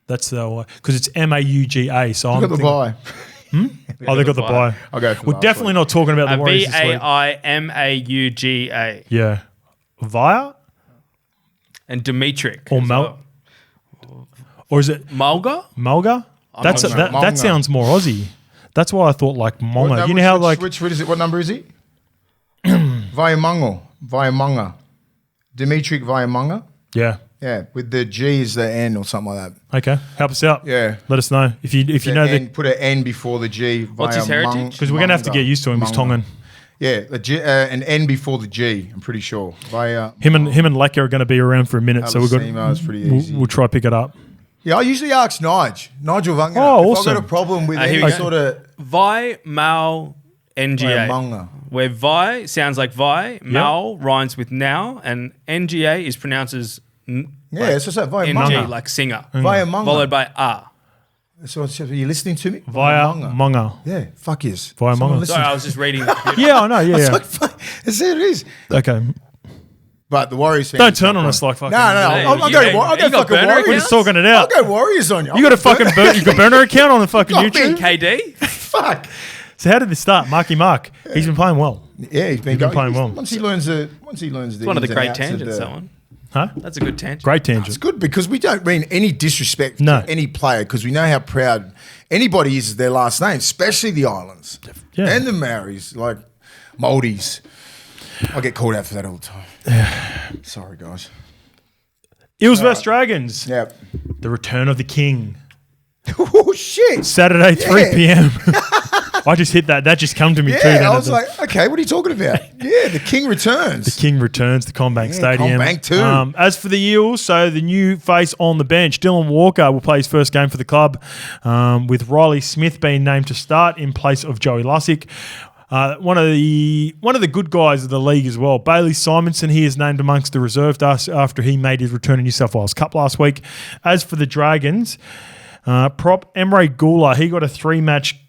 That's the because it's Mauga. So Look at the bye. Oh, they got the bye. We're definitely not talking about the Warriors this week. Vaimauga. Yeah. Via? And Dimitrik. Or Mel. Or is it Mulga? Mulga? That sounds more Aussie. That's why I thought like Monga. You know how like which is it? What number is he? Vaimanga. Dimitri Vaimanga. Yeah. Yeah, with the G is the N or something like that. Okay, help us out. Yeah, let us know if you know that. Put an N before the G. What's his heritage? Because we're gonna have to get used to him. He's Tongan. Yeah, an N before the G. I'm pretty sure. Him and Lekka are going to be around for a minute, so we'll try to pick it up. Yeah, I usually ask Nigel Vanga. Oh, awesome. If I've got a problem with any sort of Vi Mal NGA. Where Vi sounds like Vi, Mal rhymes with now, and NGA is pronounced as it's just that MG, like singer. Followed by A. So are you listening to me? Via Manga. Yeah, fuck yes. Via Manga. Sorry, I was just reading. Yeah, I know. Yeah, It's it is. Okay. But the Warriors fans don't turn on us like fucking. No. I'll go fucking Warriors. We're just talking it out. I'll go Warriors on you. You got a fucking burner account on the fucking YouTube? KD? Fuck. So how did this start? Marky Mark. He's been playing well. Yeah, he's been playing well. Once he learns the one of the great tangents, that one. Huh? That's a good tangent. Great tangent. It's good because we don't mean any disrespect to any player because we know how proud anybody uses their last name, especially the Islands and the Maoris, like Maldives. I get called out for that all the time. Sorry, guys. Eels vs Dragons. Yep. The return of the king. Oh, shit. Saturday, 3 p.m. I just hit that. That just come to me too. Yeah, I was like, okay, what are you talking about? Yeah, the king returns. The king returns to CommBank Stadium. CommBank too. As for the Eels, so the new face on the bench, Dylan Walker will play his first game for the club, with Riley Smith being named to start in place of Joey Lussick. One of the good guys of the league as well, Bailey Simonson, he is named amongst the reserve after he made his return in New South Wales Cup last week. As for the Dragons, prop Emre Gula, he got a 3-match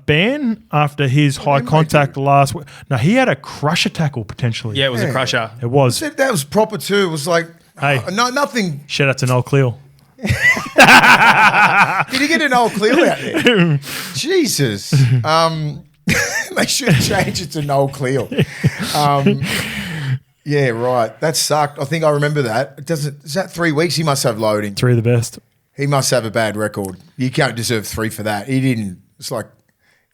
ban after his high contact last week. No, he had a crusher tackle potentially. Yeah, it was a crusher. It was. That was proper too. It was like, nothing. Shout out to Noel Cleal. Did he get an old Cleal out there? Jesus. They should change it to Noel Cleal. Yeah, right. That sucked. I think I remember that. Is that 3 weeks? He must have loading. 3 of the best. He must have a bad record. You can't deserve 3 for that. He didn't. It's like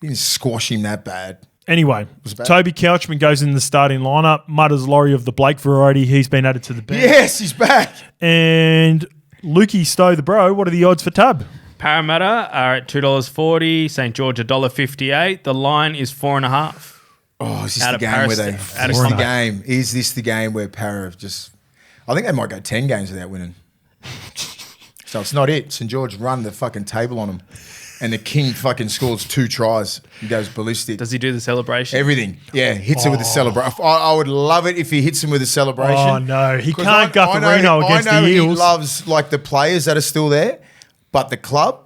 he didn't squash him that bad. Anyway, Toby Couchman goes in the starting lineup. Mudders Laurie of the Blake variety. He's been added to the bench. Yes, he's back. And Lukey Stowe the bro. What are the odds for Tab? Parramatta are at $2.40. St George $1.58. The line is 4.5. Oh, is this Out the of game Paris, where they? out of Is this the combat. game? Is this the game where Para just? I think they might go 10 games without winning. So it's not it. St George run the fucking table on them, and the King fucking scores 2 tries. He goes ballistic. Does he do the celebration? Everything. Yeah, hits it with a celebration. I would love it if he hits him with a celebration. Oh, no. He 'Cause can't Gutherino against I know the he Eels. loves like the players that are still there, but the club,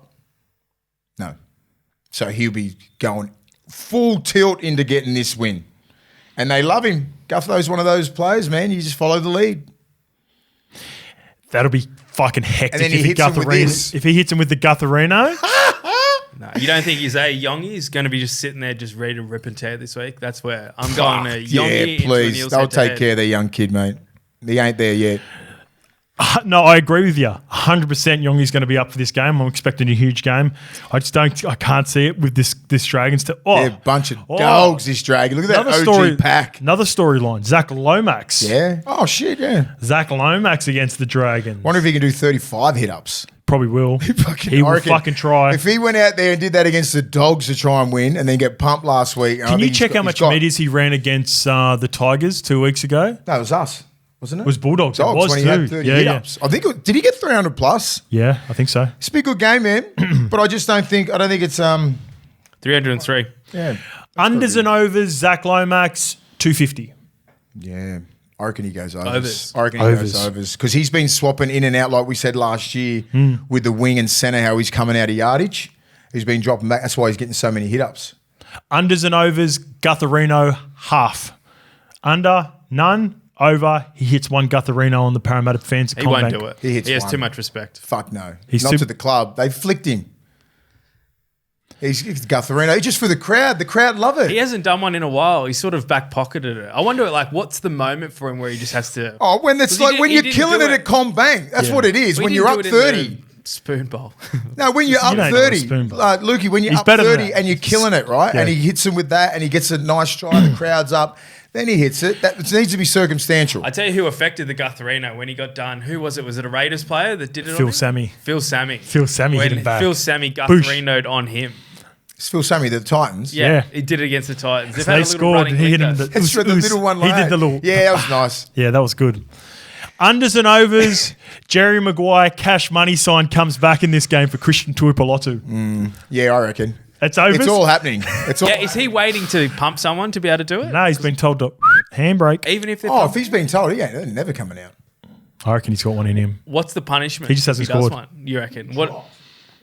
no. So he'll be going full tilt into getting this win. And they love him. Gutho's one of those players, man. You just follow the lead. That'll be fucking hectic And then he if, hits him with this. if he hits him with the Gutherino. No, you don't think Isaiah Yongi is going to be just sitting there just ready to rip and tear this week? That's where I'm going to Yongi. Yeah, into an please. Eels They'll head-to-head. take care of their young kid, mate. He ain't there yet. No, I agree with you. 100% Yongi's going to be up for this game. I'm expecting a huge game. I can't see it with this Dragons. They're a bunch of dogs, this Dragon. Look at that OG pack. Another storyline. Zach Lomax. Yeah. Oh, shit, yeah. Zach Lomax against the Dragons. Wonder if he can do 35 hit-ups. Probably will. He I will reckon fucking try. If he went out there and did that against the Dogs to try and win and then get pumped last week. Can you check how much meters he ran against the Tigers 2 weeks ago? No, it was us, wasn't it? It was Bulldogs. Dogs it was when he too. had 30 hit-ups. I think did he get 300 plus? Yeah, I think so. It's a big good game, man. But I just don't think it's 303. yeah. Unders and overs, Zach Lomax, 250. Yeah. I reckon he goes overs. Overs. I reckon he goes overs. Because he's been swapping in and out like we said last year with the wing and centre, how he's coming out of yardage. He's been dropping back. That's why he's getting so many hit-ups. Unders and overs, Gutherino, half. Under, none. Over, he hits one Gutherino on the Parramatta fence. He won't do it. He hits has one. too much respect. Fuck no. He's not too- to the club. They flicked him. He's Gutherino. He's just for the crowd. The crowd love it. He hasn't done one in a while. He sort of back pocketed it. I wonder, like, what's the moment for him where he just has to? Oh, when it's He like did- when he you're didn't killing do it at Combank. That's what it is. Well, When he you're didn't up do it in 30. the spoon bowl. No, when you're up don't know the 30. spoon bowl. Lukey, when you're He's up better than 30 that. and you're killing it, right? Yeah. And he hits him with that and he gets a nice try, the crowd's up. Then he hits it. That needs to be circumstantial. I tell you who affected the Gutherino when he got done. Who was it? Was it a Raiders player that did it on Phil him? Sammy. Phil Sammy. Phil Sammy hit When him back. Phil Sammy Gutherino'd on him. It's Phil Sammy, the Titans. Yeah, he did it against the Titans. They've So had they a little scored. running He hit lead him. though. It's for the little one He like did the little. Yeah, that was nice. Yeah, that was good. Unders and overs, Jerry Maguire cash money sign comes back in this game for Christian Tuipulotu. Yeah, I reckon. It's overs. It's all happening. It's all Yeah, is he waiting to pump someone to be able to do it? No, he's been told to handbrake. Even if they're Oh, if pumping? he's been told, they're never coming out. I reckon he's got one in him. What's the punishment? He just hasn't if he does scored. one, you reckon? What?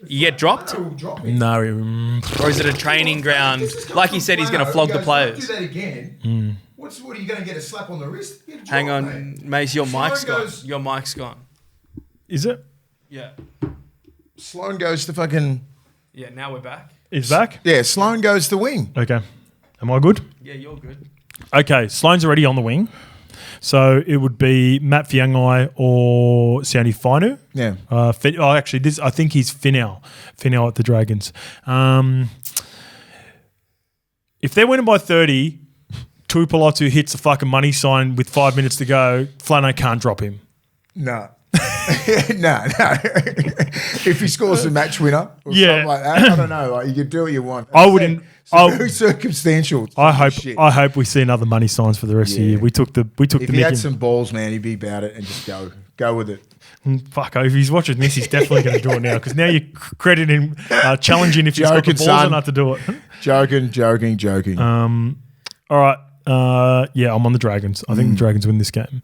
You get dropped? No, Or is it a training ground? Like he said, he's going to flog the players. Do that again. What are you going to get a slap on the wrist? Get a Hang drop, on, mate. Mace, your Sloan mic's gone. goes- Your mic's gone. is it? Yeah. Sloan goes to fucking. Yeah, now we're back. Is back? Yeah, Sloan goes to wing. Okay. Am I good? Yeah, you're good. Okay, Sloane's already on the wing. So it would be Matt Fiangai or Sione Fainu. Yeah. Actually, I think he's Finau at the Dragons. If they're winning by 30, Tuipulotu hits the fucking money sign with 5 minutes to go, Flano can't drop him. No. no. If he scores a match winner or Yeah. something like that, I don't know. Like, you can do what you want. I wouldn't- It's very circumstantial. I hope Shit. we see another money signs for the rest of the Yeah. year. We took the If mick he had in. some balls, man, he'd be about it and just go with it. Fuck, if he's watching this, he's definitely going to do it now because now you're crediting, challenging if he's got the Joking, balls or son. not to do it. Joking. All right. Yeah, I'm on the Dragons. I think the Dragons win this game.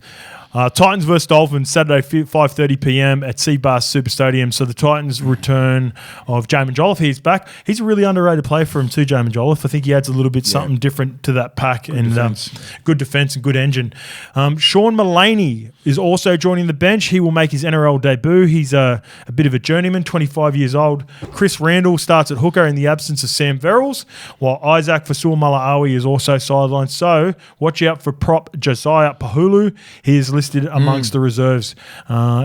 Titans versus Dolphins, Saturday, 5:30 p.m. at Seabass Super Stadium. So the Titans return of Jamin Jolliffe. He's back. He's a really underrated player for him too, Jamin Jolliffe. I think he adds a little bit something different to that pack. Good defense and good engine. Sean Mullaney is also joining the bench. He will make his NRL debut. He's a bit of a journeyman, 25 years old. Chris Randall starts at hooker in the absence of Sam Verrills, while Isaac Fasul-Malaawi is also sidelined. So watch out for prop Josiah Pahulu. He is listed amongst the reserves.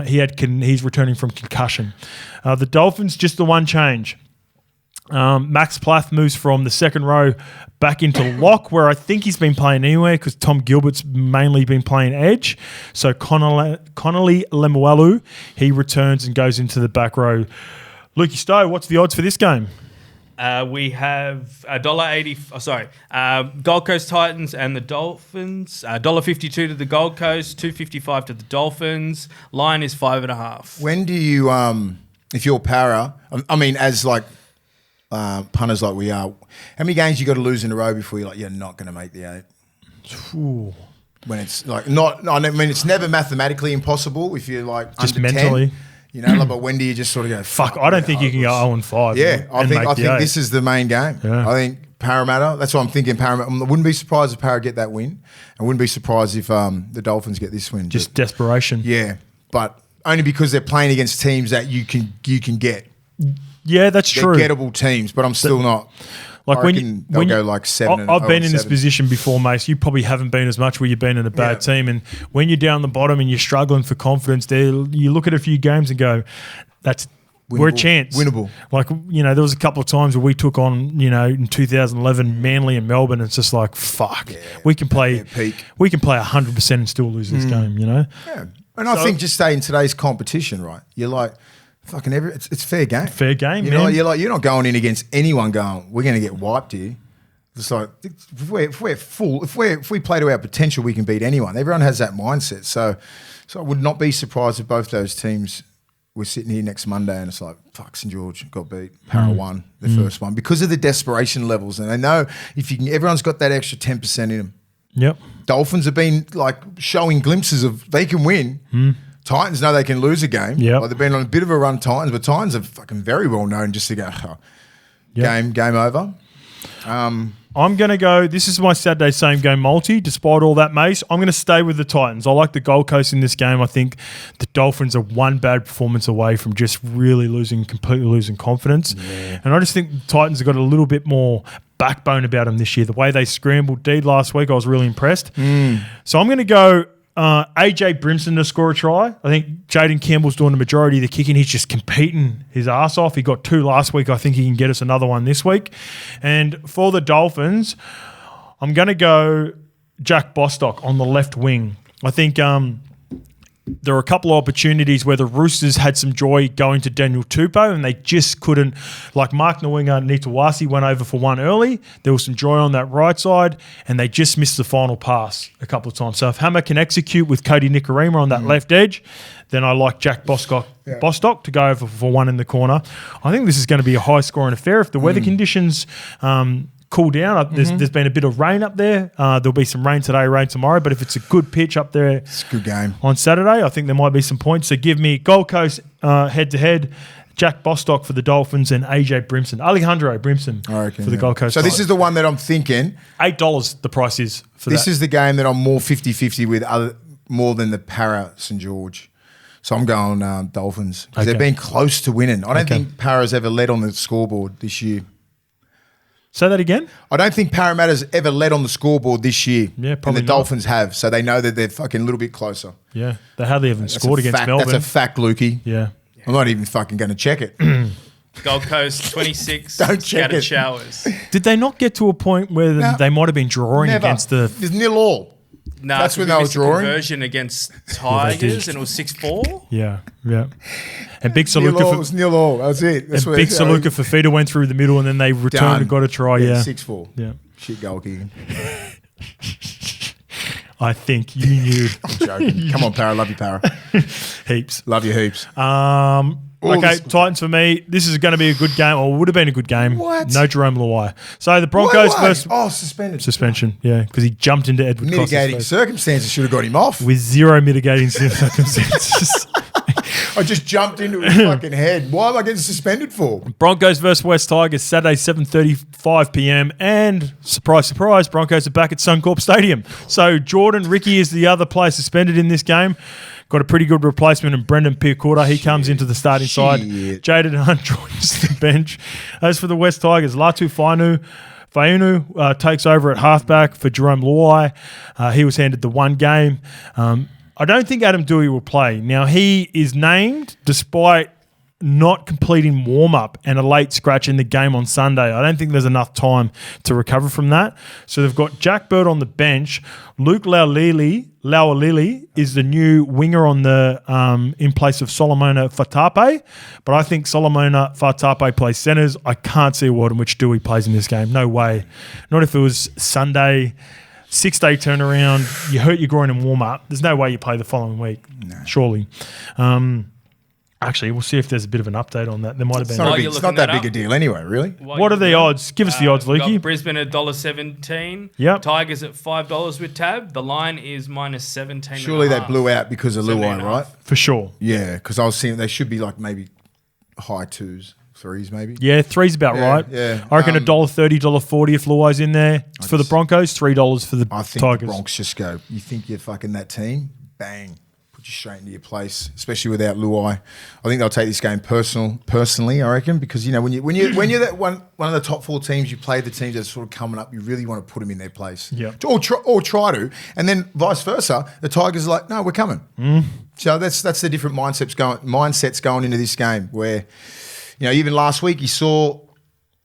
He's returning from concussion. The Dolphins, just the one change. Max Plath moves from the second row back into lock, where I think he's been playing anywhere because Tom Gilbert's mainly been playing edge. So Connolly Lemuelu, he returns and goes into the back row. Lukey Stowe, what's the odds for this game? We have $1.80. Gold Coast Titans and the Dolphins. $1.52 to the Gold Coast, $2.55 to the Dolphins. Line is 5.5. When do you, if you're para, I mean, as like punters like we are, how many games you got to lose in a row before you're like, you're not going to make the 8? Ooh. When it's like not, I mean, it's never mathematically impossible if you're like Just under mentally. 10, you know, like, but when do you just sort of go, Fuck, I don't think you can go 0-5. Yeah, I think this is the main game. Yeah. I think Parramatta, that's what I'm thinking. Parramatta, I wouldn't be surprised if Parra get that win. I wouldn't be surprised if the Dolphins get this win. Just desperation. Yeah, but only because they're playing against teams that you can get. Yeah, that's They're true. gettable teams, but I'm still not. Like I when reckon you, they'll go like 7. I've been in this position before, Mace. You probably haven't been as much where you've been in a bad team. And when you're down the bottom and you're struggling for confidence, there you look at a few games and go, we're a chance. Winnable. Like, you know, there was a couple of times where we took on, you know, in 2011, Manly and Melbourne. And it's just like, fuck, we can play peak. We can play 100% and still lose this game, you know? Yeah. And I think just stay in today's competition, right? You're like, fucking it's fair game. Fair game, you man. know, you're not going in against anyone going, we're going to get wiped here. It's like, if we play to our potential, we can beat anyone. Everyone has that mindset. So I would not be surprised if both those teams were sitting here next Monday and it's like, fuck, St George got beat. Para won the first one because of the desperation levels. And they know if you can, everyone's got that extra 10% in them. Yep. Dolphins have been like showing glimpses of they can win. Titans know they can lose a game. Yep. Like they've been on a bit of a run, Titans, but Titans are fucking very well known just to go, game over. I'm going to go, this is my Saturday same game multi, despite all that, Mace. I'm going to stay with the Titans. I like the Gold Coast in this game. I think the Dolphins are one bad performance away from just really completely losing confidence. Yeah. And I just think the Titans have got a little bit more backbone about them this year. The way they scrambled Deed last week, I was really impressed. So I'm going to go AJ Brimson to score a try. I think Jaden Campbell's doing the majority of the kicking. He's just competing his ass off. He got 2 last week. I think he can get us another one this week. And for the Dolphins, I'm going to go Jack Bostock on the left wing. I think there were a couple of opportunities where the Roosters had some joy going to Daniel Tupou and they just couldn't. Like Mark Nwinga Nitawasi went over for one early. There was some joy on that right side and they just missed the final pass a couple of times. So if Hammer can execute with Cody NIKORA on that left edge, then I like Jack Bostock to go over for one in the corner. I think this is going to be a high-scoring affair. If the weather conditions cool down. There's been a bit of rain up there. There'll be some rain today, rain tomorrow. But if it's a good pitch up there, it's a good game on Saturday. I think there might be some points. So give me Gold Coast head-to-head, Jack Bostock for the Dolphins and AJ Brimson. Alejandro Brimson for the Gold Coast. So this is the one that I'm thinking. $8 the price is for this. This is the game that I'm more 50-50 with more than the Para St George. So I'm going Dolphins because they've been close to winning. I don't think Para's ever led on the scoreboard this year. Say that again? I don't think Parramatta's ever led on the scoreboard this year. Yeah, probably and the Dolphins have, so they know that they're fucking a little bit closer. Yeah, they hardly even scored against Melbourne. That's a fact, Lukey. Yeah. I'm not even fucking going to check it. Gold Coast 26 Don't check scattered it. showers. Did they not get to a point where they might have been drawing against the... There's 0-all. No, that's when they were drawing. Conversion against Tigers, and it was 6-4. Yeah. And Big Saluka It was 0-all. That's it. That's and Big Saluka Fafita went through the middle, and then they returned and got a try. 6-4. Yeah. Shit goal kicking. I think you knew. I'm joking. Come on, Para. Love you, Para. Heaps. Love you, heaps. Okay, Titans for me. This is going to be a good game, or would have been a good game. What? No Jerome Luai. So the Broncos versus... suspended. Suspension, yeah, because he jumped into Edward Costa's Mitigating face. circumstances should have got him off. With zero mitigating circumstances. I just jumped into his fucking head. Why am I getting suspended for? Broncos versus West Tigers, Saturday, 7:35 p.m. And surprise, surprise, Broncos are back at Suncorp Stadium. So Jordan Ricky is the other player suspended in this game. Got a pretty good replacement in Brendan Piakura. He comes into the starting side. Jaden Hunt joins the bench. As for the West Tigers, Latu Fainu takes over at halfback for Jerome Luai. He was handed the one game. I don't think Adam Dewey will play. Now, he is named despite not completing warm-up and a late scratch in the game on Sunday. I don't think there's enough time to recover from that. So they've got Jack Bird on the bench, Luke Laulili Laualili is the new winger on the in place of Solomona Fatape, but I think Solomona Fatape plays centres. I can't see a world in which Dewey plays in this game. No way. Not if it was Sunday, 6-day turnaround, you hurt your groin in warm-up. There's no way you play the following week, surely. Actually, we'll see if there's a bit of an update on that. There might have been. It's not that big a deal anyway, really. What are the odds? Give us the odds, Lukey. Brisbane at $1.17. Yep. Tigers at $5 with tab. The line is minus 17. Surely they blew out because of Luai, right? For sure. Yeah, because I was seeing they should be like maybe high 2s, 3s maybe. Yeah, 3's about right. Yeah. I reckon $1.30, $1.40 if Luai's in there. It's for the Broncos, $3 for the I think Tigers. the Bronx just go, you think you're fucking that team? Bang. Put you straight into your place, especially without Luai. I think they'll take this game personally, I reckon, because, you know, when you're that one of the top 4 teams, you play the teams that are sort of coming up, you really want to put them in their place. Yeah. Or try to. And then vice versa, the Tigers are like, no, we're coming. So that's the different mindsets going into this game where, you know, even last week you saw,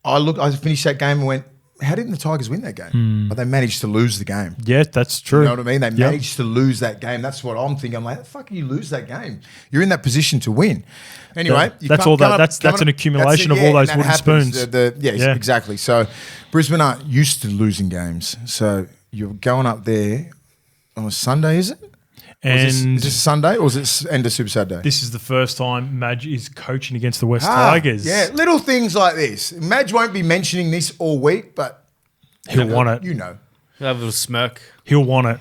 I finished that game and went, how didn't the Tigers win that game? But they managed to lose the game. Yeah, that's true. You know what I mean? They managed to lose that game. That's what I'm thinking. I'm like, how the fuck can you lose that game? You're in that position to win. Anyway, that's an accumulation of all those wooden spoons. Exactly. So Brisbane aren't used to losing games. So you're going up there on a Sunday, is it? And is this Sunday or is it end of Super Saturday? This is the first time Madge is coaching against the West Tigers. Yeah, little things like this. Madge won't be mentioning this all week, but he'll want it. You know. He'll have a little smirk. He'll want it.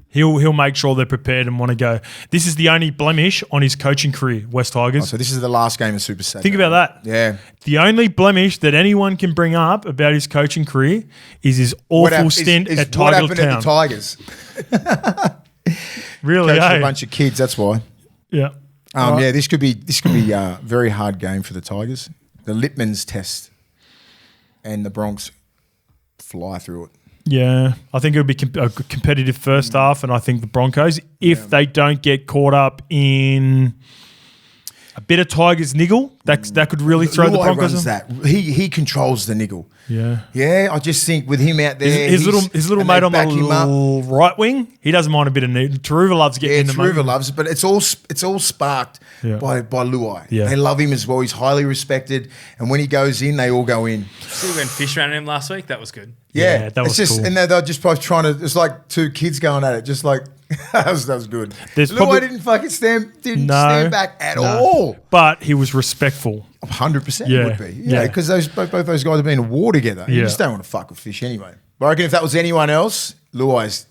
He'll make sure they're prepared and want to go. This is the only blemish on his coaching career, West Tigers. So this is the last game of Super Saturday. Think about that. Yeah. The only blemish that anyone can bring up about his coaching career is his awful stint at what Tiger happened Town. at the Tigers. Really, Coaching a bunch of kids, that's why. Yeah. Right. Yeah, this could be a very hard game for the Tigers. The Lippmann's test and the Bronx fly through it. Yeah, I think it would be a competitive first half, and I think the Broncos, if they don't get caught up in a bit of Tigers niggle, that could really throw the Broncos. Runs that. He controls the niggle. Yeah. Yeah, I just think with him out there, his little mate on the right wing, he doesn't mind a bit of niggle. Taruva loves getting in the Taruva loves it, but it's all sparked by Luai. Yeah. They love him as well. He's highly respected, and when he goes in, they all go in. See when Fish ran him last week? That was good. Yeah, that was cool. And they're just both trying to. It's like two kids going at it, just like that was good. Luai didn't fucking stand back at all. But he was respectful. 100% would be. Yeah, because both those guys have been in war together. You just don't want to fuck with Fish anyway. But I reckon if that was anyone else, Luai's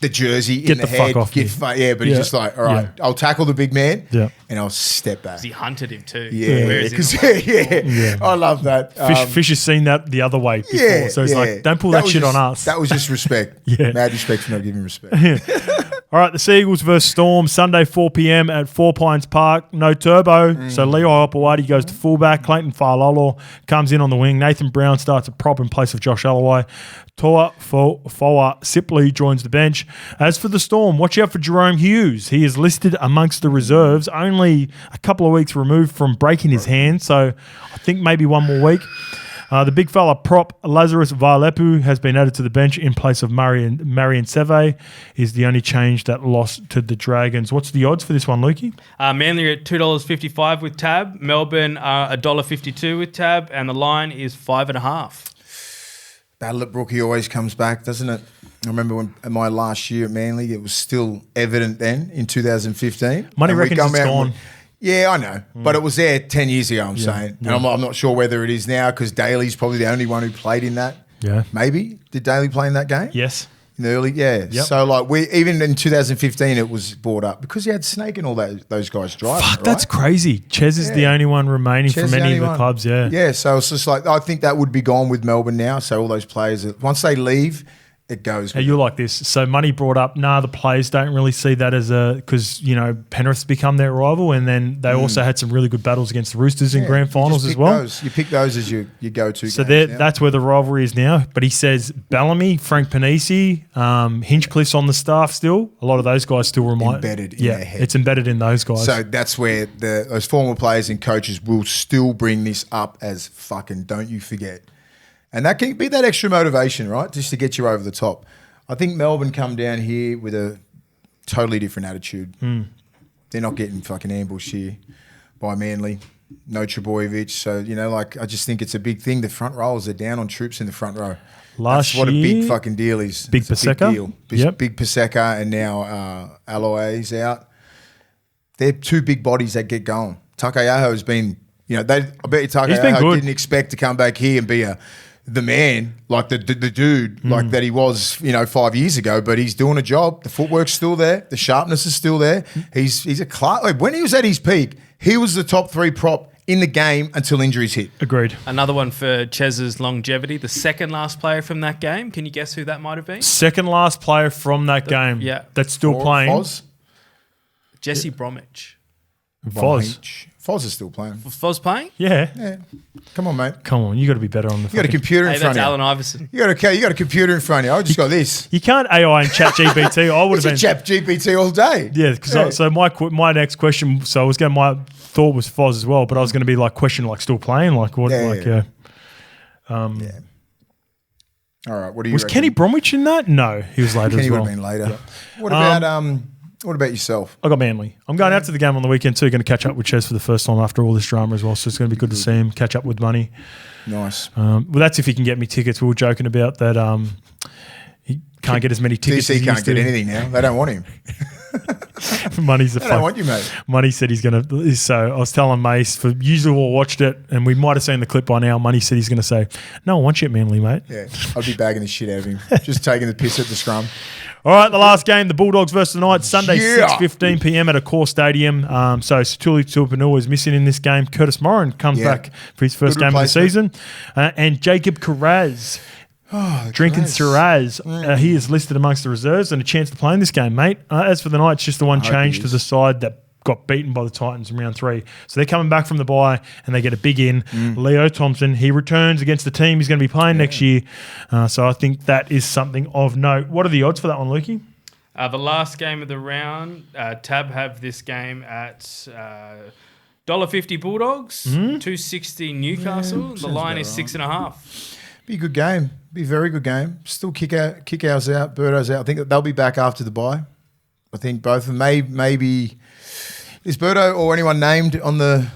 the jersey in the head. Fuck off but he's just like, all right, I'll tackle the big man and I'll step back. He hunted him too. Yeah, I love that. Fish has seen that the other way before. So he's like, don't pull that shit on us. That was just respect. Mad respect for not giving respect. All right, the Seagulls versus Storm, Sunday 4 p.m. at 4 Pines Park. No turbo. So Leo Opawati goes to fullback. Clayton Fa'alolo comes in on the wing. Nathan Brown starts at prop in place of Josh Alloway. Toa Foa Sipley joins the bench. As for the Storm, watch out for Jerome Hughes. He is listed amongst the reserves, only a couple of weeks removed from breaking his hand. So I think maybe one more week. The big fella prop, Lazarus Vailepu, has been added to the bench in place of Marion Seve. Is the only change that lost to the Dragons. What's the odds for this one, Lukey? Manly are at $2.55 with tab. Melbourne are $1.52 with tab. And the line is 5.5. Battle at Brookie always comes back, doesn't it? I remember when in my last year at Manly, it was still evident then in 2015. Money reckons it's gone. Yeah, I know. But it was there 10 years ago, I'm saying. And I'm not sure whether it is now because Daly's probably the only one who played in that. Yeah. Maybe. Did Daly play in that game? Yes. In the early, Yep. So, like, even in 2015, it was brought up because you had Snake and all those guys driving. Fuck, that's crazy. Ches is the only one remaining from any of the clubs, Yeah, so it's just like, I think that would be gone with Melbourne now. So all those players, once they leave, it goes. Hey, you're like this. So Money brought up, the players don't really see that as because, Penrith's become their rival, and then they also had some really good battles against the Roosters in grand finals as well. You pick those as your go-to. So that's where the rivalry is now. But he says Bellamy, Frank Panisi, Hinchcliffe's on the staff still. A lot of those guys still remind embedded in their head. It's embedded in those guys. So that's where those former players and coaches will still bring this up as fucking don't you forget. And that can be that extra motivation, right? Just to get you over the top. I think Melbourne come down here with a totally different attitude. They're not getting fucking ambushed here by Manly. No Trebojevic. So, you know, like, I just think it's a big thing. The front rows are down on troops in the front row. That's what a year, big fucking deal is. Big It's a Paseka. Big deal. Big Paseka and now Aloe's out. They're two big bodies that get going. Takayaho has been, you know, I bet you Takayaho didn't expect to come back here and be the man, like the dude, like that he was, you know, 5 years ago. But he's doing a job. The footwork's still there. The sharpness is still there. He's a class. Like, when he was at his peak, he was the top 3 prop in the game until injuries hit. Agreed. Another one for Chez's longevity. The second last player from that game. Can you guess who that might have been? Second last player from that game. Yeah. That's still playing. Foz? Jesse Bromwich. Foz is still playing. Foz playing? Yeah. Yeah. Come on, mate. Come on, you got to be better on the. You got a computer in Hey, front that's of you. Allen Iverson. You got a computer in front of you. I just got this. You can't AI and chat GPT. I would It's have a been. chat GPT all day. Yeah, because so my next question. So I was going. My thought was Foz as well, but I was going to be like question like still playing like what Yeah, like yeah. yeah. All right. What do you Was reckon? Kenny Bromwich in that? No, he was later Kenny as would well. have been later. Yeah. What about yourself? I got Manly. I'm going out to the game on the weekend too. Going to catch up with Ches for the first time after all this drama as well. So it's going to be good to see him catch up with Money. Nice. Well, that's if he can get me tickets. We were joking about that. He can't get as many tickets. DC as he can't used get to. anything now. They don't want him. Money's a They don't want you, mate. Money said he's going to. So I was telling Mace, for usually all watched it, and we might have seen the clip by now. Money said he's going to say, "No, I want you at Manly, mate." Yeah, I'd be bagging the shit out of him. Just taking the piss at the scrum. All right, the last game, the Bulldogs versus the Knights, Sunday, Yeah. 6:15 p.m. at a core stadium. So Satuli Tupanua is missing in this game. Curtis Moran comes Yeah. back for his first Good game of the replacement. season. And Jacob Carraz, drinking Carraz. Shiraz. He is listed amongst the reserves and a chance to play in this game, mate. As for the Knights, just the one hope change he to is. the side that got beaten by the Titans in round 3. So they're coming back from the bye and they get a big in. Leo Thompson, he returns against the team he's going to be playing next year. So I think that is something of note. What are the odds for that one, Lukey? The last game of the round, Tab have this game at $1.50 Bulldogs, $2.60 Newcastle. The line is 6.5. Be a good game. Be a very good game. Still kick ours out, Birdo's out. I think that they'll be back after the bye. I think both of them. Maybe is Birdo or anyone named on the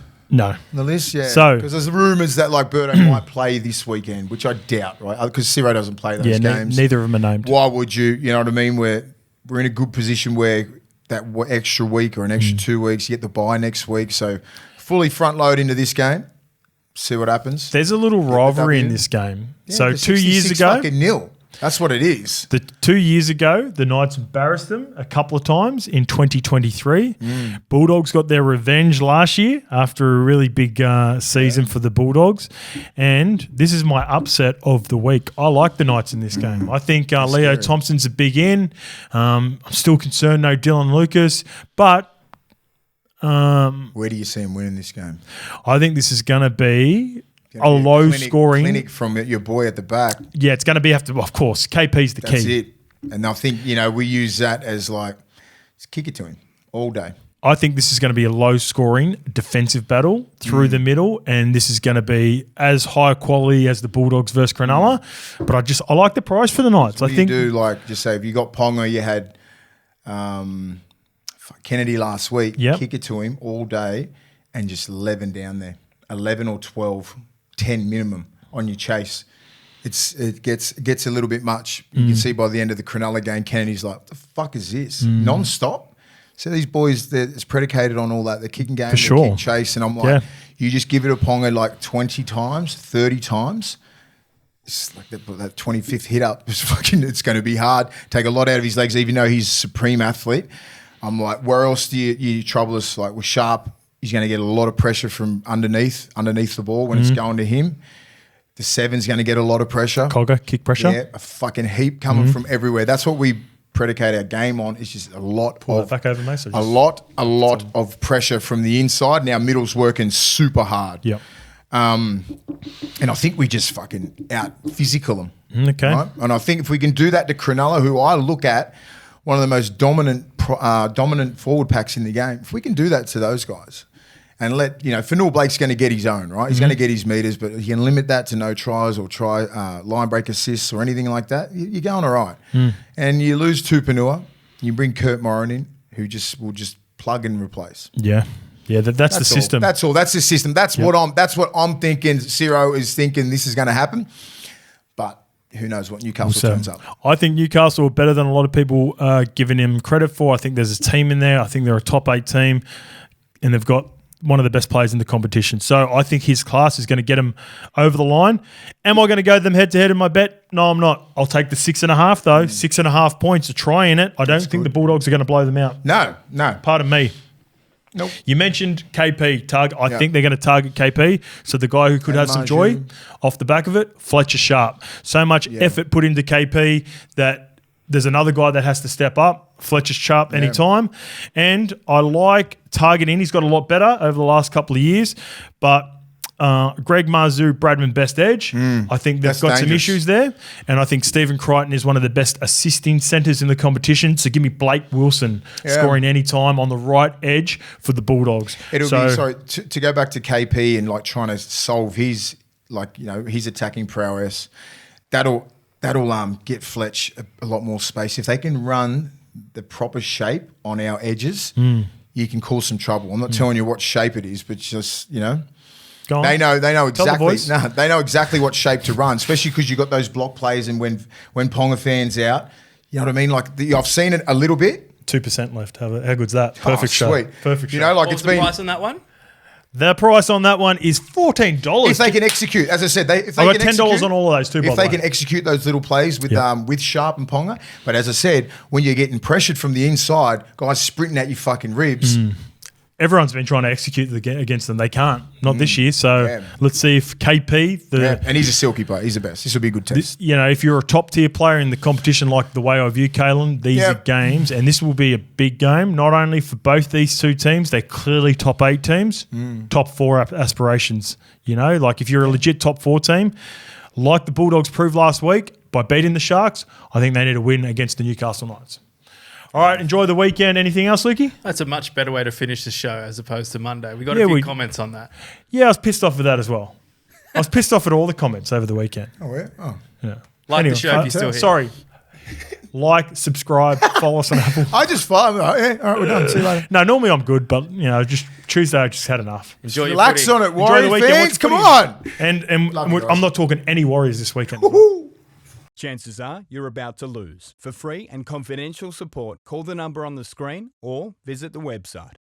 list? Yeah. So- because there's rumours that like Birdo might play this weekend, which I doubt, right? Because Ciro doesn't play those games. Neither of them are named. Why would you? You know what I mean? We're in a good position where that extra week or an extra 2 weeks, you get the bye next week. So fully front load into this game. See what happens. There's a little rivalry in W. this game. Yeah, So the 2 years 66 ago, fucking nil. That's what it is. 2 years ago, the Knights embarrassed them a couple of times in 2023. Bulldogs got their revenge last year after a really big season for the Bulldogs. And this is my upset of the week. I like the Knights in this game. I think Leo scary. Thompson's a big in. I'm still concerned, no Dylan Lucas. But Where do you see him winning this game? I think this is going to be Gonna a be low clinic scoring. from your boy at the back. Yeah, it's going to be of course, KP's the That's key. it. And I think, we use that as like, just kick it to him all day. I think this is going to be a low-scoring defensive battle through the middle, and this is going to be as high quality as the Bulldogs versus Cronulla. But I like the price for the Knights. What I think you do, like, just say if you got Ponga, you had Kennedy last week, Yep. kick it to him all day and just 11 down there. 11 or 12, 10 minimum on your chase. It gets a little bit much. You can see by the end of the Cronulla game, Kennedy's like, the fuck is this? Non-stop? So these boys, it's predicated on all that. The kicking game, the sure. kick chase. And I'm like, Yeah. you just give it a Ponga like 20 times, 30 times. It's like that 25th hit up. It's going to be hard. Take a lot out of his legs, even though he's a supreme athlete. I'm like, where else do you trouble us? Like with Sharp, he's going to get a lot of pressure from underneath the ball when it's going to him. The 7's going to get a lot of pressure. Cogger, kick pressure. Yeah, a fucking heap coming from everywhere. That's what we predicate our game on. It's just a lot Pull of that back over, mate. So a lot of pressure from the inside. Now middle's working super hard. Yep. And I think we just fucking out physical them. Okay. Right? And I think if we can do that to Cronulla, who I look at one of the most dominant forward packs in the game, if we can do that to those guys and Fanul Blake's going to get his own, right? He's going to get his meters, but he can limit that to no tries or line break assists or anything like that. You're going all right. And you lose Tupanua, You bring Kurt Moran in, who will just plug and replace. Yeah. Yeah, that's the system. That's all. That's the system. That's what I'm thinking. Ciro is thinking this is going to happen. But who knows what Newcastle turns up. I think Newcastle are better than a lot of people giving him credit for. I think there's a team in there. I think they're a top 8 team, and they've got one of the best players in the competition. So I think his class is going to get him over the line. Am I going to go them head-to-head in my bet? No, I'm not. I'll take the 6.5, though. 6.5 points to try in it. I don't think the Bulldogs are going to blow them out. No. Pardon me. Nope. You mentioned KP. I think they're going to target KP. So the guy who could have some joy off the back of it, Fletcher Sharp. So much effort put into KP that there's another guy that has to step up. Fletcher Sharp anytime. And I like targeting. He's got a lot better over the last couple of years. But Greg Marzoo, Bradman best edge. I think they've got some issues there. And I think Stephen Crichton is one of the best assisting centres in the competition. So give me Blake Wilson scoring any time on the right edge for the Bulldogs. To go back to KP and like trying to solve his his attacking prowess, that'll get Fletch a lot more space. If they can run the proper shape on our edges, you can cause some trouble. I'm not telling you what shape it is, but just, They know exactly. They know exactly what shape to run, especially because you got those block plays, and when Ponga fans out, you know what I mean. I've seen it a little bit. 2% left. How good's that? Perfect shot. Sweet. Perfect shot. What was the price on that one? The price on that one is $14. If they can execute, as I said, I got $10 on all of those too. If they can execute those little plays with Sharp and Ponga, but as I said, when you're getting pressured from the inside, guys sprinting at your fucking ribs. Everyone's been trying to execute against them. They can't. Not this year. So let's see if KP... and he's a silky player. He's the best. This will be a good test. If you're a top-tier player in the competition like the way I view Kalen, these are games, and this will be a big game, not only for both these two teams, they're clearly top 8 teams, top 4 aspirations. If you're a legit top 4 team, like the Bulldogs proved last week, by beating the Sharks, I think they need a win against the Newcastle Knights. All right, enjoy the weekend. Anything else, Lukey? That's a much better way to finish the show as opposed to Monday. We got a few comments on that. Yeah, I was pissed off with that as well. I was pissed off at all the comments over the weekend. Oh, yeah? Oh. Yeah. Like the show if you're still here. Sorry. Like, subscribe, follow us on Apple. I just fired. All right, we're done. See you later. No, normally I'm good, but, just Tuesday I just had enough. Relax on it, Warriors fans. Come on. And I'm not talking any Warriors this weekend. Chances are you're about to lose. For free and confidential support, call the number on the screen or visit the website.